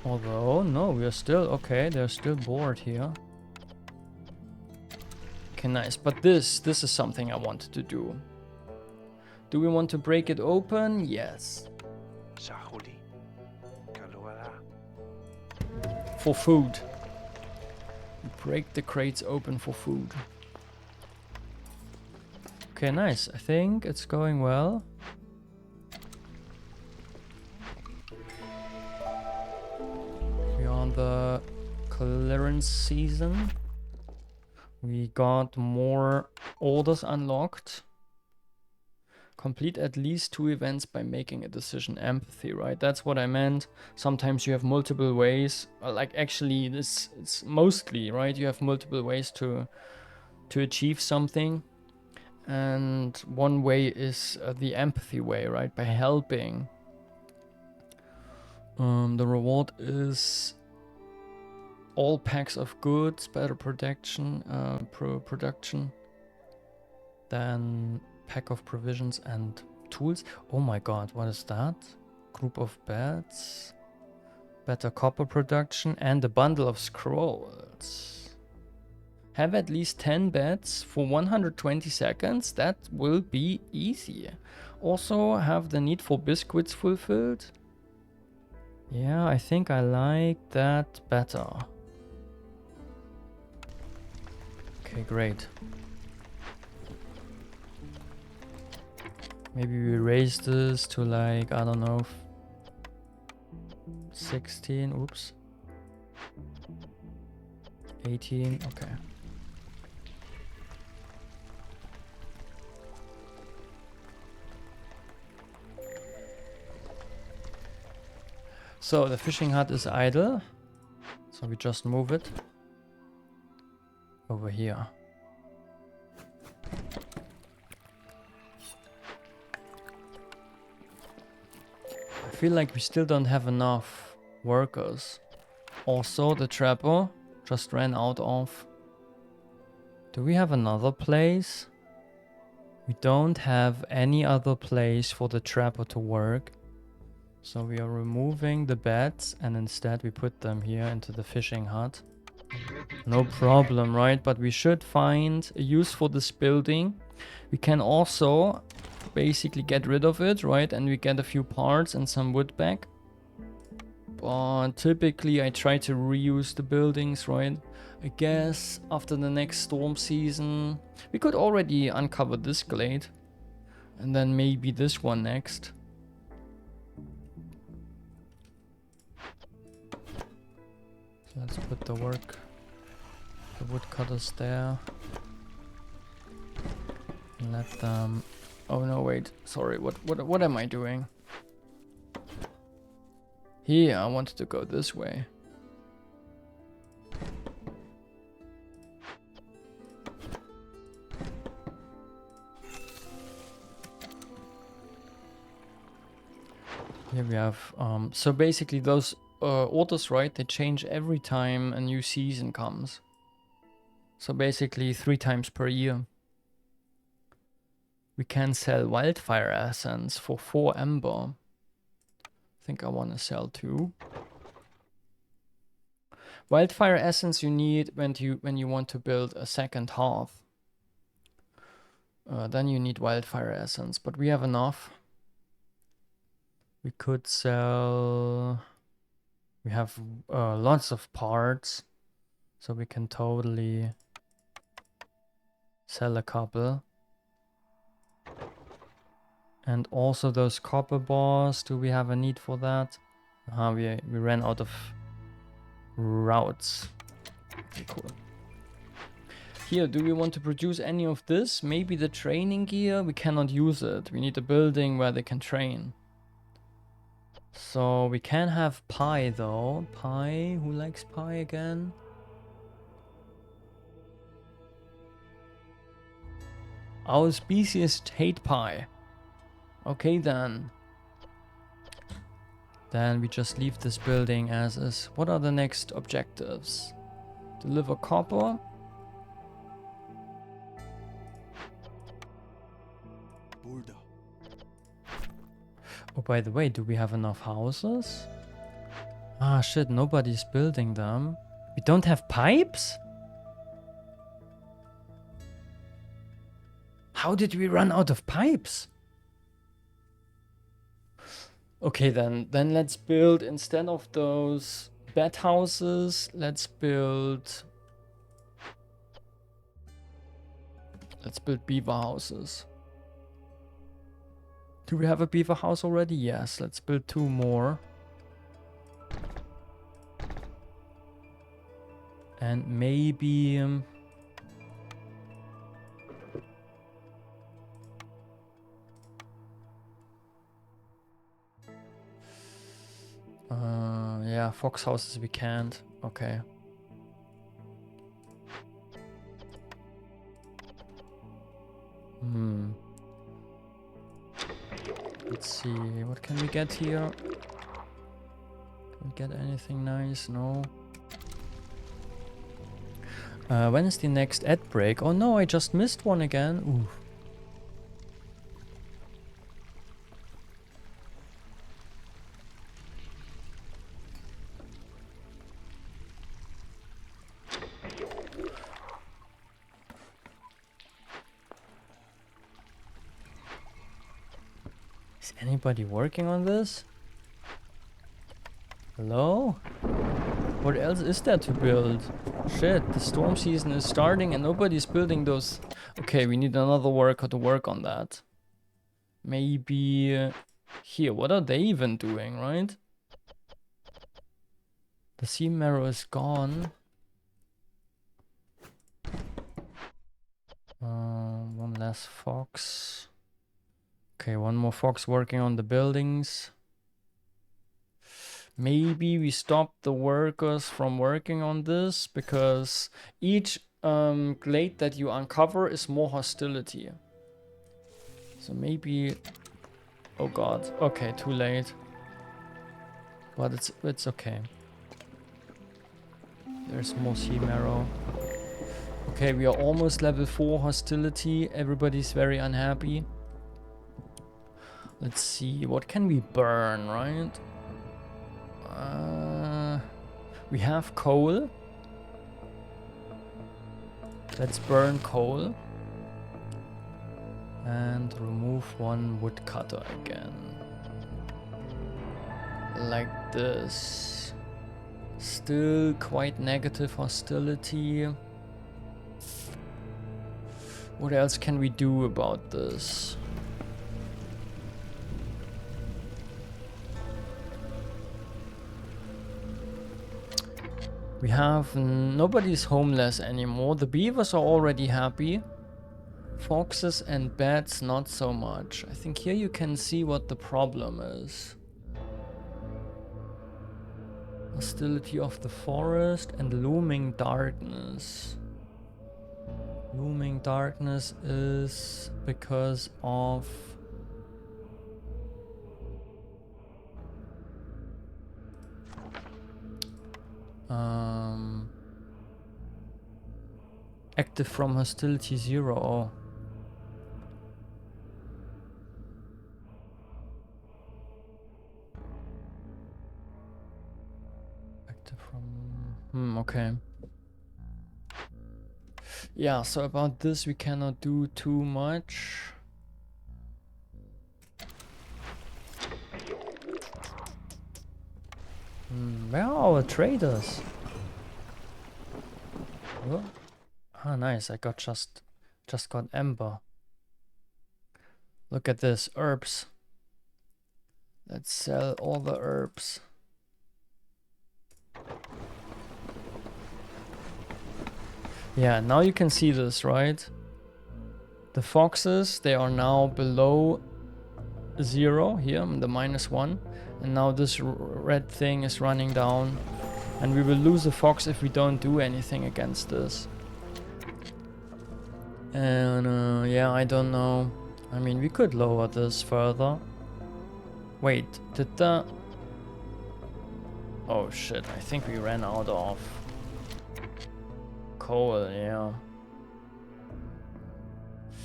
Although, no, we are still... Okay, they're still bored here. Okay, nice. But this is something I wanted to do. Do we want to break it open? Yes. For food. Break the crates open for food. Okay, nice. I think it's going well. We're on the clearance season. We got more orders unlocked. Complete at least 2 events by making a decision. Empathy, right? That's what I meant. Sometimes you have multiple ways. Like actually, it's mostly, right? You have multiple ways to achieve something. And one way is the empathy way, right? By helping. The reward is all packs of goods, better production, production than pack of provisions and tools. Oh my god, what is that? Group of beds, better copper production, and a bundle of scrolls. Have at least 10 beds for 120 seconds. That will be easy. Also have the need for biscuits fulfilled. Yeah, I think I like that better. Okay, great. Maybe we raise this to like, I don't know, 16, oops. 18, okay. So the fishing hut is idle. So we just move it over here. I feel like we still don't have enough workers. Also, the trapper just ran out of... Do we have another place? We don't have any other place for the trapper to work. So we are removing the beds and instead we put them here into the fishing hut. No problem, right? But we should find a use for this building. We can also basically get rid of it, right? And we get a few parts and some wood back. But typically I try to reuse the buildings, right? I guess after the next storm season, we could already uncover this glade. And then maybe this one next. So let's put the woodcutters there. And let them... Oh no, wait. Sorry, what am I doing? Here, I wanted to go this way. Here we have, so basically those orders, right, they change every time a new season comes. So basically 3 times per year. We can sell wildfire essence for 4 ember. I think I want to sell 2. Wildfire essence you need when you want to build a second hearth. Then you need wildfire essence, but we have enough. We could sell... We have lots of parts, so we can totally sell a couple. And also those copper bars, do we have a need for that? We ran out of routes. Okay, cool. Here, do we want to produce any of this? Maybe the training gear? We cannot use it. We need a building where they can train. So we can have pie though. Pie, who likes pie again? Our species hate pie. Okay then. Then we just leave this building as is. What are the next objectives? Deliver copper. Oh, by the way, do we have enough houses? Ah, shit, nobody's building them. We don't have pipes? How did we run out of pipes? Okay, then let's build, instead of those bat houses, let's build beaver houses. Do we have a beaver house already? Yes, let's build 2 more. And maybe... yeah, fox houses we can't. Okay. Let's see, what can we get here? Can we get anything nice? No. When is the next ad break? Oh no, I just missed one again. Ooh. Is anybody working on this? Hello? What else is there to build? Shit, the storm season is starting and nobody's building those. Okay, we need another worker to work on that. Maybe here, what are they even doing, right? The sea marrow is gone. One less fox. Okay, one more fox working on the buildings. Maybe we stop the workers from working on this because each glade that you uncover is more hostility. So maybe... Oh god. Okay, too late. But it's okay. There's more sea marrow. Okay, we are almost level 4 hostility. Everybody's very unhappy. Let's see, what can we burn, right? We have coal. Let's burn coal. And remove 1 woodcutter again. Like this. Still quite negative hostility. What else can we do about this? We have... Nobody's homeless anymore. The beavers are already happy. Foxes and bats not so much. I think here you can see what the problem is. Hostility of the forest and looming darkness. Looming darkness is because of... Active from hostility 0. Oh. Active from... okay. Yeah, so about this we cannot do too much. Where are our traders? Oh. Ah, nice. I got just got ember. Look at this, herbs. Let's sell all the herbs. Yeah, now you can see this, right? The foxes, they are now below 0 here, the -1. And now this red thing is running down. And we will lose a fox if we don't do anything against this. And yeah, I don't know. I mean, we could lower this further. Wait, did the... oh shit, I think we ran out of coal, yeah.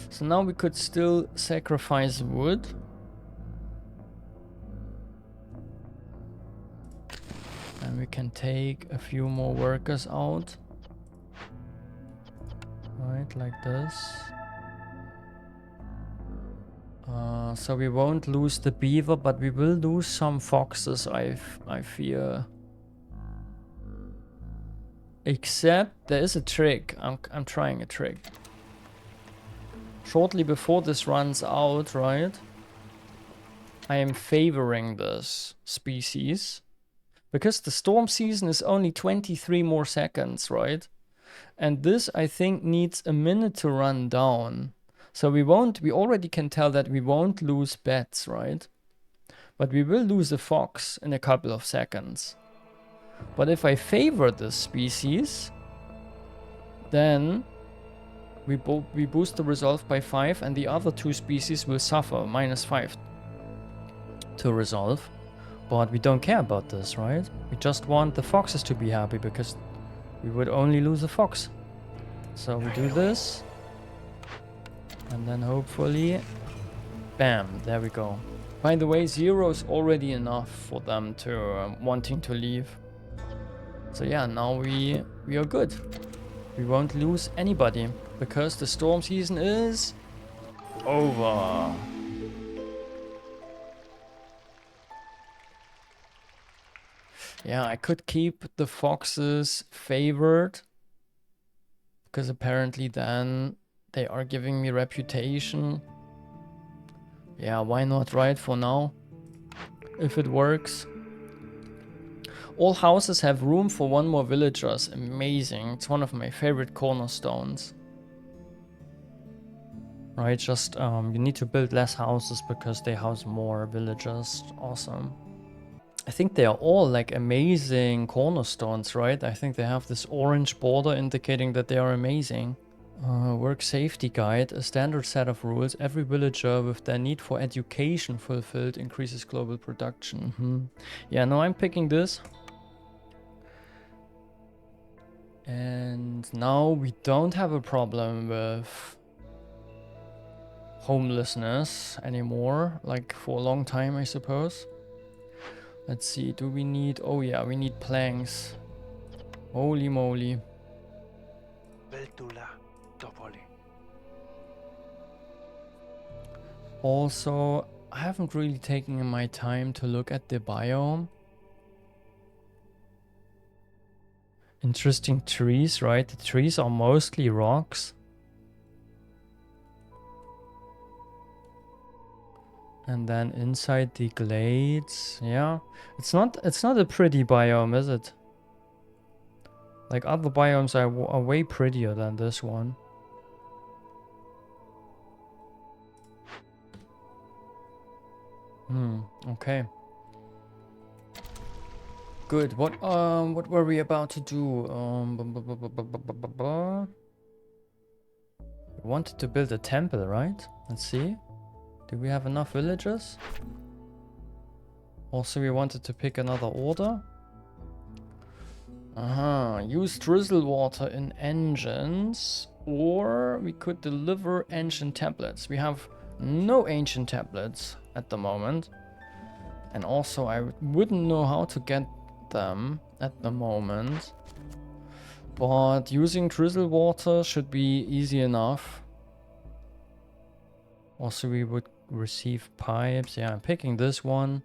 So now we could still sacrifice wood. And we can take a few more workers out. Right, like this. So we won't lose the beaver, but we will lose some foxes, I fear. Except there is a trick. I'm trying a trick. Shortly before this runs out, right? I am favoring this species. Because the storm season is only 23 more seconds, right? And this, I think, needs a minute to run down. So we already can tell that we won't lose bats, right? But we will lose a fox in a couple of seconds. But if I favor this species, then we boost the resolve by 5 and the other 2 species will suffer -5 to resolve. But we don't care about this, right? We just want the foxes to be happy because we would only lose a fox. So we do this. And then hopefully... bam, there we go. By the way, 0 is already enough for them to wanting to leave. So yeah, now we are good. We won't lose anybody because the storm season is over. Yeah, I could keep the foxes favored because apparently then they are giving me reputation. Yeah, why not, right, for now? If it works. All houses have room for 1 more villagers. Amazing. It's one of my favorite cornerstones. Right, just you need to build less houses because they house more villagers. Awesome. I think they are all like amazing cornerstones, right? I think they have this orange border indicating that they are amazing. Work safety guide, a standard set of rules. Every villager with their need for education fulfilled increases global production. Yeah, no, I'm picking this. And now we don't have a problem with homelessness anymore, like for a long time, I suppose. Let's see, do we need... oh yeah, we need planks. Holy moly. Also, I haven't really taken my time to look at the biome. Interesting trees, right? The trees are mostly rocks. And then inside the glades, yeah. It's not a pretty biome, is it? Like other biomes are way prettier than this one. Okay. Good. What were we about to do? We wanted to build a temple, right? Let's see. Do we have enough villagers? Also, we wanted to pick another order. Use drizzle water in engines, or we could deliver ancient tablets. We have no ancient tablets at the moment. And also I wouldn't know how to get them at the moment. But using drizzle water should be easy enough. Also we would receive pipes. Yeah, I'm picking this one.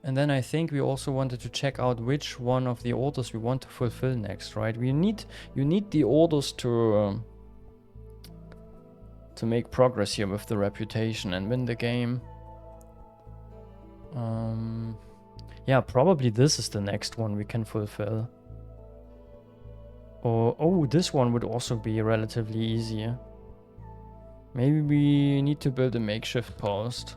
And then I think we also wanted to check out which one of the orders we want to fulfill next, right? You need the orders to make progress here with the reputation and win the game. Yeah, probably this is the next one we can fulfill. Or, oh, this one would also be relatively easy. Maybe we need to build a makeshift post.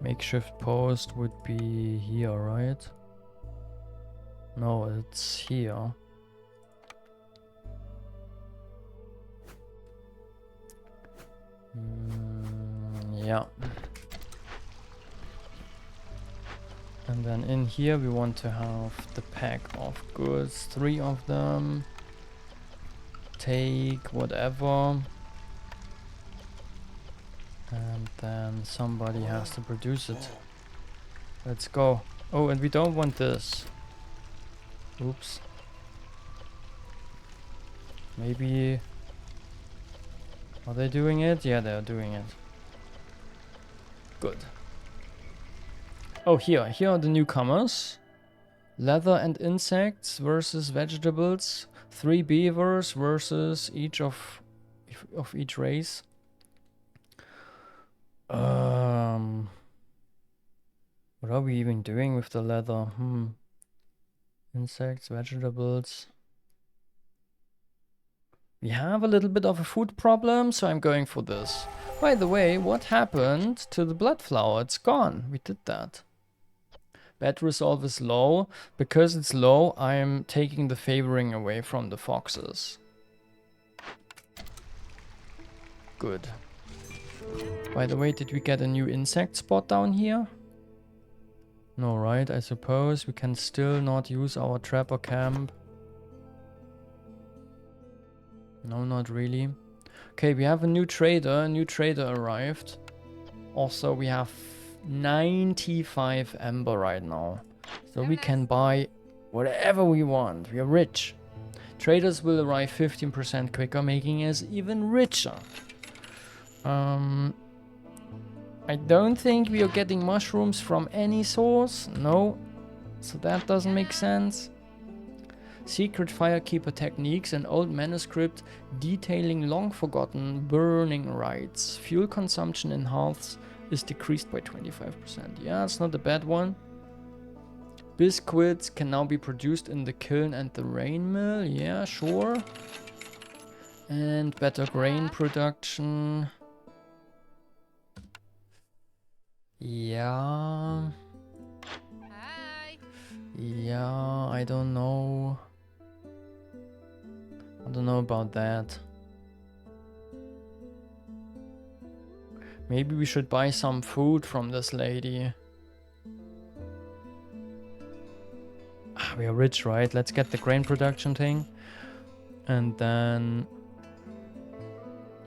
Makeshift post would be here, right? No, it's here. Yeah. And then in here we want to have the pack of goods, 3 of them. Take whatever. And then somebody has to produce it. Let's go. Oh, and we don't want this. Oops. Maybe... Are they doing it? Yeah, they are doing it. Good. Oh, here are the newcomers. Leather and insects versus vegetables. 3 beavers versus each of each race. What are we even doing with the leather? Insects, vegetables. We have a little bit of a food problem, so I'm going for this. By the way, what happened to the blood flower? It's gone. We did that. Bad resolve is low. Because it's low, I'm taking the favoring away from the foxes. Good. By the way, did we get a new insect spot down here? No, right? I suppose we can still not use our trapper camp. No, not really. Okay, we have a new trader. A new trader arrived. Also, we have 95 amber right now. So we can buy whatever we want. We are rich. Traders will arrive 15% quicker, making us even richer. I don't think we are getting mushrooms from any source. No. So that doesn't make sense. Secret firekeeper techniques, an old manuscript detailing long forgotten burning rites. Fuel consumption in hearths is decreased by 25%. Yeah, it's not a bad one. Biscuits can now be produced in the kiln and the rain mill. Yeah, sure. And better grain production. Yeah. Hi. Yeah, I don't know. I don't know about that. Maybe we should buy some food from this lady. We are rich, right? Let's get the grain production thing. And then...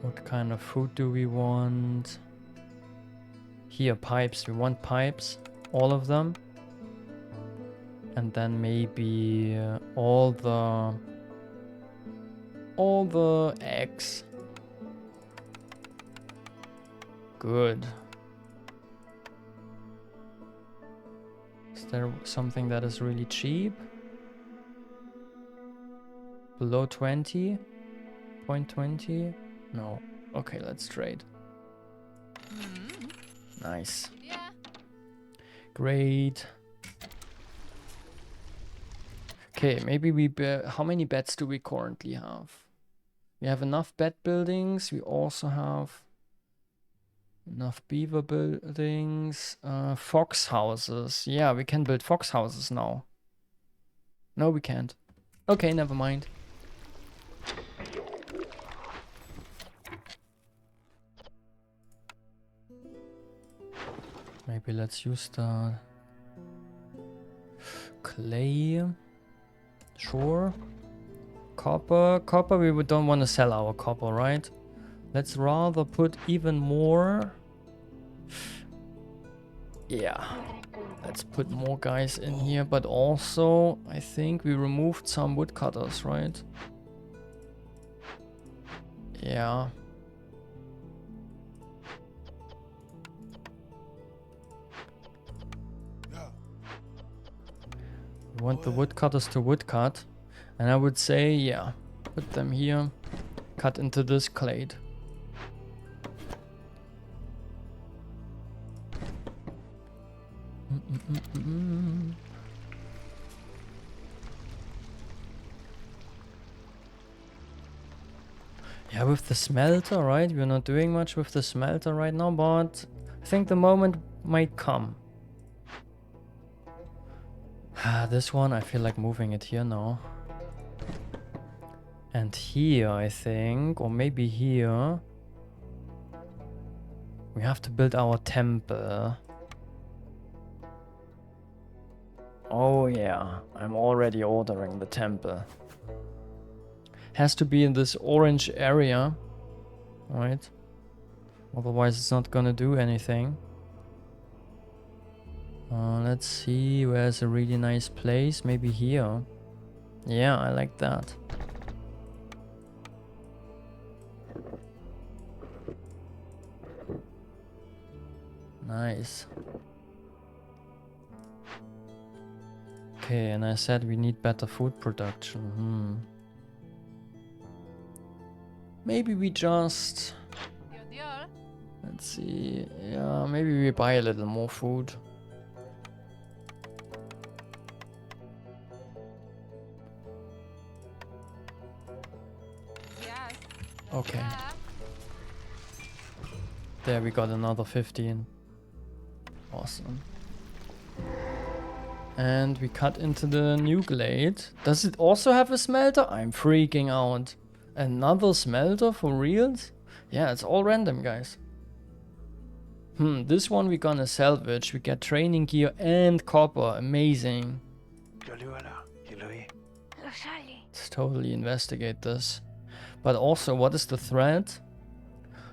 what kind of food do we want? Here, pipes. We want pipes. All of them. And then maybe all the eggs. Good. Is there something that is really cheap? Below 20? 0.20? No. Okay, let's trade. Nice. Yeah. Great. Okay, maybe we... how many beds do we currently have? We have enough bed buildings. We also have enough beaver buildings. Fox houses. Yeah, we can build fox houses now. No, we can't. Okay, never mind. Maybe let's use the Clay. Sure. Copper. Copper, we don't want to sell our copper, right? Let's rather put even more. Yeah. Let's put more guys in here. But also, I think we removed some woodcutters, right? Yeah. We want the woodcutters to woodcut. And I would say, yeah, put them here. Cut into this clade. Yeah, with the smelter, right? We're not doing much with the smelter right now, but I think the moment might come. This one, I feel like moving it here now. And here, I think, or maybe here. We have to build our temple. Oh yeah, I'm already ordering the temple. Has to be in this orange area, right? Otherwise it's not gonna do anything. Let's see, where's a really nice place? Maybe here. Yeah, I like that. Nice. Okay, and I said we need better food production. Maybe we just... Let's see. Yeah, maybe we buy a little more food. Okay. There we got another 15. Awesome. And we cut into the new glade. Does it also have a smelter? I'm freaking out. Another smelter for reals? Yeah, it's all random, guys. This one we're gonna salvage. We get training gear and copper. Amazing. Let's totally investigate this. But also, what is the threat?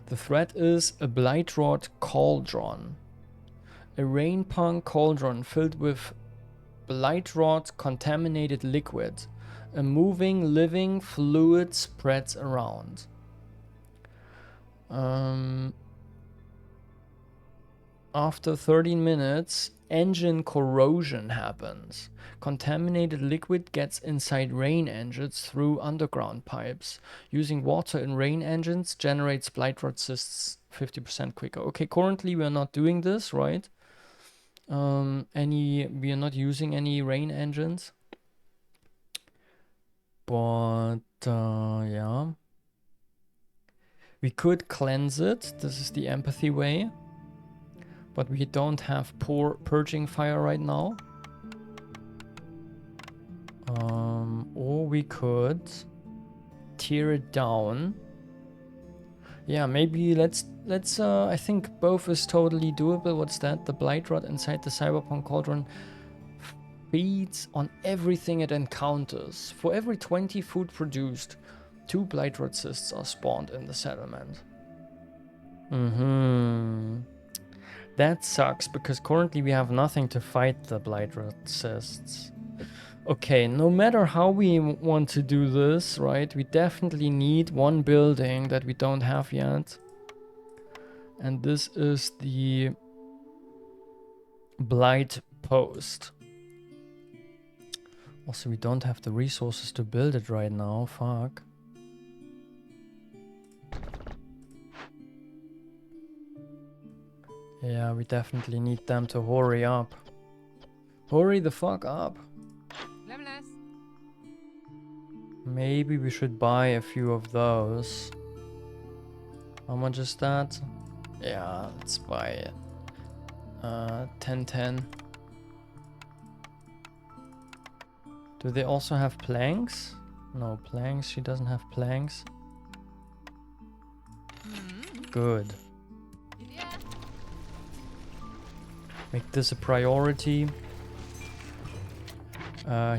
The threat is a Blightrot cauldron. A rainpunk cauldron filled with Blightrot contaminated liquid. A moving, living fluid spreads around. After 13 minutes, engine corrosion happens. Contaminated liquid gets inside rain engines through underground pipes. Using water in rain engines generates Blightrot cysts 50% quicker. Okay, currently we are not doing this, right? We are not using any rain engines. But, yeah. We could cleanse it. This is the empathy way. But we don't have purging fire right now. Or we could tear it down. Yeah, maybe let's I think both is totally doable. What's that? The Blightrot inside the Cyberpunk Cauldron feeds on everything it encounters. For every 20 food produced, 2 Blightrot cysts are spawned in the settlement. That sucks, because currently we have nothing to fight the Blightrot cysts. Okay, no matter how we want to do this, right, we definitely need one building that we don't have yet. And this is the Blight Post. Also, we don't have the resources to build it right now, fuck. Yeah, we definitely need them to hurry up. Hurry the fuck up. Maybe we should buy a few of those. How much is that? Yeah, let's buy it. 10. Do they also have planks? No planks, she doesn't have planks. Good. Make this a priority.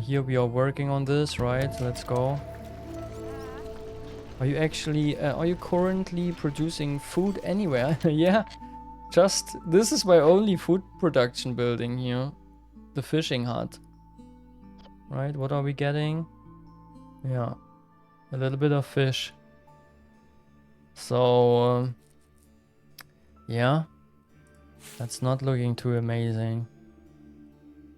Here we are working on this, right? Let's go. Are you actually, are you currently producing food anywhere? Yeah, just, this is my only food production building here. The fishing hut. Right, what are we getting? Yeah, a little bit of fish. So, yeah, that's not looking too amazing.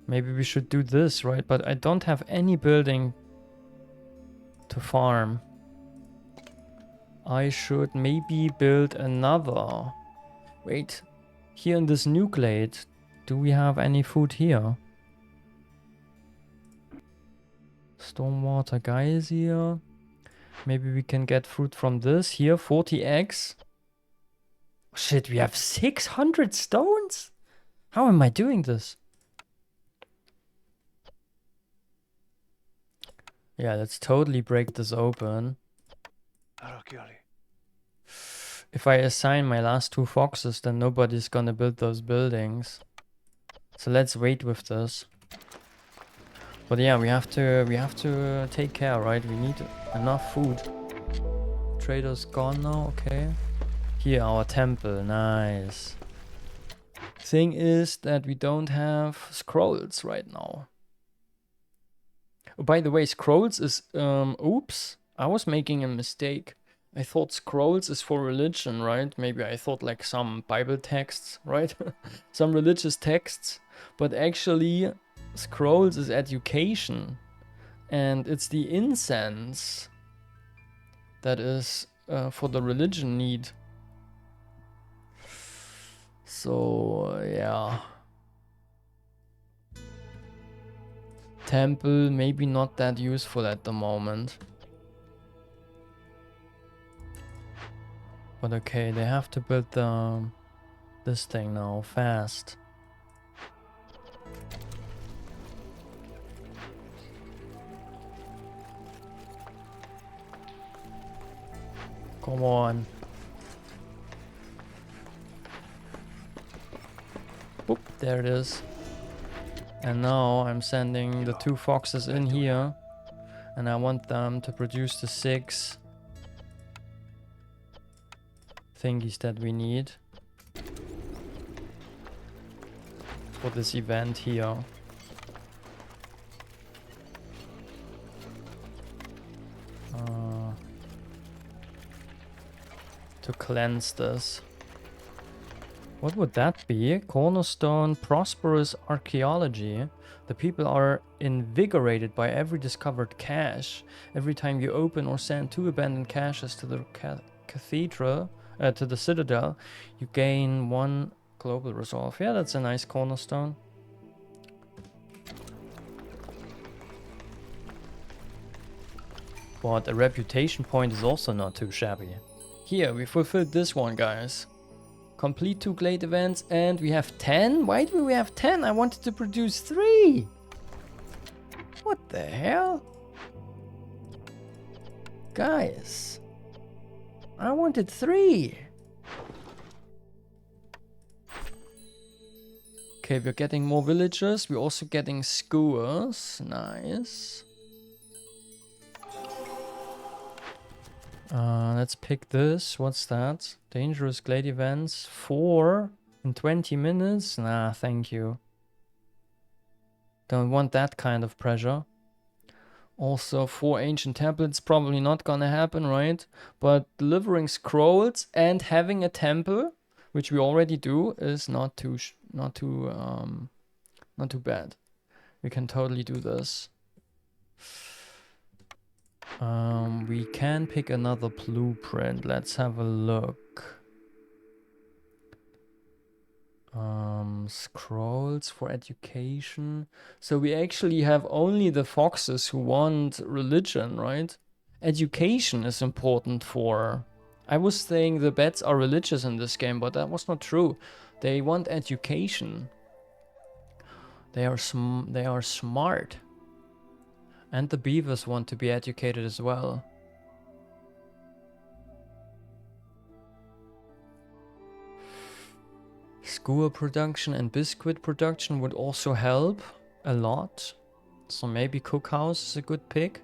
Maybe we should do this, right? But I don't have any building to farm. I should maybe build another. Wait, here in this nucleate, do we have any food here? Stormwater geyser. Maybe we can get fruit from this. Here, 40 eggs. Shit, we have 600 stones? How am I doing this? Yeah, let's totally break this open. If I assign my last 2 foxes, then nobody's gonna build those buildings. So let's wait with this. But yeah, we have to take care, right? We need enough food. Trader's gone now, okay. Here, our temple, nice. Thing is that we don't have scrolls right now. Oh, by the way, scrolls is, oops, I was making a mistake. I thought scrolls is for religion, right? Maybe I thought like some Bible texts, right? Some religious texts. But actually, scrolls is education. And it's the incense that is for the religion need. So, yeah. Temple, maybe not that useful at the moment. But okay, they have to build this thing now, fast. Come on. Boop, there it is. And now I'm sending the 2 foxes in here. And I want them to produce the 6 thingies that we need for this event here. To cleanse this. What would that be? Cornerstone, prosperous archaeology. The people are invigorated by every discovered cache. Every time you open or send 2 abandoned caches to the cathedral, to the citadel, you gain 1 global resolve. Yeah, that's a nice cornerstone. But a reputation point is also not too shabby. Here, we fulfilled this one, guys. Complete 2 glade events and we have 10? Why do we have 10? I wanted to produce 3! What the hell? Guys, I wanted 3! Okay, we're getting more villagers. We're also getting skewers. Nice. Let's pick this. What's that? Dangerous glade events. 4 in 20 minutes? Nah, thank you. Don't want that kind of pressure. Also, 4 ancient tablets, probably not gonna happen, right? But delivering scrolls and having a temple, which we already do, is not too bad. We can totally do this. We can pick another blueprint. Let's have a look. Scrolls for education. So we actually have only the foxes who want religion, right? Education is important for... I was saying the bats are religious in this game, but that was not true. They want education. They are smart. And the beavers want to be educated as well. Skewer production and biscuit production would also help a lot. So maybe cookhouse is a good pick.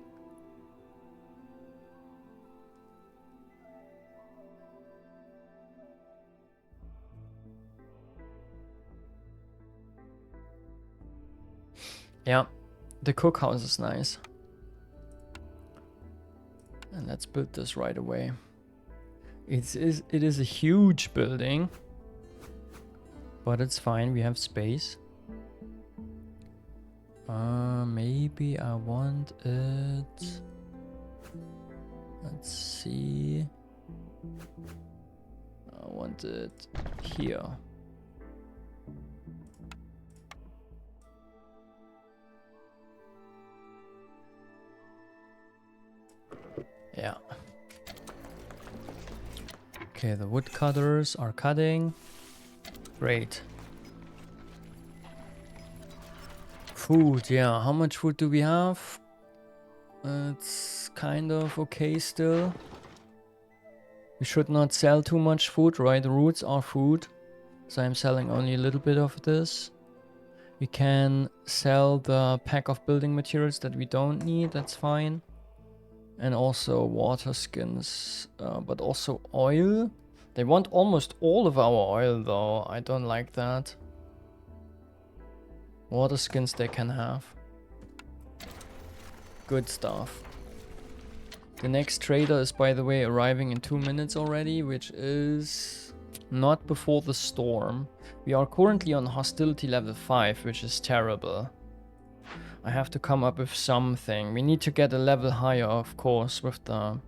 Yeah, the cookhouse is nice. And let's build this right away. It is a huge building, but it's fine. We have space. Maybe I want it. Let's see. I want it here. Yeah. Okay, the woodcutters are cutting. Great. Food, yeah. How much food do we have? It's kind of okay still. We should not sell too much food, right? Roots are food. So I'm selling only a little bit of this. We can sell the pack of building materials that we don't need. That's fine. And also water skins, but also oil. They want almost all of our oil though. I don't like that. Water skins they can have. Good stuff. The next trader is, by the way, arriving in 2 minutes already, which is not before the storm. We are currently on hostility level 5, which is terrible. I have to come up with something. We need to get a level higher, of course, with the...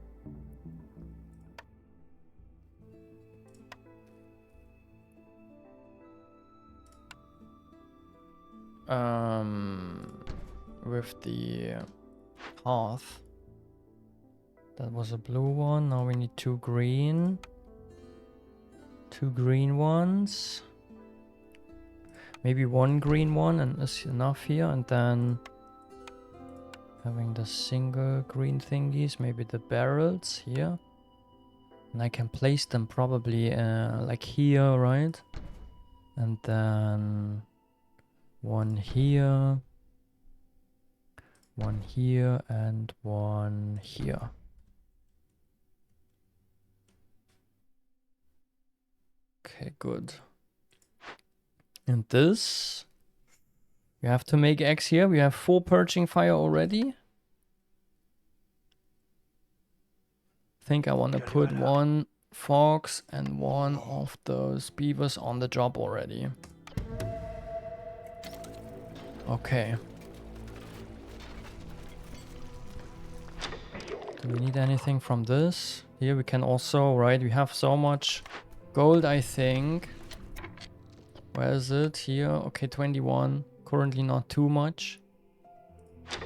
with the path. That was a blue one. Now we need 2 green. 2 green ones. Maybe 1 green one and is enough here. And then having the single green thingies. Maybe the barrels here. And I can place them probably like here, right? And then 1 here. 1 here and 1 here. Okay, good. And this, we have to make eggs here. We have 4 perching fire already. I think I want to put 1 fox and 1 of those beavers on the job already. Okay. Do we need anything from this? Here we can also, right, we have so much gold, I think. Where is it? Here. Okay, 21. Currently not too much.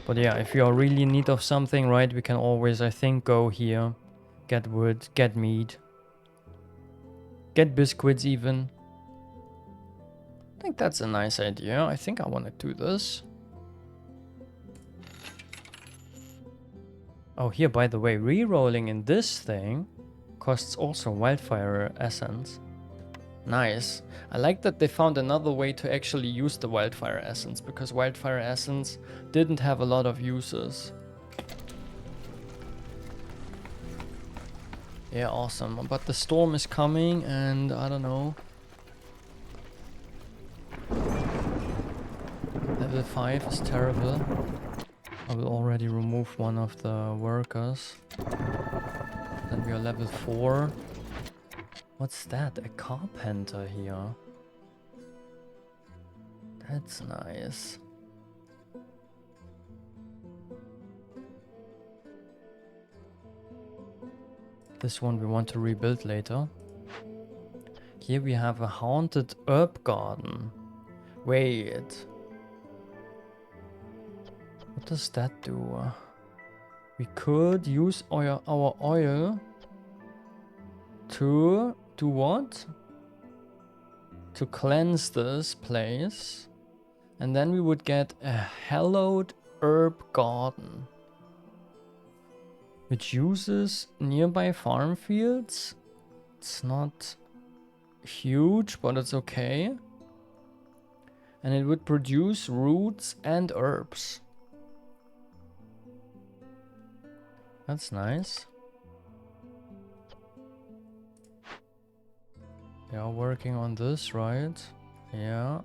But yeah, if you are really in need of something, right, we can always, I think, go here. Get wood, get meat. Get biscuits even. I think that's a nice idea. I think I want to do this. Oh, here, by the way, re-rolling in this thing costs also wildfire essence. Nice. I like that they found another way to actually use the wildfire essence, because wildfire essence didn't have a lot of uses. Yeah, awesome. But the storm is coming and I don't know. Level 5 is terrible. I will already remove one of the workers. Then we are level 4. What's that? A carpenter here. That's nice. This one we want to rebuild later. Here we have a haunted herb garden. Wait. What does that do? We could use our oil to do what? To cleanse this place. And then we would get a hallowed herb garden, which uses nearby farm fields. It's not huge, but it's okay. And it would produce roots and herbs. That's nice. They are working on this, right? Yeah.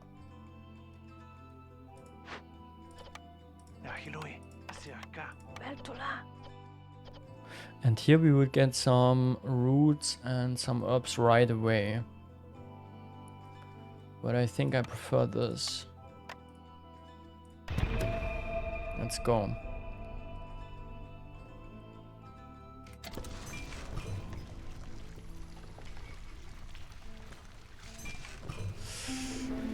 And here we would get some roots and some herbs right away. But I think I prefer this. Let's go.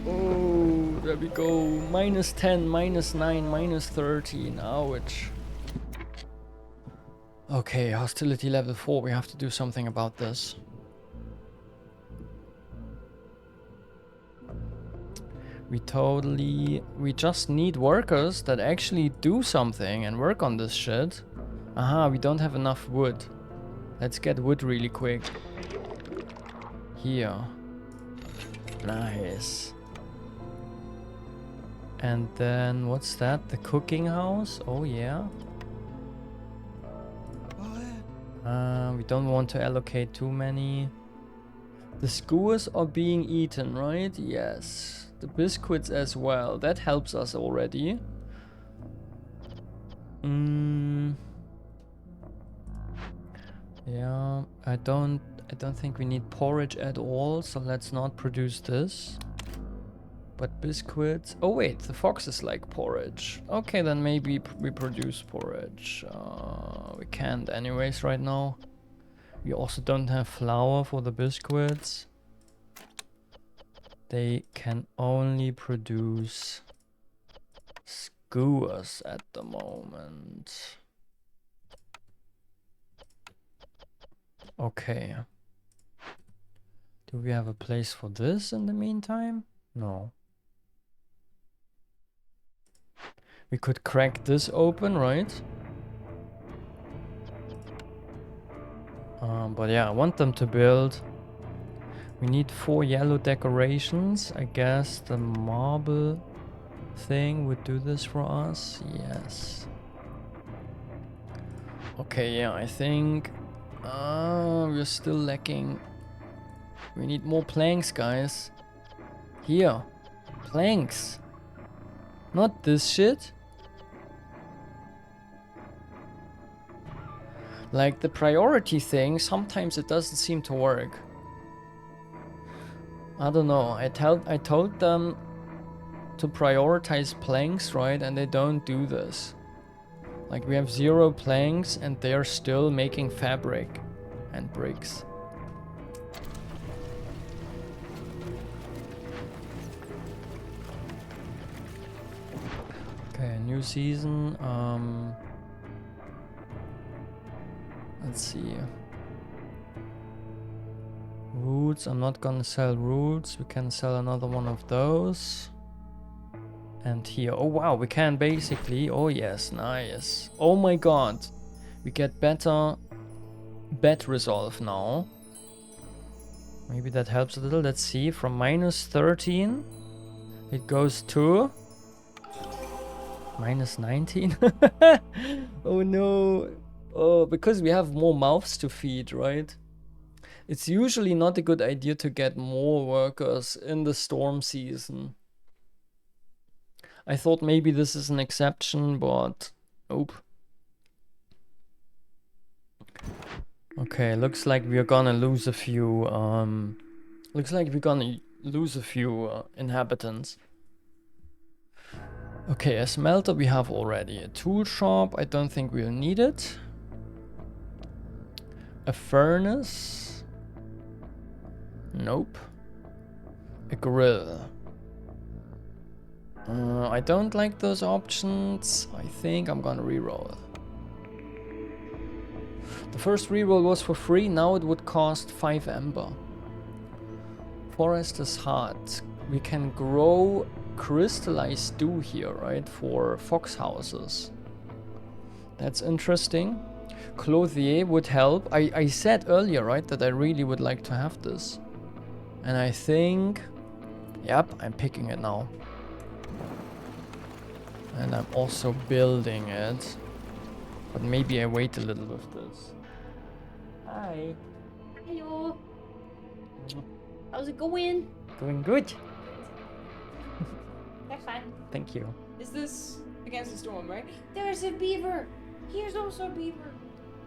Oh, there we go. Minus 10, minus 9, minus 13. Ouch. Okay, hostility level 4. We have to do something about this. We just need workers that actually do something and work on this shit. Aha, we don't have enough wood. Let's get wood really quick. Here. Nice. And then, what's that? The cooking house? Oh, yeah. We don't want to allocate too many. The skewers are being eaten, right? Yes. The biscuits as well. That helps us already. Yeah, I don't think we need porridge at all, so let's not produce this. But biscuits... Oh wait, the foxes like porridge. Okay, then maybe we produce porridge. We can't anyways right now. We also don't have flour for the biscuits. They can only produce skewers at the moment. Okay. Do we have a place for this in the meantime? No. We could crack this open, right? But yeah, I want them to build. We need 4 yellow decorations. I guess the marble thing would do this for us. Yes. Okay, yeah, I think we're still lacking. We need more planks, guys. Here. Planks. Not this shit. Like the priority thing, sometimes it doesn't seem to work. I don't know. I told them to prioritize planks, right? And they don't do this. Like we have 0 planks and they're still making fabric and bricks. Okay, new season. Let's see. Roots. I'm not gonna sell roots. We can sell another one of those. And here. Oh wow, we can basically. Oh yes, nice. Oh my god. We get better bed resolve now. Maybe that helps a little. Let's see. From minus 13, it goes to minus 19. Oh no. Oh, because we have more mouths to feed, right? It's usually not a good idea to get more workers in the storm season. I thought maybe this is an exception, but nope. Okay, looks like we're gonna lose a few. Looks like we're gonna lose a few inhabitants. Okay, a smelter we have already. A tool shop, I don't think we'll need it. A furnace? Nope. A grill. I don't like those options. I think I'm gonna reroll. The first reroll was for free, now it would cost 5 ember. Forest is hard. We can grow crystallized dew here, right? For fox houses. That's interesting. Clothier would help. I said earlier, right, that I really would like to have this. And I think... Yep, I'm picking it now. And I'm also building it. But maybe I wait a little with this. Hi. Hello. How's it going? Going good. Have fun. Thank you. Is this against the storm, right? There's a beaver. Here's also a beaver.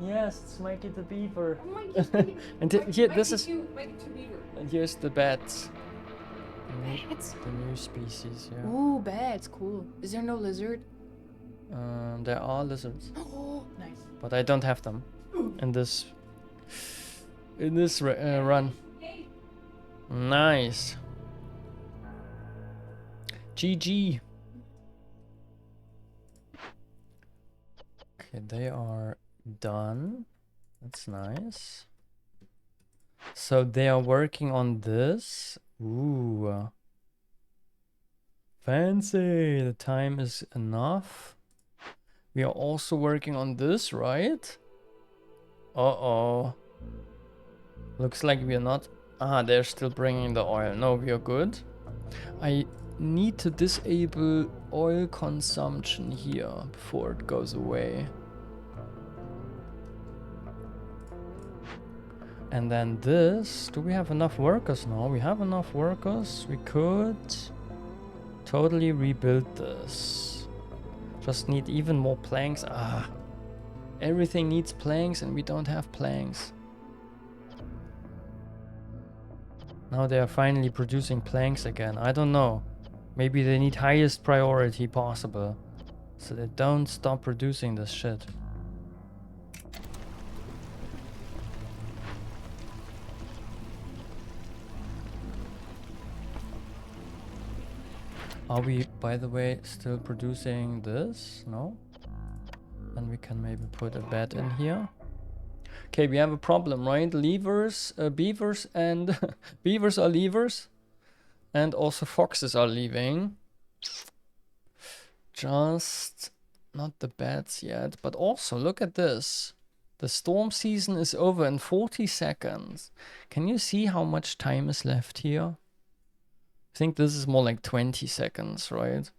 Yes, it's Mikey the Beaver. Oh my God. And here, this is... Make it two beaver. And here's the bats. Bats? The new species, yeah. Oh, bats. Cool. Is there no lizard? There are lizards, Oh, nice. but I don't have them in this run. Nice. GG. Okay, they are done. That's nice. So they are working on this. Ooh. Fancy. The time is enough. We are also working on this, right? Uh-oh. Looks like we are not... Ah, they're still bringing the oil. No, we are good. I need to disable oil consumption here before it goes away. And then this... Do we have enough workers now? We have enough workers. We could totally rebuild this. Just need even more planks. Ah, everything needs planks and we don't have planks. Now they are finally producing planks again. I don't know. Maybe they need highest priority possible, so they don't stop producing this shit. Are we, by the way, still producing this? No? Then we can maybe put a bed in here. Okay, we have a problem, right? Beavers and beavers are levers. And also foxes are leaving. Just not the beds yet. But also, look at this. The storm season is over in 40 seconds. Can you see how much time is left here? I think this is more like 20 seconds, right?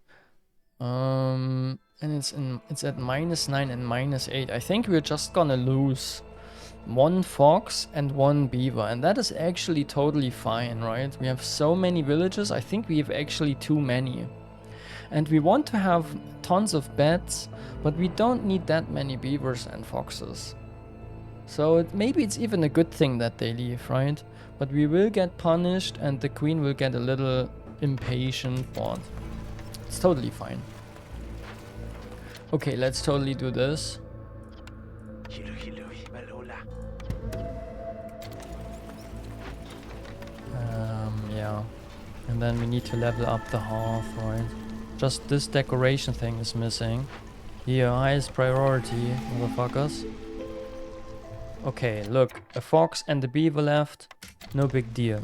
And it's at -9 and -8. I think we're just gonna lose one fox and one beaver, and that is actually totally fine, right? We have so many villages. I think we have actually too many. And we want to have tons of beds, but we don't need that many beavers and foxes. So maybe it's even a good thing that they leave, right? But we will get punished and the queen will get a little impatient, but it's totally fine. Okay, let's totally do this. Yeah. And then we need to level up the hearth, right? Just this decoration thing is missing. Here, highest priority, motherfuckers. Okay, look, a fox and a beaver left. No big deal.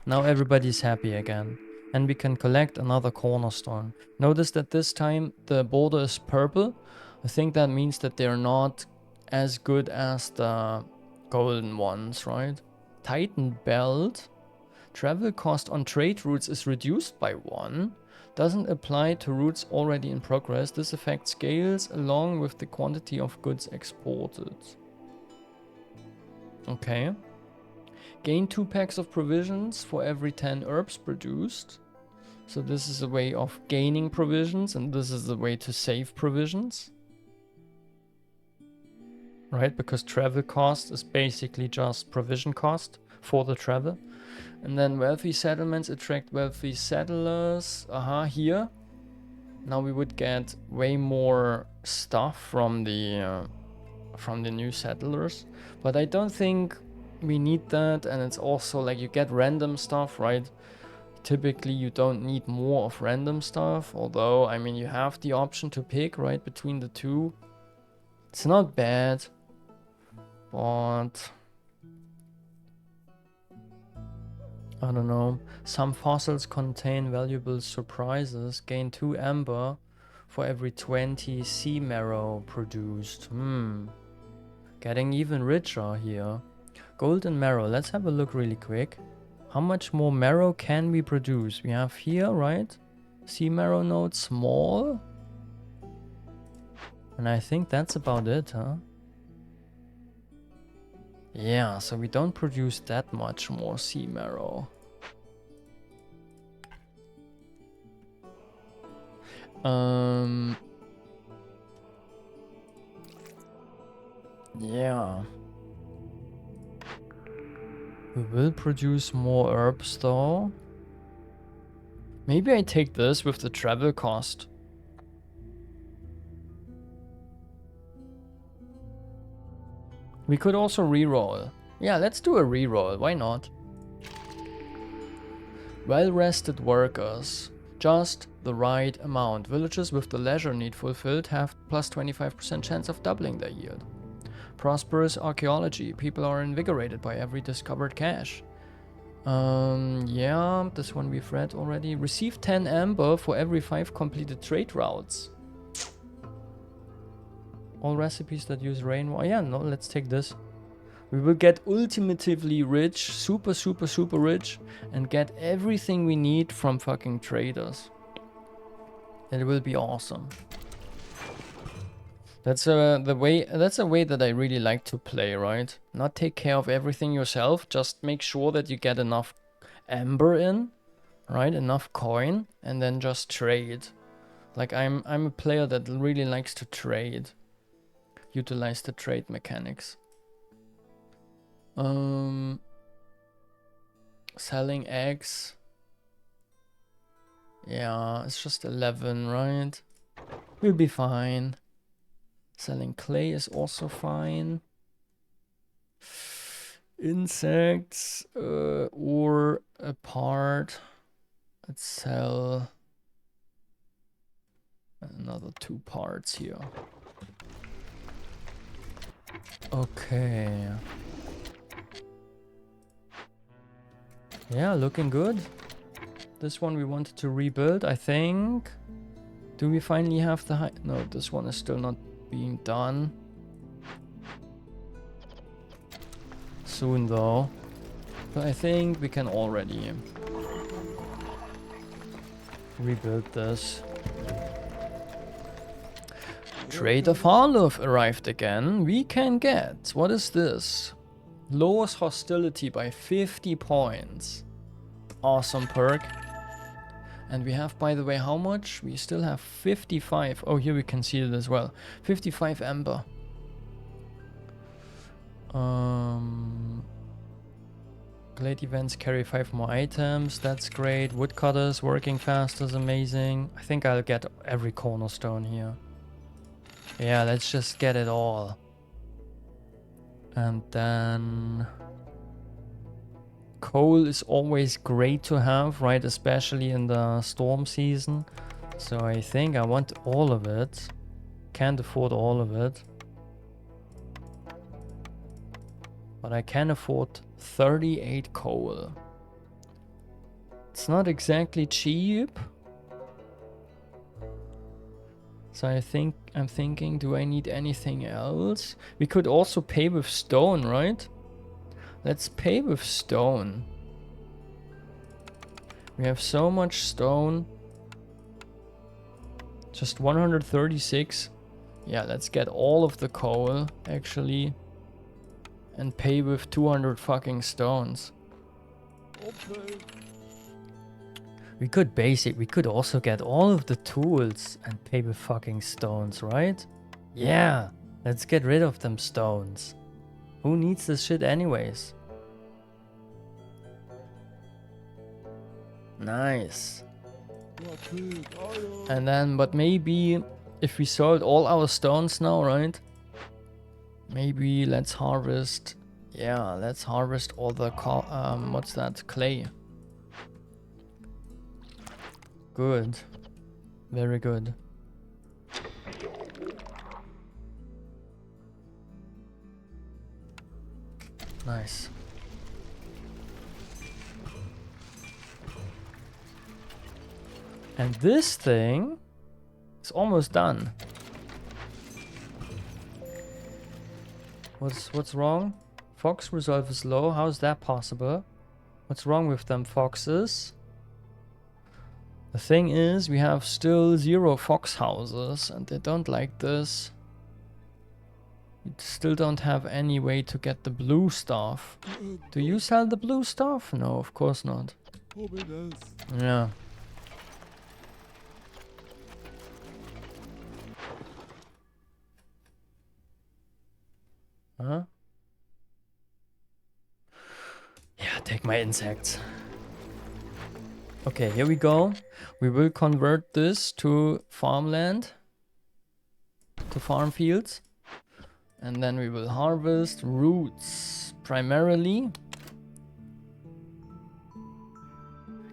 Now everybody's happy again. And we can collect another cornerstone. Notice that this time the border is purple. I think that means that they're not as good as the golden ones, right? Titan belt. Travel cost on trade routes is reduced by 1. Doesn't apply to routes already in progress. This effect scales along with the quantity of goods exported. Okay. Gain 2 packs of provisions for every 10 herbs produced. So this is a way of gaining provisions, and this is the way to save provisions. Right, because travel cost is basically just provision cost for the travel. And then wealthy settlements attract wealthy settlers. Here. Now we would get way more stuff from the new settlers. But I don't think we need that, and it's also like you get random stuff, right? Typically you don't need more of random stuff, although, I mean, you have the option to pick, right, between the two. It's not bad, but I don't know. Some fossils contain valuable surprises. Gain 2 amber for every 20 sea marrow produced. Getting even richer here. Golden marrow. Let's have a look really quick. How much more marrow can we produce? We have here, right? Sea marrow node small. And I think that's about it, huh? Yeah, so we don't produce that much more sea marrow. Yeah. We will produce more herbs though. Maybe I take this with the travel cost. We could also reroll. Yeah, let's do a reroll. Why not? Well-rested workers. Just the right amount. Villages with the leisure need fulfilled have plus 25% chance of doubling their yield. Prosperous archaeology. People are invigorated by every discovered cache. Yeah, this one we've read already. Receive 10 amber for every 5 completed trade routes. All recipes that use rainwater. Yeah, no, let's take this. We will get ultimately rich, super rich, and get everything we need from fucking traders. It will be awesome. That's a way that I really like to play, right? Not take care of everything yourself, just make sure that you get enough amber in, right? Enough coin, and then just trade. Like I'm a player that really likes to trade. Utilize the trade mechanics. Selling eggs. Yeah, it's just 11, right? We'll be fine. Selling clay is also fine. Insects or a part. Let's sell another 2 parts here. Okay. Yeah, looking good. This one we wanted to rebuild, I think. Do we finally have the height? No, this one is still not being done. Soon though. But I think we can already rebuild this. Trader Farlove arrived again. We can get... What is this? Lowers hostility by 50 points. Awesome perk. And we have, by the way, how much? We still have 55. Oh, here we can see it as well. 55 amber. Glade events carry 5 more items. That's great. Woodcutters working fast is amazing. I think I'll get every cornerstone here. Yeah, let's just get it all. And then... Coal is always great to have, right? Especially in the storm season. So I think I want all of it. Can't afford all of it. But I can afford 38 coal. It's not exactly cheap. So I'm thinking, do I need anything else? We could also pay with stone, right? Let's pay with stone. We have so much stone. Just 136. Yeah, let's get all of the coal, actually. And pay with 200 fucking stones. Okay. We could also get all of the tools and pay with fucking stones, right? Yeah, let's get rid of them stones. Who needs this shit anyways? Nice. And then, but maybe if we sold all our stones now, right? Maybe let's harvest. Yeah, let's harvest all the what's that? Clay. Good. Very good. Nice. And this thing is almost done. What's wrong? Fox resolve is low. How's that possible? What's wrong with them foxes? The thing is, we have still 0 fox houses and they don't like this. We still don't have any way to get the blue stuff. Do you sell the blue stuff? No, of course not. Yeah. Huh? Yeah, take my insects. Okay, here we go. We will convert this to farmland, to farm fields. And then we will harvest roots primarily.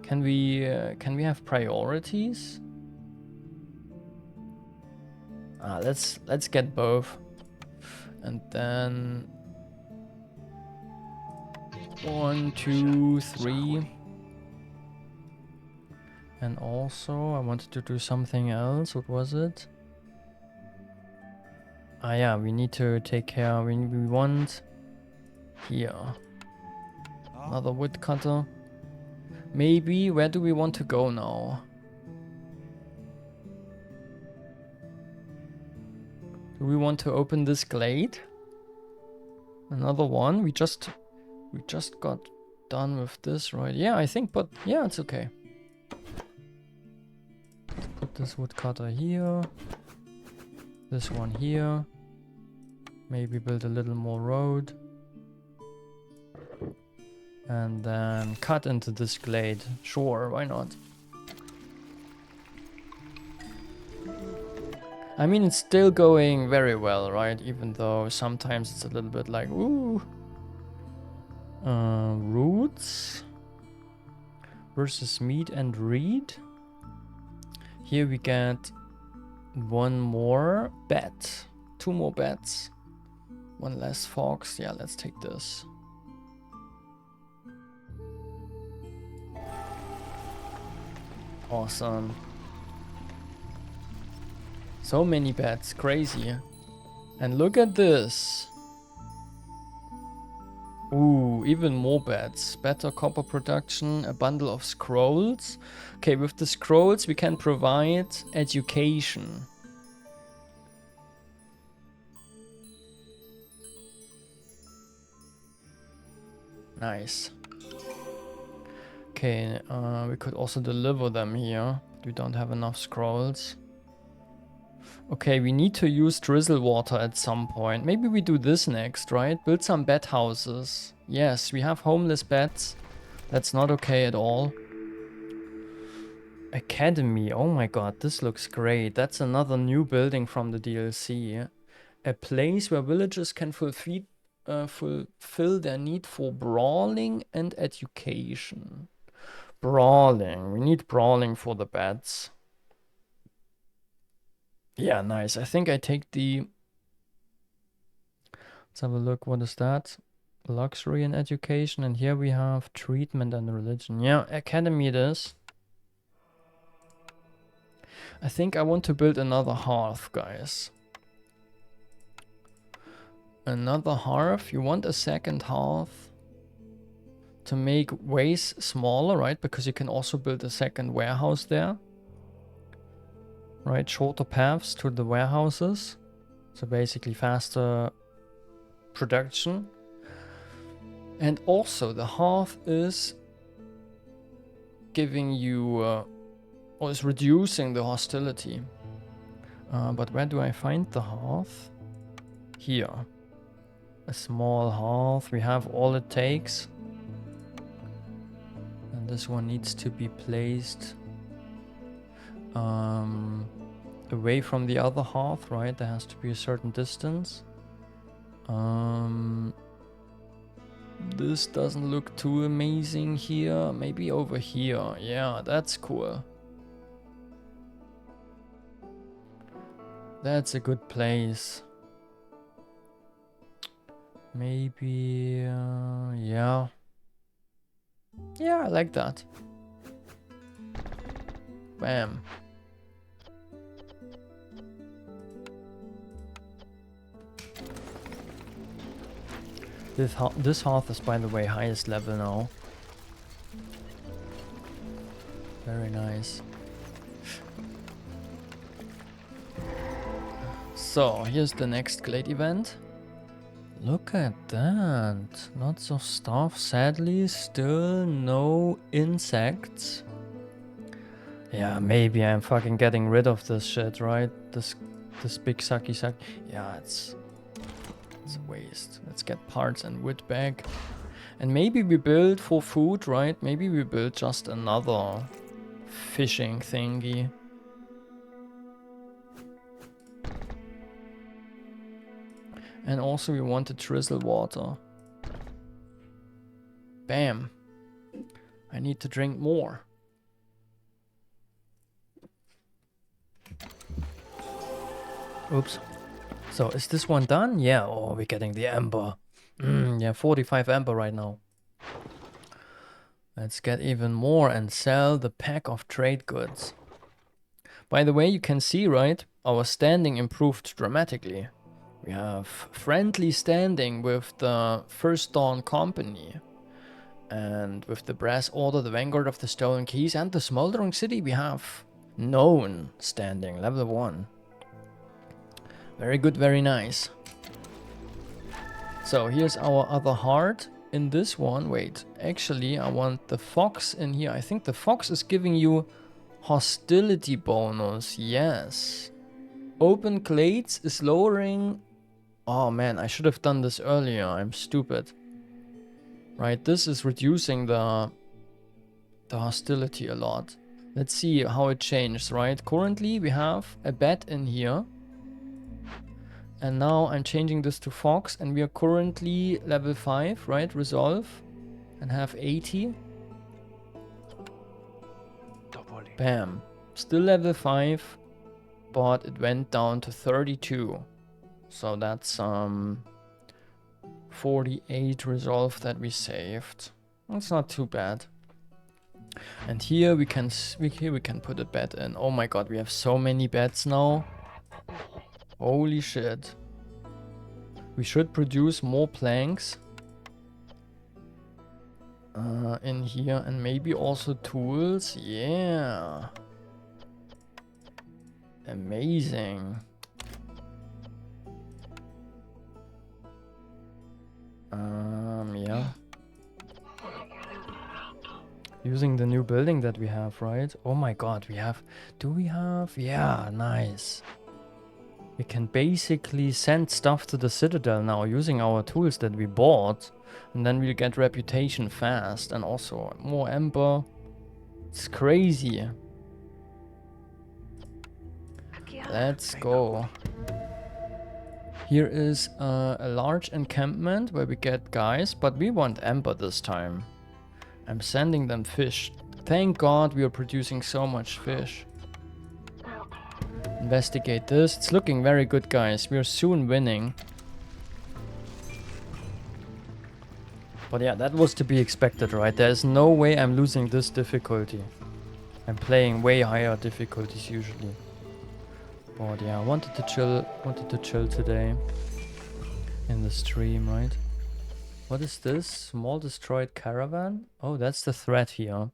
Can we have priorities? Let's get both. And then 1, 2, 3. And also I wanted to do something else. What was it? Ah yeah, we need to take care. We want here another woodcutter. Maybe where do we want to go now? Do we want to open this glade? Another one? We just got done with this, right? Yeah, I think, but yeah, it's okay. Let's put this woodcutter here. This one here. Maybe build a little more road. And then cut into this glade. Sure, why not? I mean, it's still going very well, right? Even though sometimes it's a little bit like, ooh. Roots versus meat and reed. Here we get one more bat. 2 more bats. 1 less fox. Yeah, let's take this. Awesome. So many bats, crazy. And look at this. Ooh, even more bats. Better copper production, a bundle of scrolls. Okay, with the scrolls we can provide education. Nice. Okay, we could also deliver them here. We don't have enough scrolls. Okay, we need to use drizzle water at some point. Maybe we do this next, right? Build some bat houses. Yes, we have homeless bats. That's not okay at all. Academy. Oh my god, this looks great. That's another new building from the DLC. A place where villagers can fulfill their need for brawling and education. Brawling. We need brawling for the bats. Yeah, nice. I think I take the... Let's have a look. What is that? Luxury and education. And here we have treatment and religion. Yeah, academy it is. I think I want to build another hearth, guys. Another hearth. You want a second hearth to make ways smaller, right? Because you can also build a second warehouse there. Right, shorter paths to the warehouses. So basically faster production. And also the hearth is giving you, or is reducing the hostility. But where do I find the hearth? Here. A small hearth. We have all it takes. And this one needs to be placed away from the other hearth, right? There has to be a certain distance. This doesn't look too amazing here. Maybe over here. Yeah, that's cool. That's a good place. Maybe, yeah. Yeah, I like that. Bam. This hearth is, by the way, highest level now. Very nice. So, here's the next glade event. Look at that. Lots of stuff. Sadly, still no insects. Yeah, maybe I'm fucking getting rid of this shit, right? This big sucky suck. Yeah, it's a waste. Let's get parts and wood back. And maybe we build for food, right? Maybe we build just another fishing thingy. And also we want to drizzle water. Bam. I need to drink more. Oops. So is this one done? Yeah, oh, we're getting the amber. Yeah, 45 amber right now. Let's get even more and sell the pack of trade goods. By the way, you can see, right? Our standing improved dramatically. We have friendly standing with the First Dawn Company. And with the Brass Order, the Vanguard of the Stolen Keys, and the Smoldering City, we have known standing, level 1. Very good, very nice. So here's our other heart. In this one, wait, actually I want the fox in here. I think the fox is giving you hostility bonus, yes. Open glades is lowering... Oh man, I should have done this earlier, I'm stupid. Right, this is reducing the hostility a lot. Let's see how it changes, right? Currently we have a bat in here. And now I'm changing this to fox, and we are currently level 5, right? Resolve. And have 80. Bam. Still level 5, but it went down to 32. So that's 48 resolve that we saved. That's not too bad. And here we can put a bed in. Oh my god, we have so many beds now. Holy shit. We should produce more planks in here, and maybe also tools. Yeah. Amazing. Yeah. Using the new building that we have, right? Oh my god, we have... Do we have? Yeah, nice. We can basically send stuff to the Citadel now using our tools that we bought. And then we'll get reputation fast. And also more ember. It's crazy. Let's go. Here is a large encampment where we get guys. But we want ember this time. I'm sending them fish. Thank God we are producing so much fish. Investigate this. It's looking very good, guys. We are soon winning. But yeah, that was to be expected, right? There's no way I'm losing this difficulty. I'm playing way higher difficulties usually. But yeah, I wanted to chill today in the stream, right? What is this? Small destroyed caravan? Oh, that's the threat here.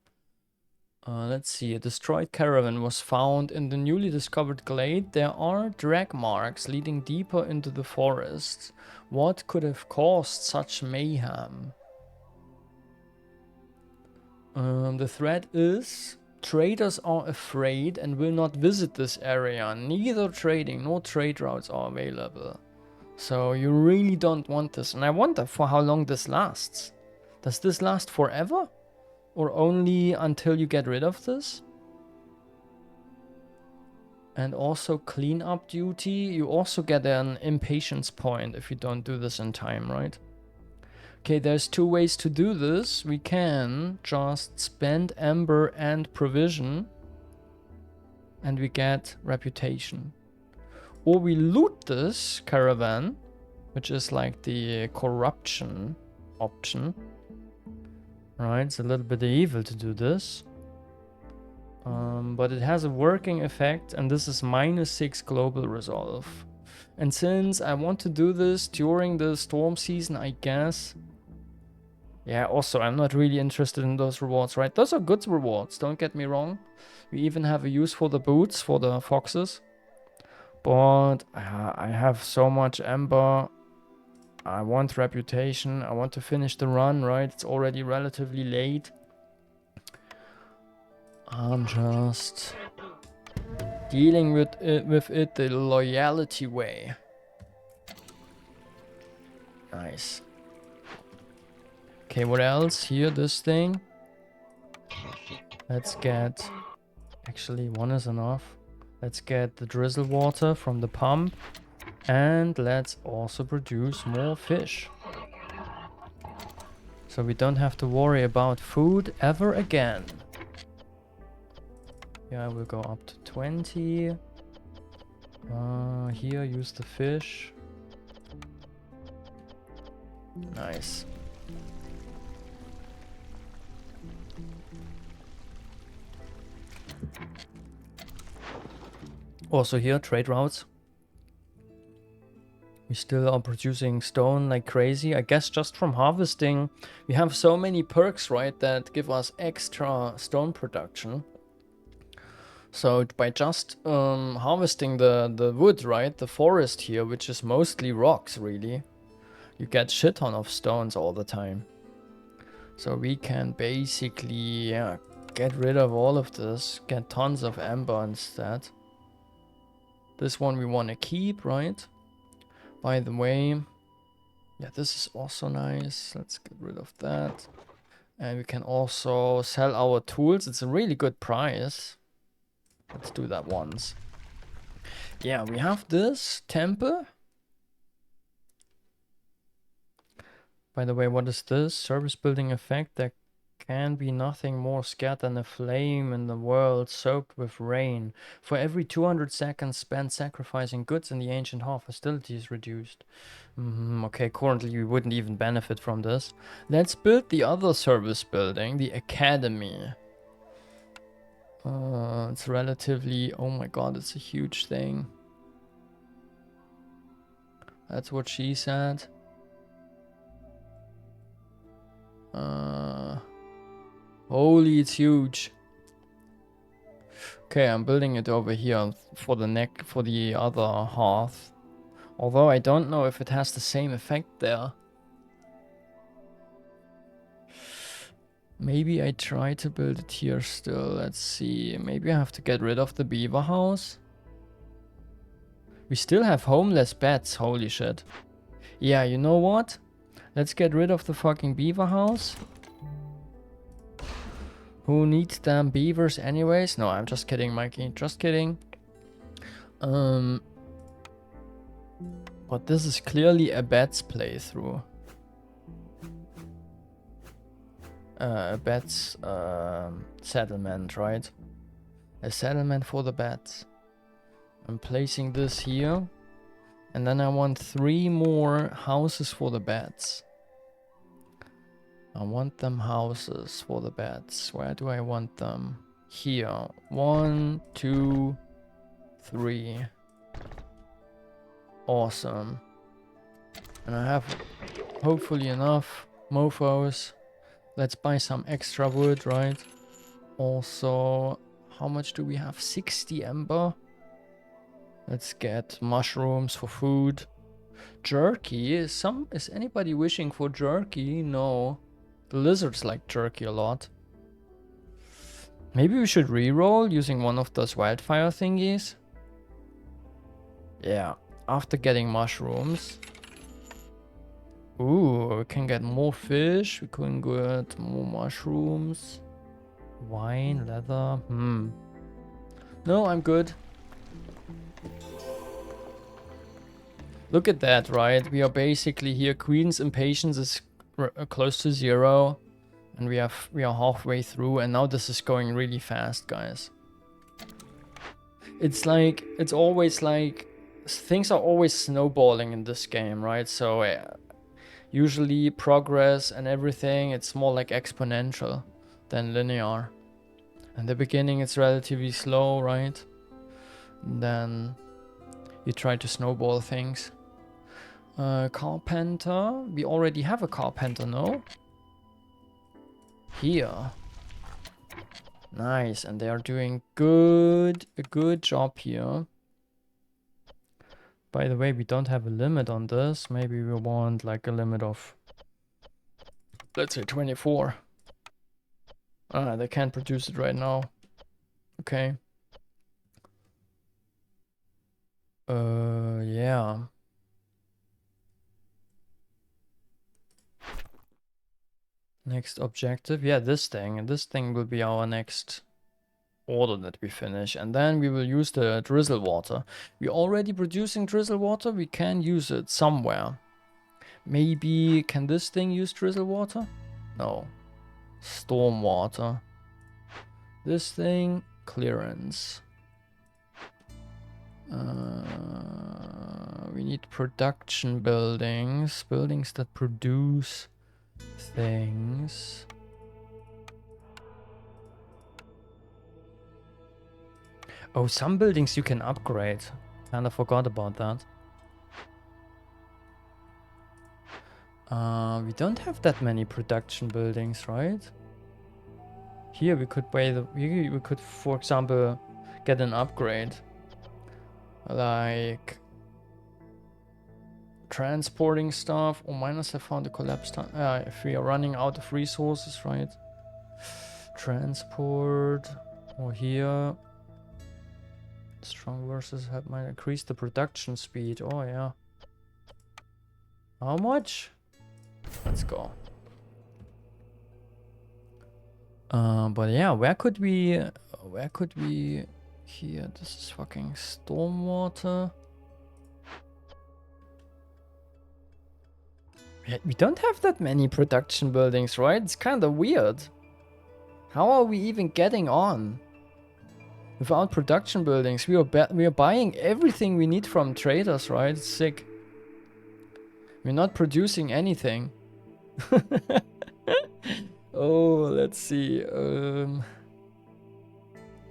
Let's see. A destroyed caravan was found in the newly discovered glade. There are drag marks leading deeper into the forest. What could have caused such mayhem? The threat is traders are afraid and will not visit this area. Neither trading nor trade routes are available. So you really don't want this. And I wonder for how long this lasts. Does this last forever? Or only until you get rid of this? And also cleanup duty. You also get an impatience point if you don't do this in time, right? Okay, there's two ways to do this. We can just spend ember and provision. And we get reputation. Or we loot this caravan, which is like the corruption option. Right, it's a little bit evil to do this. But it has a working effect, and this is -6 global resolve. And since I want to do this during the storm season, I guess... Yeah, also, I'm not really interested in those rewards, right? Those are good rewards, don't get me wrong. We even have a use for the boots, for the foxes. But I have so much ember. I want reputation. I want to finish the run, right? It's already relatively late. I'm just dealing with it the loyalty way. Nice. Okay, what else? Here, this thing. Let's get... Actually, one is enough. Let's get the drizzle water from the pump. And let's also produce more fish. So we don't have to worry about food ever again. Yeah, we'll go up to 20. Here, use the fish. Nice. Also here, trade routes. We still are producing stone like crazy. I guess just from harvesting, we have so many perks, right, that give us extra stone production. So by just harvesting the wood, right, the forest here, which is mostly rocks, really, you get shit ton of stones all the time. So we can basically, yeah, get rid of all of this, get tons of amber instead. This one we want to keep, right? By the way, yeah, this is also nice. Let's get rid of that. And we can also sell our tools. It's a really good price. Let's do that once. Yeah, we have this temple. By the way, what is this? Service building effect. There can be nothing more scared than a flame in the world soaked with rain. For every 200 seconds spent sacrificing goods in the ancient hall, hostility is reduced. Okay, currently we wouldn't even benefit from this. Let's build the other service building, the academy. It's relatively... Oh my god, it's a huge thing. That's what she said. Holy, it's huge. Okay, I'm building it over here for the other hearth. Although I don't know if it has the same effect there. Maybe I try to build it here still. Let's see. Maybe I have to get rid of the beaver house. We still have homeless beds. Holy shit. Yeah, you know what? Let's get rid of the fucking beaver house. Who needs damn beavers anyways? No, I'm just kidding, Mikey. Just kidding. But this is clearly a bats playthrough. A bats settlement, right? A settlement for the bats. I'm placing this here. And then I want 3 more houses for the bats. I want them houses for the bats. Where do I want them? Here. 1, 2, 3. Awesome. And I have hopefully enough mofos. Let's buy some extra wood, right? Also, how much do we have? 60 ember. Let's get mushrooms for food. Jerky. Is anybody wishing for jerky? No. The lizards like jerky a lot. Maybe we should reroll using one of those wildfire thingies. Yeah, after getting mushrooms. Ooh, we can get more fish. We can get more mushrooms. Wine, leather. No, I'm good. Look at that, right? We are basically here. Queen's impatience is close to 0, and we are halfway through, and now this is going really fast, guys. It's like things are always snowballing in this game, right? So usually progress and everything, it's more like exponential than linear. In the beginning it's relatively slow, right? And then you try to snowball things. Carpenter. We already have a carpenter, no? Here. Nice, and they are doing a good job here. By the way, we don't have a limit on this. Maybe we want like a limit of, let's say 24. Ah, they can't produce it right now. Okay. Yeah. Next objective. Yeah, this thing. And this thing will be our next order that we finish. And then we will use the drizzle water. We're already producing drizzle water. We can use it somewhere. Maybe, can this thing use drizzle water? No. Storm water. This thing, clearance. We need production buildings. Buildings that produce things. Oh, some buildings you can upgrade. Kinda forgot about that. We don't have that many production buildings, right? Here we could we could, for example, get an upgrade. Like transporting stuff. Oh, minus I found a collapse time. If we are running out of resources, right? Transport. Or here. Strong versus might increase the production speed. Oh yeah. How much? Let's go. But yeah, where could we here? This is fucking stormwater. We don't have that many production buildings, right? It's kind of weird. How are we even getting on? Without production buildings, we are buying everything we need from traders, right? It's sick. We're not producing anything. Oh, let's see.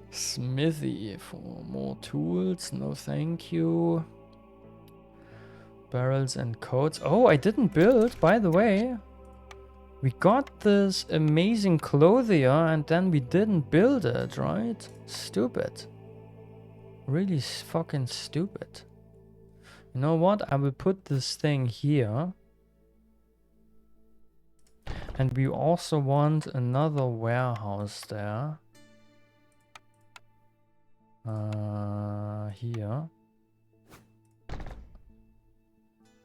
Smithy for more tools. No, thank you. Barrels and coats. Oh, I didn't build, by the way. We got this amazing clothier and then we didn't build it, right? Stupid. Really fucking stupid. You know what? I will put this thing here. And we also want another warehouse there. Here.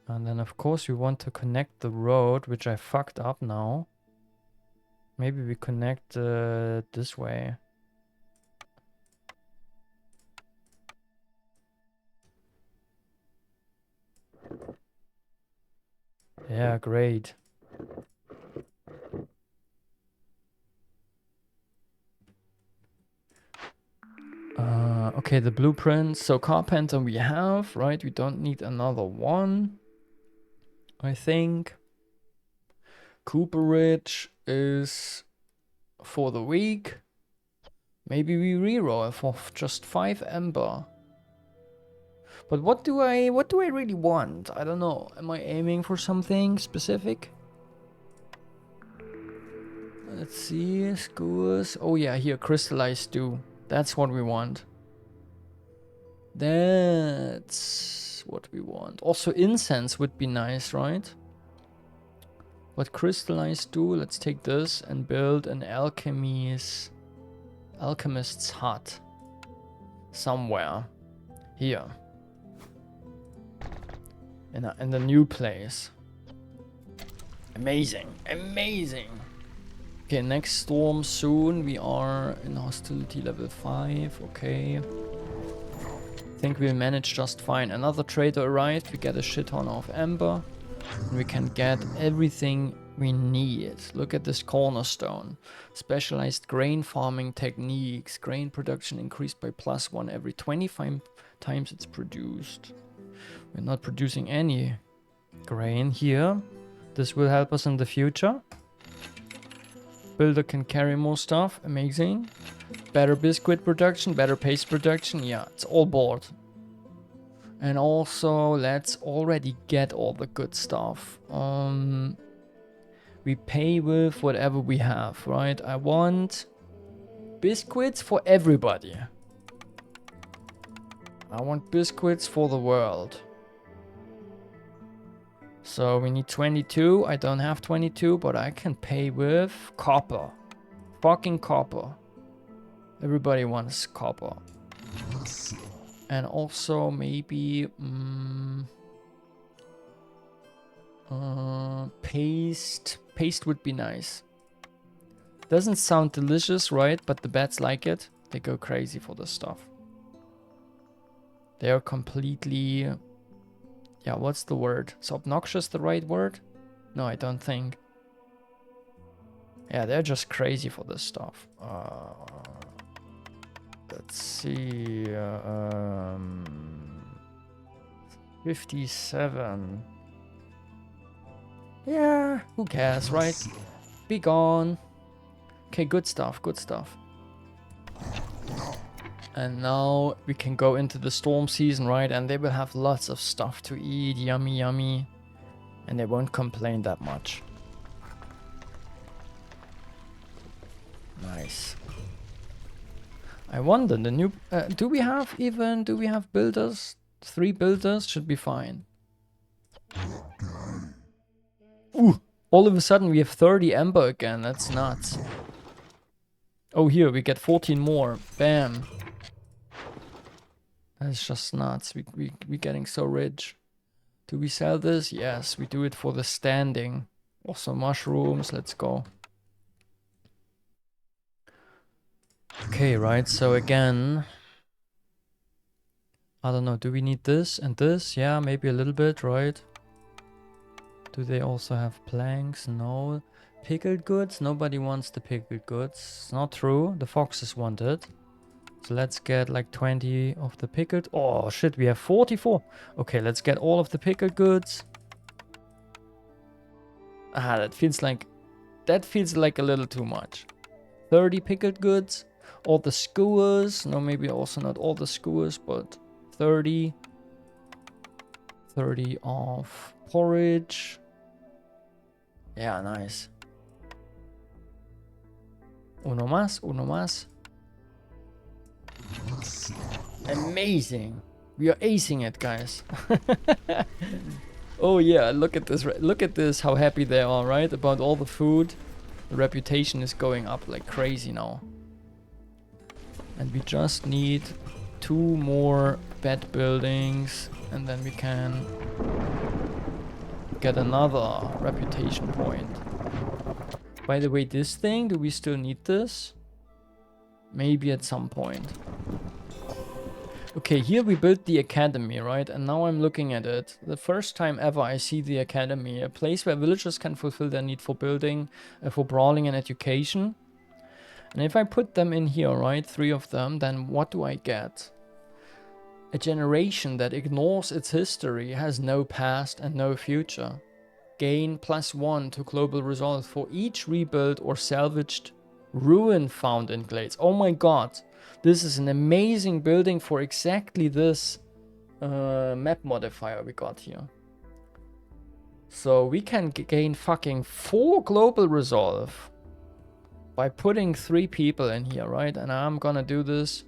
And then of course we want to connect the road, which I fucked up now. Maybe we connect this way. Yeah, great. Okay, the blueprints. So carpenter we have, right? We don't need another one, I think. Cooperage is for the week. Maybe we reroll for just 5 ember. But what do I really want? I don't know. Am I aiming for something specific? Let's see, schools. Oh yeah, here, crystallized dew. That's what we want. That's what we want. Also incense would be nice, right? What crystallized dew? Let's take this and build an alchemist's hut. Somewhere. Here. In the new place. Amazing. Amazing. Okay, next storm soon. We are in hostility level 5. Okay. I think we'll manage just fine. Another trader arrived. We get a shit ton of ember. And we can get everything we need. Look at this cornerstone. Specialized grain farming techniques. Grain production increased by +1 every 25 times it's produced. We're not producing any grain here. This will help us in the future. Builder can carry more stuff. Amazing. Better biscuit production, better paste production. Yeah, it's all board. And also, let's already get all the good stuff. We pay with whatever we have, right? I want biscuits for everybody. I want biscuits for the world. So we need 22. I don't have 22, but I can pay with copper. Fucking copper. Everybody wants copper. And also maybe paste. Paste would be nice. Doesn't sound delicious, right? But the bats like it. They go crazy for this stuff. They are completely... Yeah, what's the word? Is obnoxious the right word? No, I don't think. Yeah, they're just crazy for this stuff. Let's see. 57. Yeah, who cares, right? Be gone. Okay, good stuff, good stuff. And now we can go into the storm season, right? And they will have lots of stuff to eat. Yummy, yummy. And they won't complain that much. Nice. I wonder, the new... do we have builders? 3 builders should be fine. Ooh! All of a sudden we have 30 ember again. That's nuts. Oh, here, we get 14 more. Bam. That's just nuts. We're getting so rich. Do we sell this? Yes, we do it for the standing. Also mushrooms, let's go. Okay, right, so again... I don't know, do we need this and this? Yeah, maybe a little bit, right? Do they also have planks? No. Pickled goods? Nobody wants the pickled goods. Not true, the foxes want it. So let's get like 20 of the pickled... Oh shit, we have 44. Okay, let's get all of the pickled goods. Ah, that feels like a little too much. 30 pickled goods. All the skewers. No, maybe also not all the skewers, but 30. 30 of porridge. Yeah, nice. Uno más, uno más. Amazing. We are acing it, guys. Oh yeah, look at this. Look at this, how happy they are, right? About all the food. The reputation is going up like crazy now. And we just need 2 more bed buildings. And then we can get another reputation point. By the way, this thing, do we still need this? Maybe at some point. Okay, here we built the academy, right? And now I'm looking at it. The first time ever I see the academy. A place where villagers can fulfill their need for building, for brawling and education. And if I put them in here, right? 3 of them, then what do I get? A generation that ignores its history, has no past and no future. Gain +1 to global resolve for each rebuilt or salvaged ruin found in glades. Oh my god. This is an amazing building for exactly this map modifier we got here. So we can gain fucking 4 global resolve by putting 3 people in here, right? And I'm gonna do this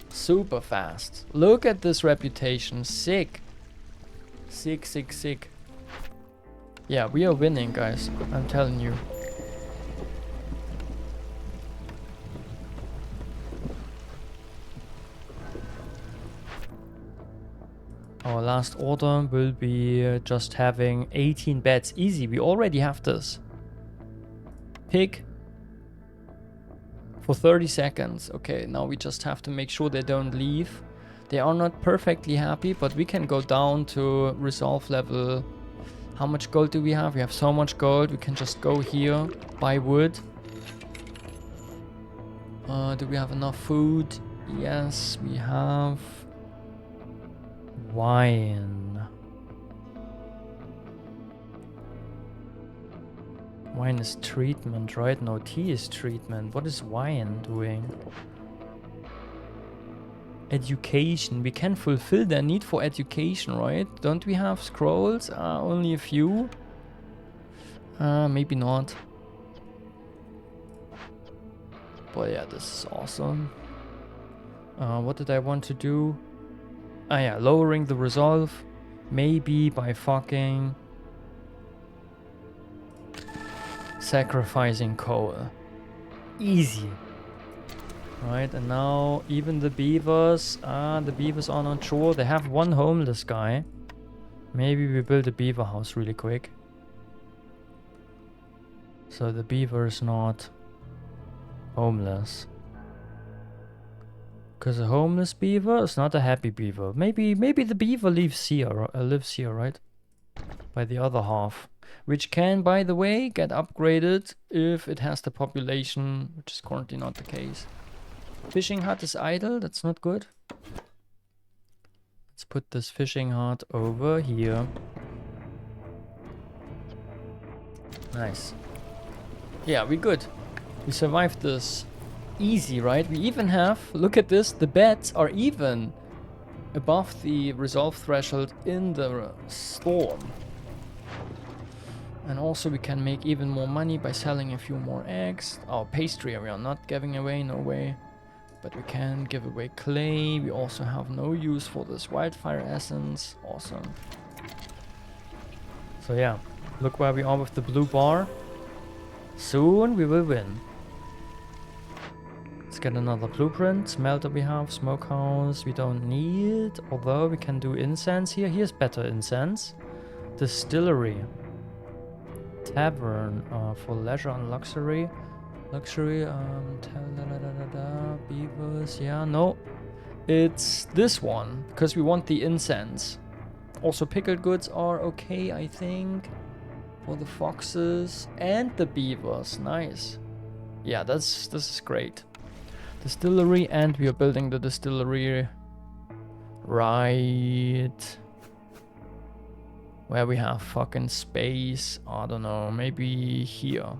super fast. Look at this reputation. Sick. Sick, sick, sick. Yeah, we are winning, guys. I'm telling you. Our last order will be just having 18 beds. Easy, we already have this. Pick for 30 seconds. Okay, now we just have to make sure they don't leave. They are not perfectly happy, but we can go down to resolve level. How much gold do we have? We have so much gold. We can just go here, buy wood. Do we have enough food? Yes, we have. Wine. Wine is treatment, right? No, tea is treatment. What is wine doing? Education. We can fulfill their need for education, right? Don't we have scrolls? Only a few? Maybe not. But yeah, this is awesome. What did I want to do? Ah yeah, lowering the resolve. Maybe by fucking sacrificing coal. Easy. Right, and now even the beavers. The beavers are not sure. They have one homeless guy. Maybe we build a beaver house really quick. So the beaver is not homeless. Because a homeless beaver is not a happy beaver. Maybe the beaver lives here, right? By the other half. Which can, by the way, get upgraded if it has the population, which is currently not the case. Fishing hut is idle, that's not good. Let's put this fishing hut over here. Nice. Yeah, we good. We survived this. Easy, right? We even have, look at this, the beds are even above the resolve threshold in the storm. And also we can make even more money by selling a few more eggs. Oh, pastry we are not giving away, no way. But we can give away clay. We also have no use for this wildfire essence. Awesome. So yeah, look where we are with the blue bar. Soon we will win. Let's get another blueprint. Smelter we have, smokehouse we don't need. Although we can do incense here. Here's better incense. Distillery. Tavern for leisure and luxury. Beavers, yeah, no. It's this one, because we want the incense. Also, pickled goods are okay, I think. For the foxes and the beavers, nice. Yeah, this is great. Distillery, and we are building the distillery right where we have fucking space. I don't know, maybe here.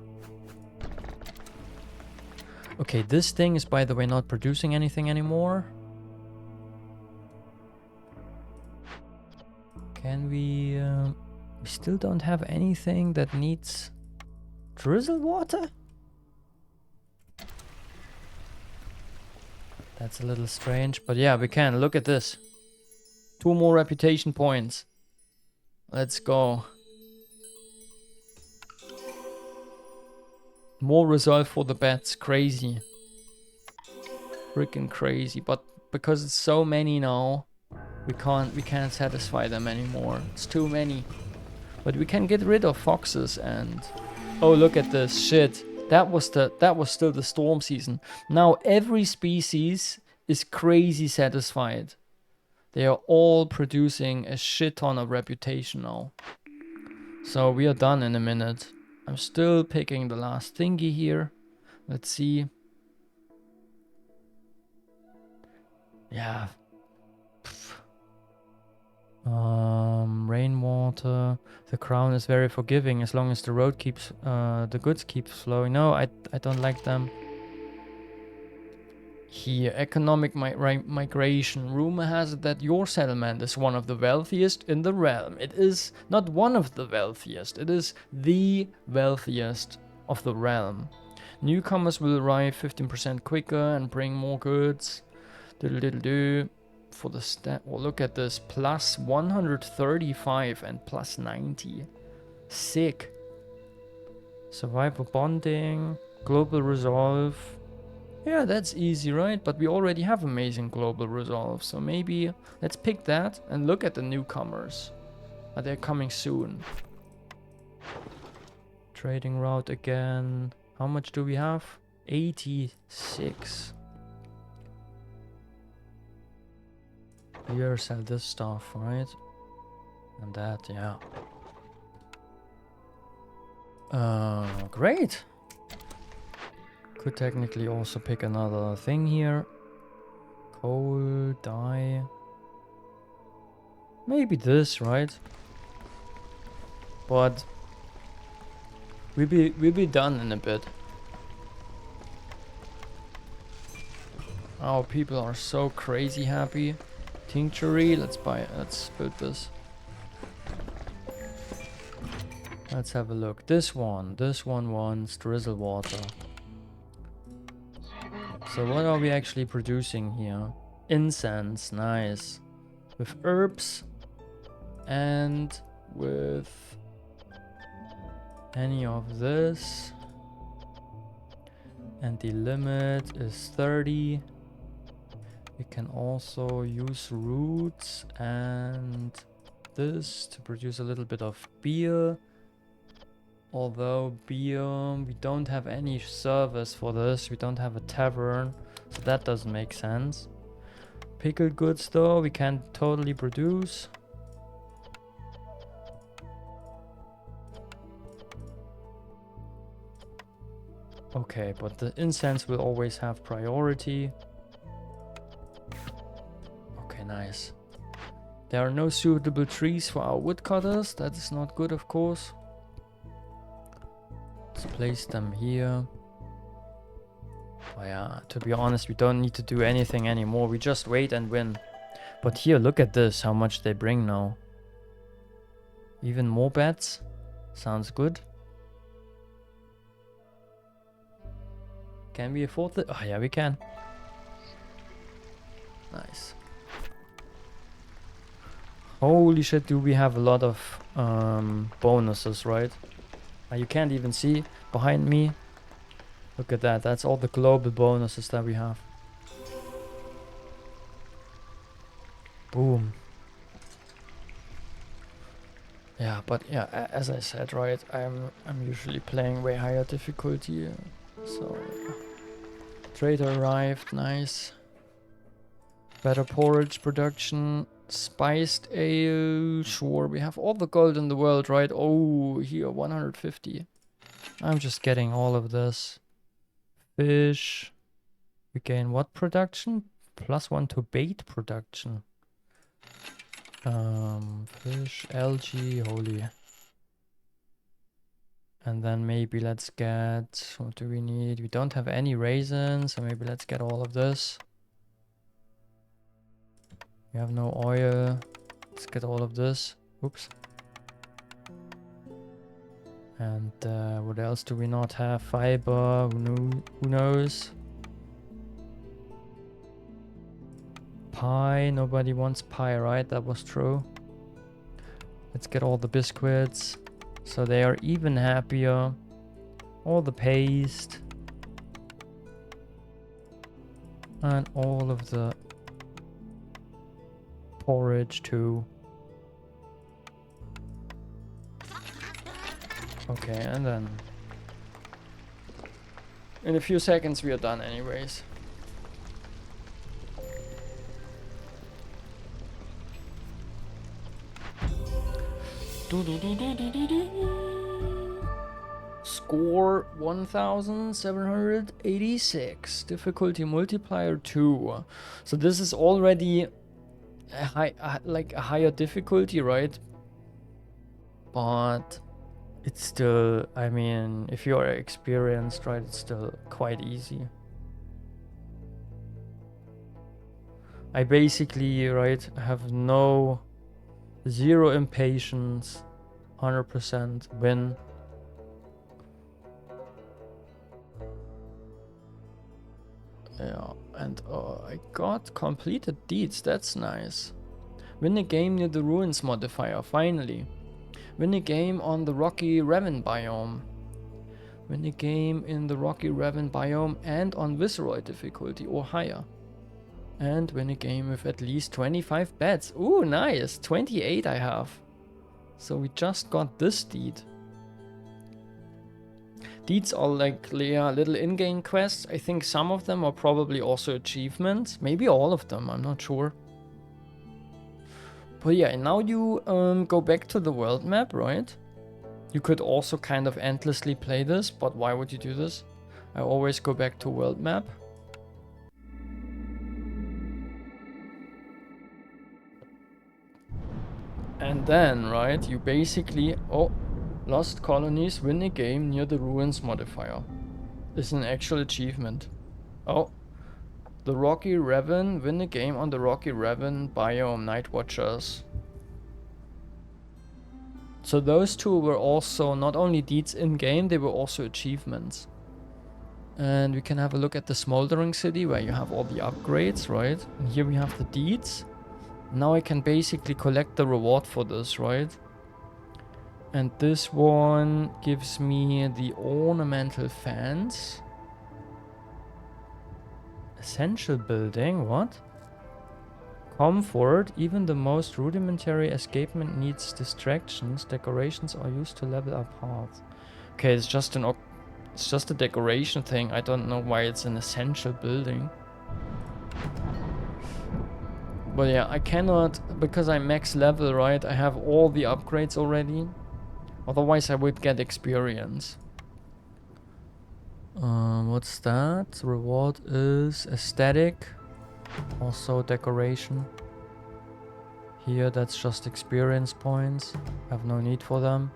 Okay, this thing is, by the way, not producing anything anymore. Can we... we still don't have anything that needs drizzle water? That's a little strange, but yeah, we can. Look at this. 2 more reputation points. Let's go. More resolve for the bats. Crazy. Freaking crazy. But because it's so many now, we can't satisfy them anymore. It's too many. But we can get rid of foxes and... Oh, look at this shit. That was still the storm season. Now every species is crazy satisfied. They are all producing a shit ton of reputation now. So we are done in a minute. I'm still picking the last thingy here. Let's see. Yeah. Rainwater. The crown is very forgiving as long as the road keeps, the goods keep flowing. No, I don't like them. Here, economic migration. Rumor has it that your settlement is one of the wealthiest in the realm. It is not one of the wealthiest. It is the wealthiest of the realm. Newcomers will arrive 15% quicker and bring more goods. Diddle-diddle-do. For the stat, well, look at this, plus 135 and plus 90. Sick. Survival bonding, global resolve. Yeah, that's easy, right? But we already have amazing global resolve, so maybe let's pick that and look at the newcomers. Are they coming soon? Trading route again. How much do we have? 86. Here, sell this stuff, right? And that, yeah. Great. Could technically also pick another thing here. Coal, dye. Maybe this, right? But we'll be done in a bit. Our people are so crazy happy. Tinctury, let's build this. Let's have a look. This one wants drizzle water. So what are we actually producing here? Incense, nice. with herbs and with any of this. And the limit is 30. We can also use roots and this to produce a little bit of beer. Although beer, we don't have any service for this. We don't have a tavern, so that doesn't make sense. Pickled goods though, we can totally produce. Okay, but the incense will always have priority. Okay, nice. There are no suitable trees for our woodcutters. That is not good, of course. Let's place them here. Oh yeah, to be honest, we don't need to do anything anymore. We just wait and win. But here, look at this, how much they bring now. Even more bats? Sounds good. Can we afford it? Oh yeah, we can. Nice. Holy shit, do we have a lot of bonuses, right? You can't even see behind me. Look at that. That's all the global bonuses that we have. Boom. Yeah, but yeah, as I said, right, I'm usually playing way higher difficulty. So trader arrived, nice. Better porridge production. Spiced ale, sure, we have all the gold in the world, right? Oh, here, 150. I'm just getting all of this. Fish. We gain what production? +1 to bait production. Fish, algae, holy. And then maybe let's get, what do we need? We don't have any raisins, so maybe let's get all of this. We have no oil. Let's get all of this. Oops. And what else do we not have? Fiber. Who knows? Pie. Nobody wants pie, right? That was true. Let's get all the biscuits. So they are even happier. All the paste. And all of the porridge too. Okay, and then in a few seconds we are done anyways. Score 1786. Difficulty multiplier 2. So this is already a higher difficulty, right? But it's still, I mean, if you are experienced, right, it's still quite easy. I basically, right, have zero impatience, 100% win. Yeah, and I got completed deeds, that's nice. Win a game near the ruins modifier, finally. Win a game on the Rocky Ravine biome. Win a game in the Rocky Ravine biome and on Viceroy difficulty or higher. And win a game with at least 25 bets. Ooh, nice. 28 I have. So we just got this deed. Deeds are like little in-game quests. I think some of them are probably also achievements. Maybe all of them, I'm not sure. But yeah, now you go back to the world map, right? You could also kind of endlessly play this, but why would you do this? I always go back to world map. And then, right, you basically... Oh, lost colonies win a game near the ruins modifier. Is an actual achievement. Oh. The Rocky Ravine, win a game on the Rocky Ravine biome, Nightwatchers. So those two were also not only deeds in-game, they were also achievements. And we can have a look at the Smoldering City, where you have all the upgrades, right? And here we have the deeds. Now I can basically collect the reward for this, right? And this one gives me the ornamental fence. Essential building, what? Comfort, even the most rudimentary escapement needs distractions. Decorations are used to level up paths. Okay, it's just a decoration thing. I don't know why it's an essential building. But yeah, I cannot, because I'm max level, right? I have all the upgrades already. Otherwise I would get experience. What's that? Reward is aesthetic. Also decoration. Here that's just experience points. Have no need for them.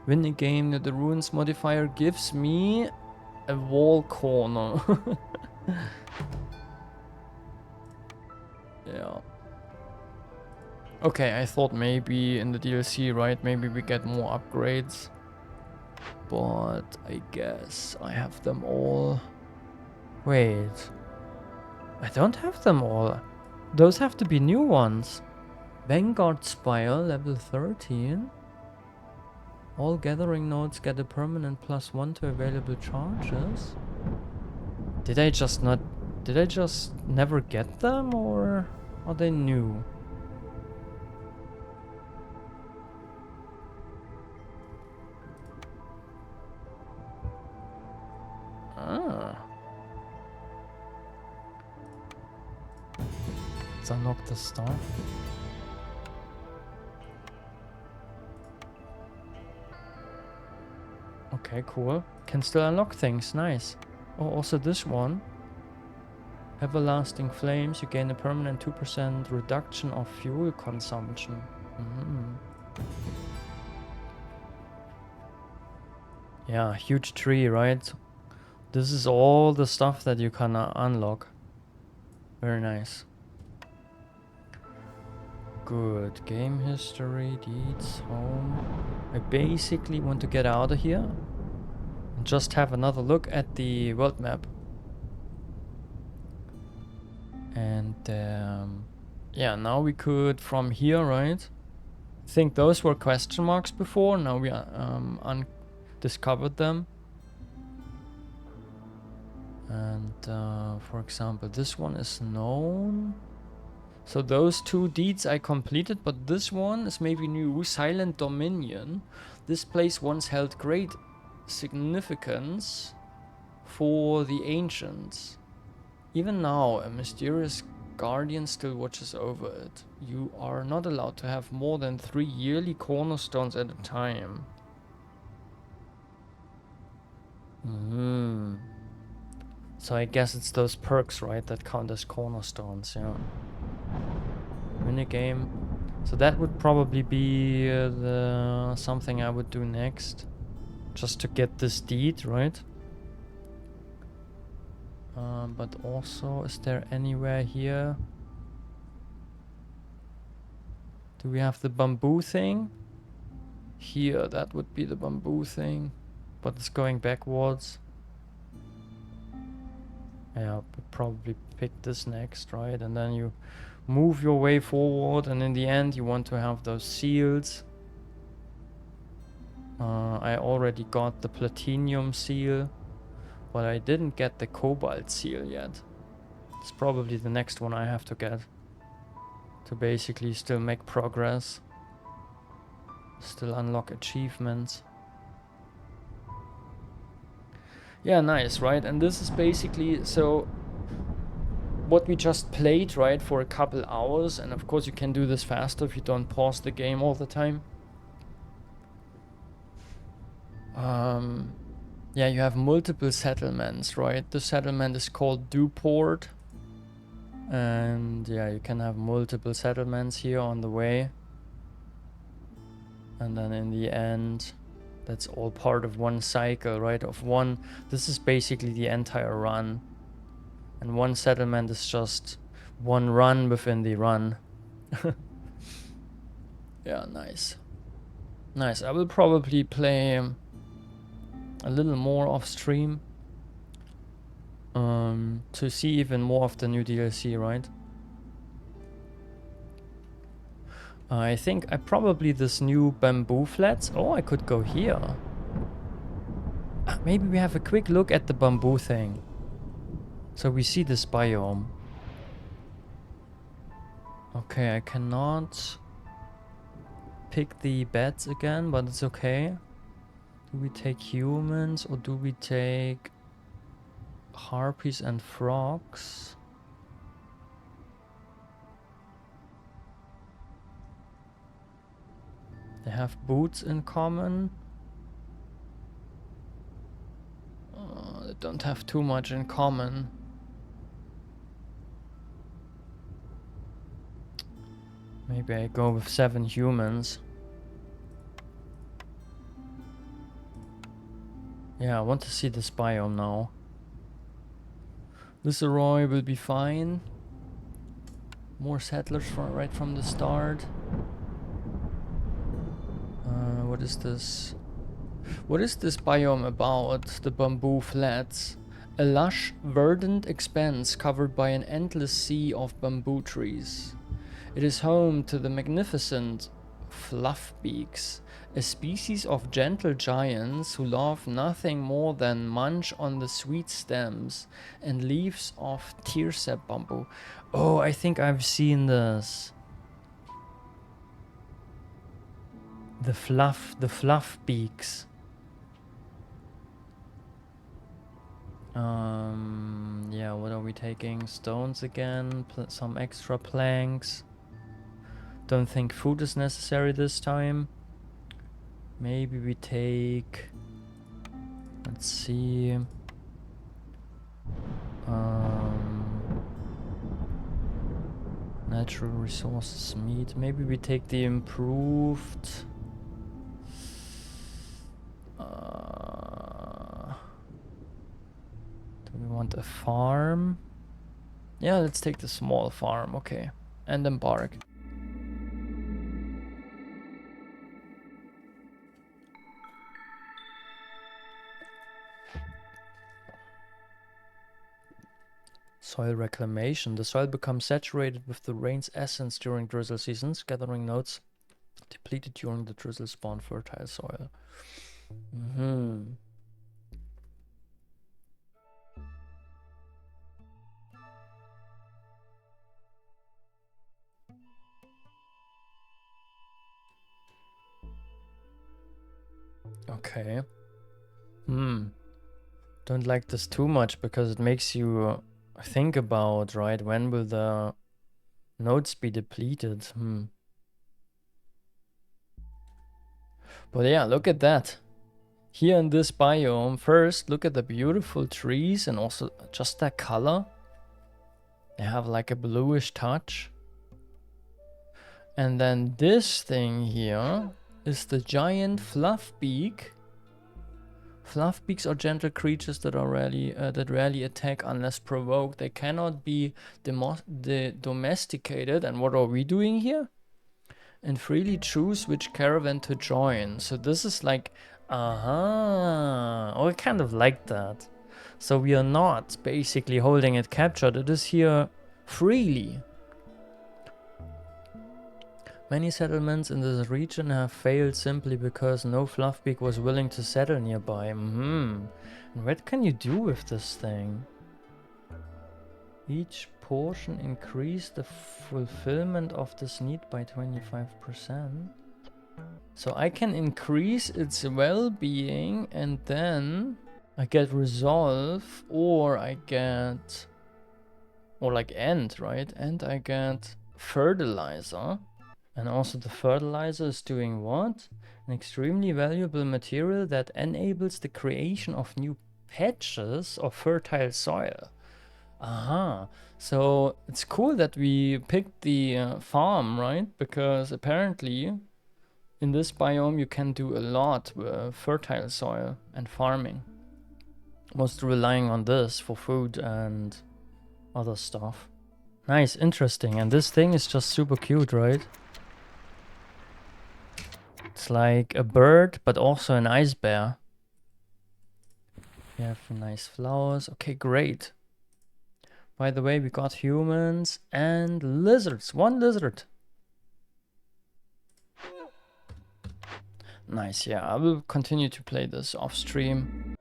Win a game that the ruins modifier gives me a wall corner. Yeah. Okay, I thought maybe in the DLC, right? Maybe we get more upgrades. But I guess I have them all. Wait. I don't have them all. Those have to be new ones. Vanguard Spire, level 13. All gathering nodes get a permanent +1 to available charges. Did I just never get them, or are they new? Ah. Let's unlock the stuff. Okay, cool. Can still unlock things, nice. Oh, also this one. Everlasting Flames, you gain a permanent 2% reduction of fuel consumption. Yeah, huge tree, right? This is all the stuff that you can unlock. Very nice. Good. Game history, deeds, home. I basically want to get out of here and just have another look at the world map. And yeah, now we could from here, right? I think those were question marks before. Now we undiscovered them. And for example, this one is known. So those two deeds I completed, but this one is maybe new. Silent Dominion. This place once held great significance for the ancients. Even now, a mysterious guardian still watches over it. You are not allowed to have more than 3 yearly cornerstones at a time. So I guess it's those perks, right, that count as cornerstones, yeah. Minigame. So that would probably be the something I would do next. Just to get this deed, right? But also, is there anywhere here? Do we have the bamboo thing? Here, that would be the bamboo thing. But it's going backwards. Yeah, we'll probably pick this next, right? And then you move your way forward, and in the end you want to have those seals. I already got the platinum seal, but I didn't get the cobalt seal yet. It's probably the next one I have to get to basically still make progress, still unlock achievements. Yeah, nice, right? And this is basically so what we just played, right, for a couple hours. And of course you can do this faster if you don't pause the game all the time. Yeah, you have multiple settlements, right? The settlement is called Dewport. And yeah, you can have multiple settlements here on the way. And then in the end, that's all part of one cycle, right? This is basically the entire run. And one settlement is just one run within the run. Yeah, nice. Nice. I will probably play a little more off stream to see even more of the new DLC, right? I think I probably this new bamboo flats. Oh, I could go here. Maybe we have a quick look at the bamboo thing. So we see this biome. Okay, I cannot pick the beds again, but it's okay. Do we take humans or do we take harpies and frogs? They have boots in common. They don't have too much in common. Maybe I go with 7 humans. Yeah, I want to see this biome now. Viceroy will be fine. More settlers right from the start. What is this? What is this biome about? The bamboo flats. A lush, verdant expanse covered by an endless sea of bamboo trees. It is home to the magnificent fluffbeaks, a species of gentle giants who love nothing more than munch on the sweet stems and leaves of tearsap bamboo. Oh, I think I've seen this. The fluff beaks. Yeah, what are we taking? Stones again, some extra planks. Don't think food is necessary this time. Maybe we take, let's see, natural resources, meat. Maybe we take the improved. Do we want a farm? Yeah, let's take the small farm, okay. And embark. Soil reclamation. The soil becomes saturated with the rain's essence during drizzle seasons, gathering nodes depleted during the drizzle spawn fertile soil. Okay. Don't like this too much because it makes you think about, right, when will the nodes be depleted? But yeah, look at that. Here in this biome, first, look at the beautiful trees and also just that color. They have like a bluish touch. And then this thing here is the giant fluffbeak. Fluffbeaks are gentle creatures that rarely attack unless provoked. They cannot be domesticated. And what are we doing here? And freely choose which caravan to join. So this is like, oh, I kind of like that. So we are not basically holding it captured. It is here freely. Many settlements in this region have failed simply because no fluffbeak was willing to settle nearby. And what can you do with this thing? Each portion increase the fulfillment of this need by 25%. So I can increase its well-being and then I get resolve, or I get, or like end, right? And I get fertilizer. And also the fertilizer is doing what? An extremely valuable material that enables the creation of new patches of fertile soil. So it's cool that we picked the farm, right? Because apparently in this biome you can do a lot with fertile soil and farming. Most relying on this for food and other stuff. Nice, interesting. And this thing is just super cute, right? It's like a bird, but also an ice bear. We have nice flowers. Okay, great. By the way, we got humans and lizards. 1 lizard. Nice, yeah. I will continue to play this off stream.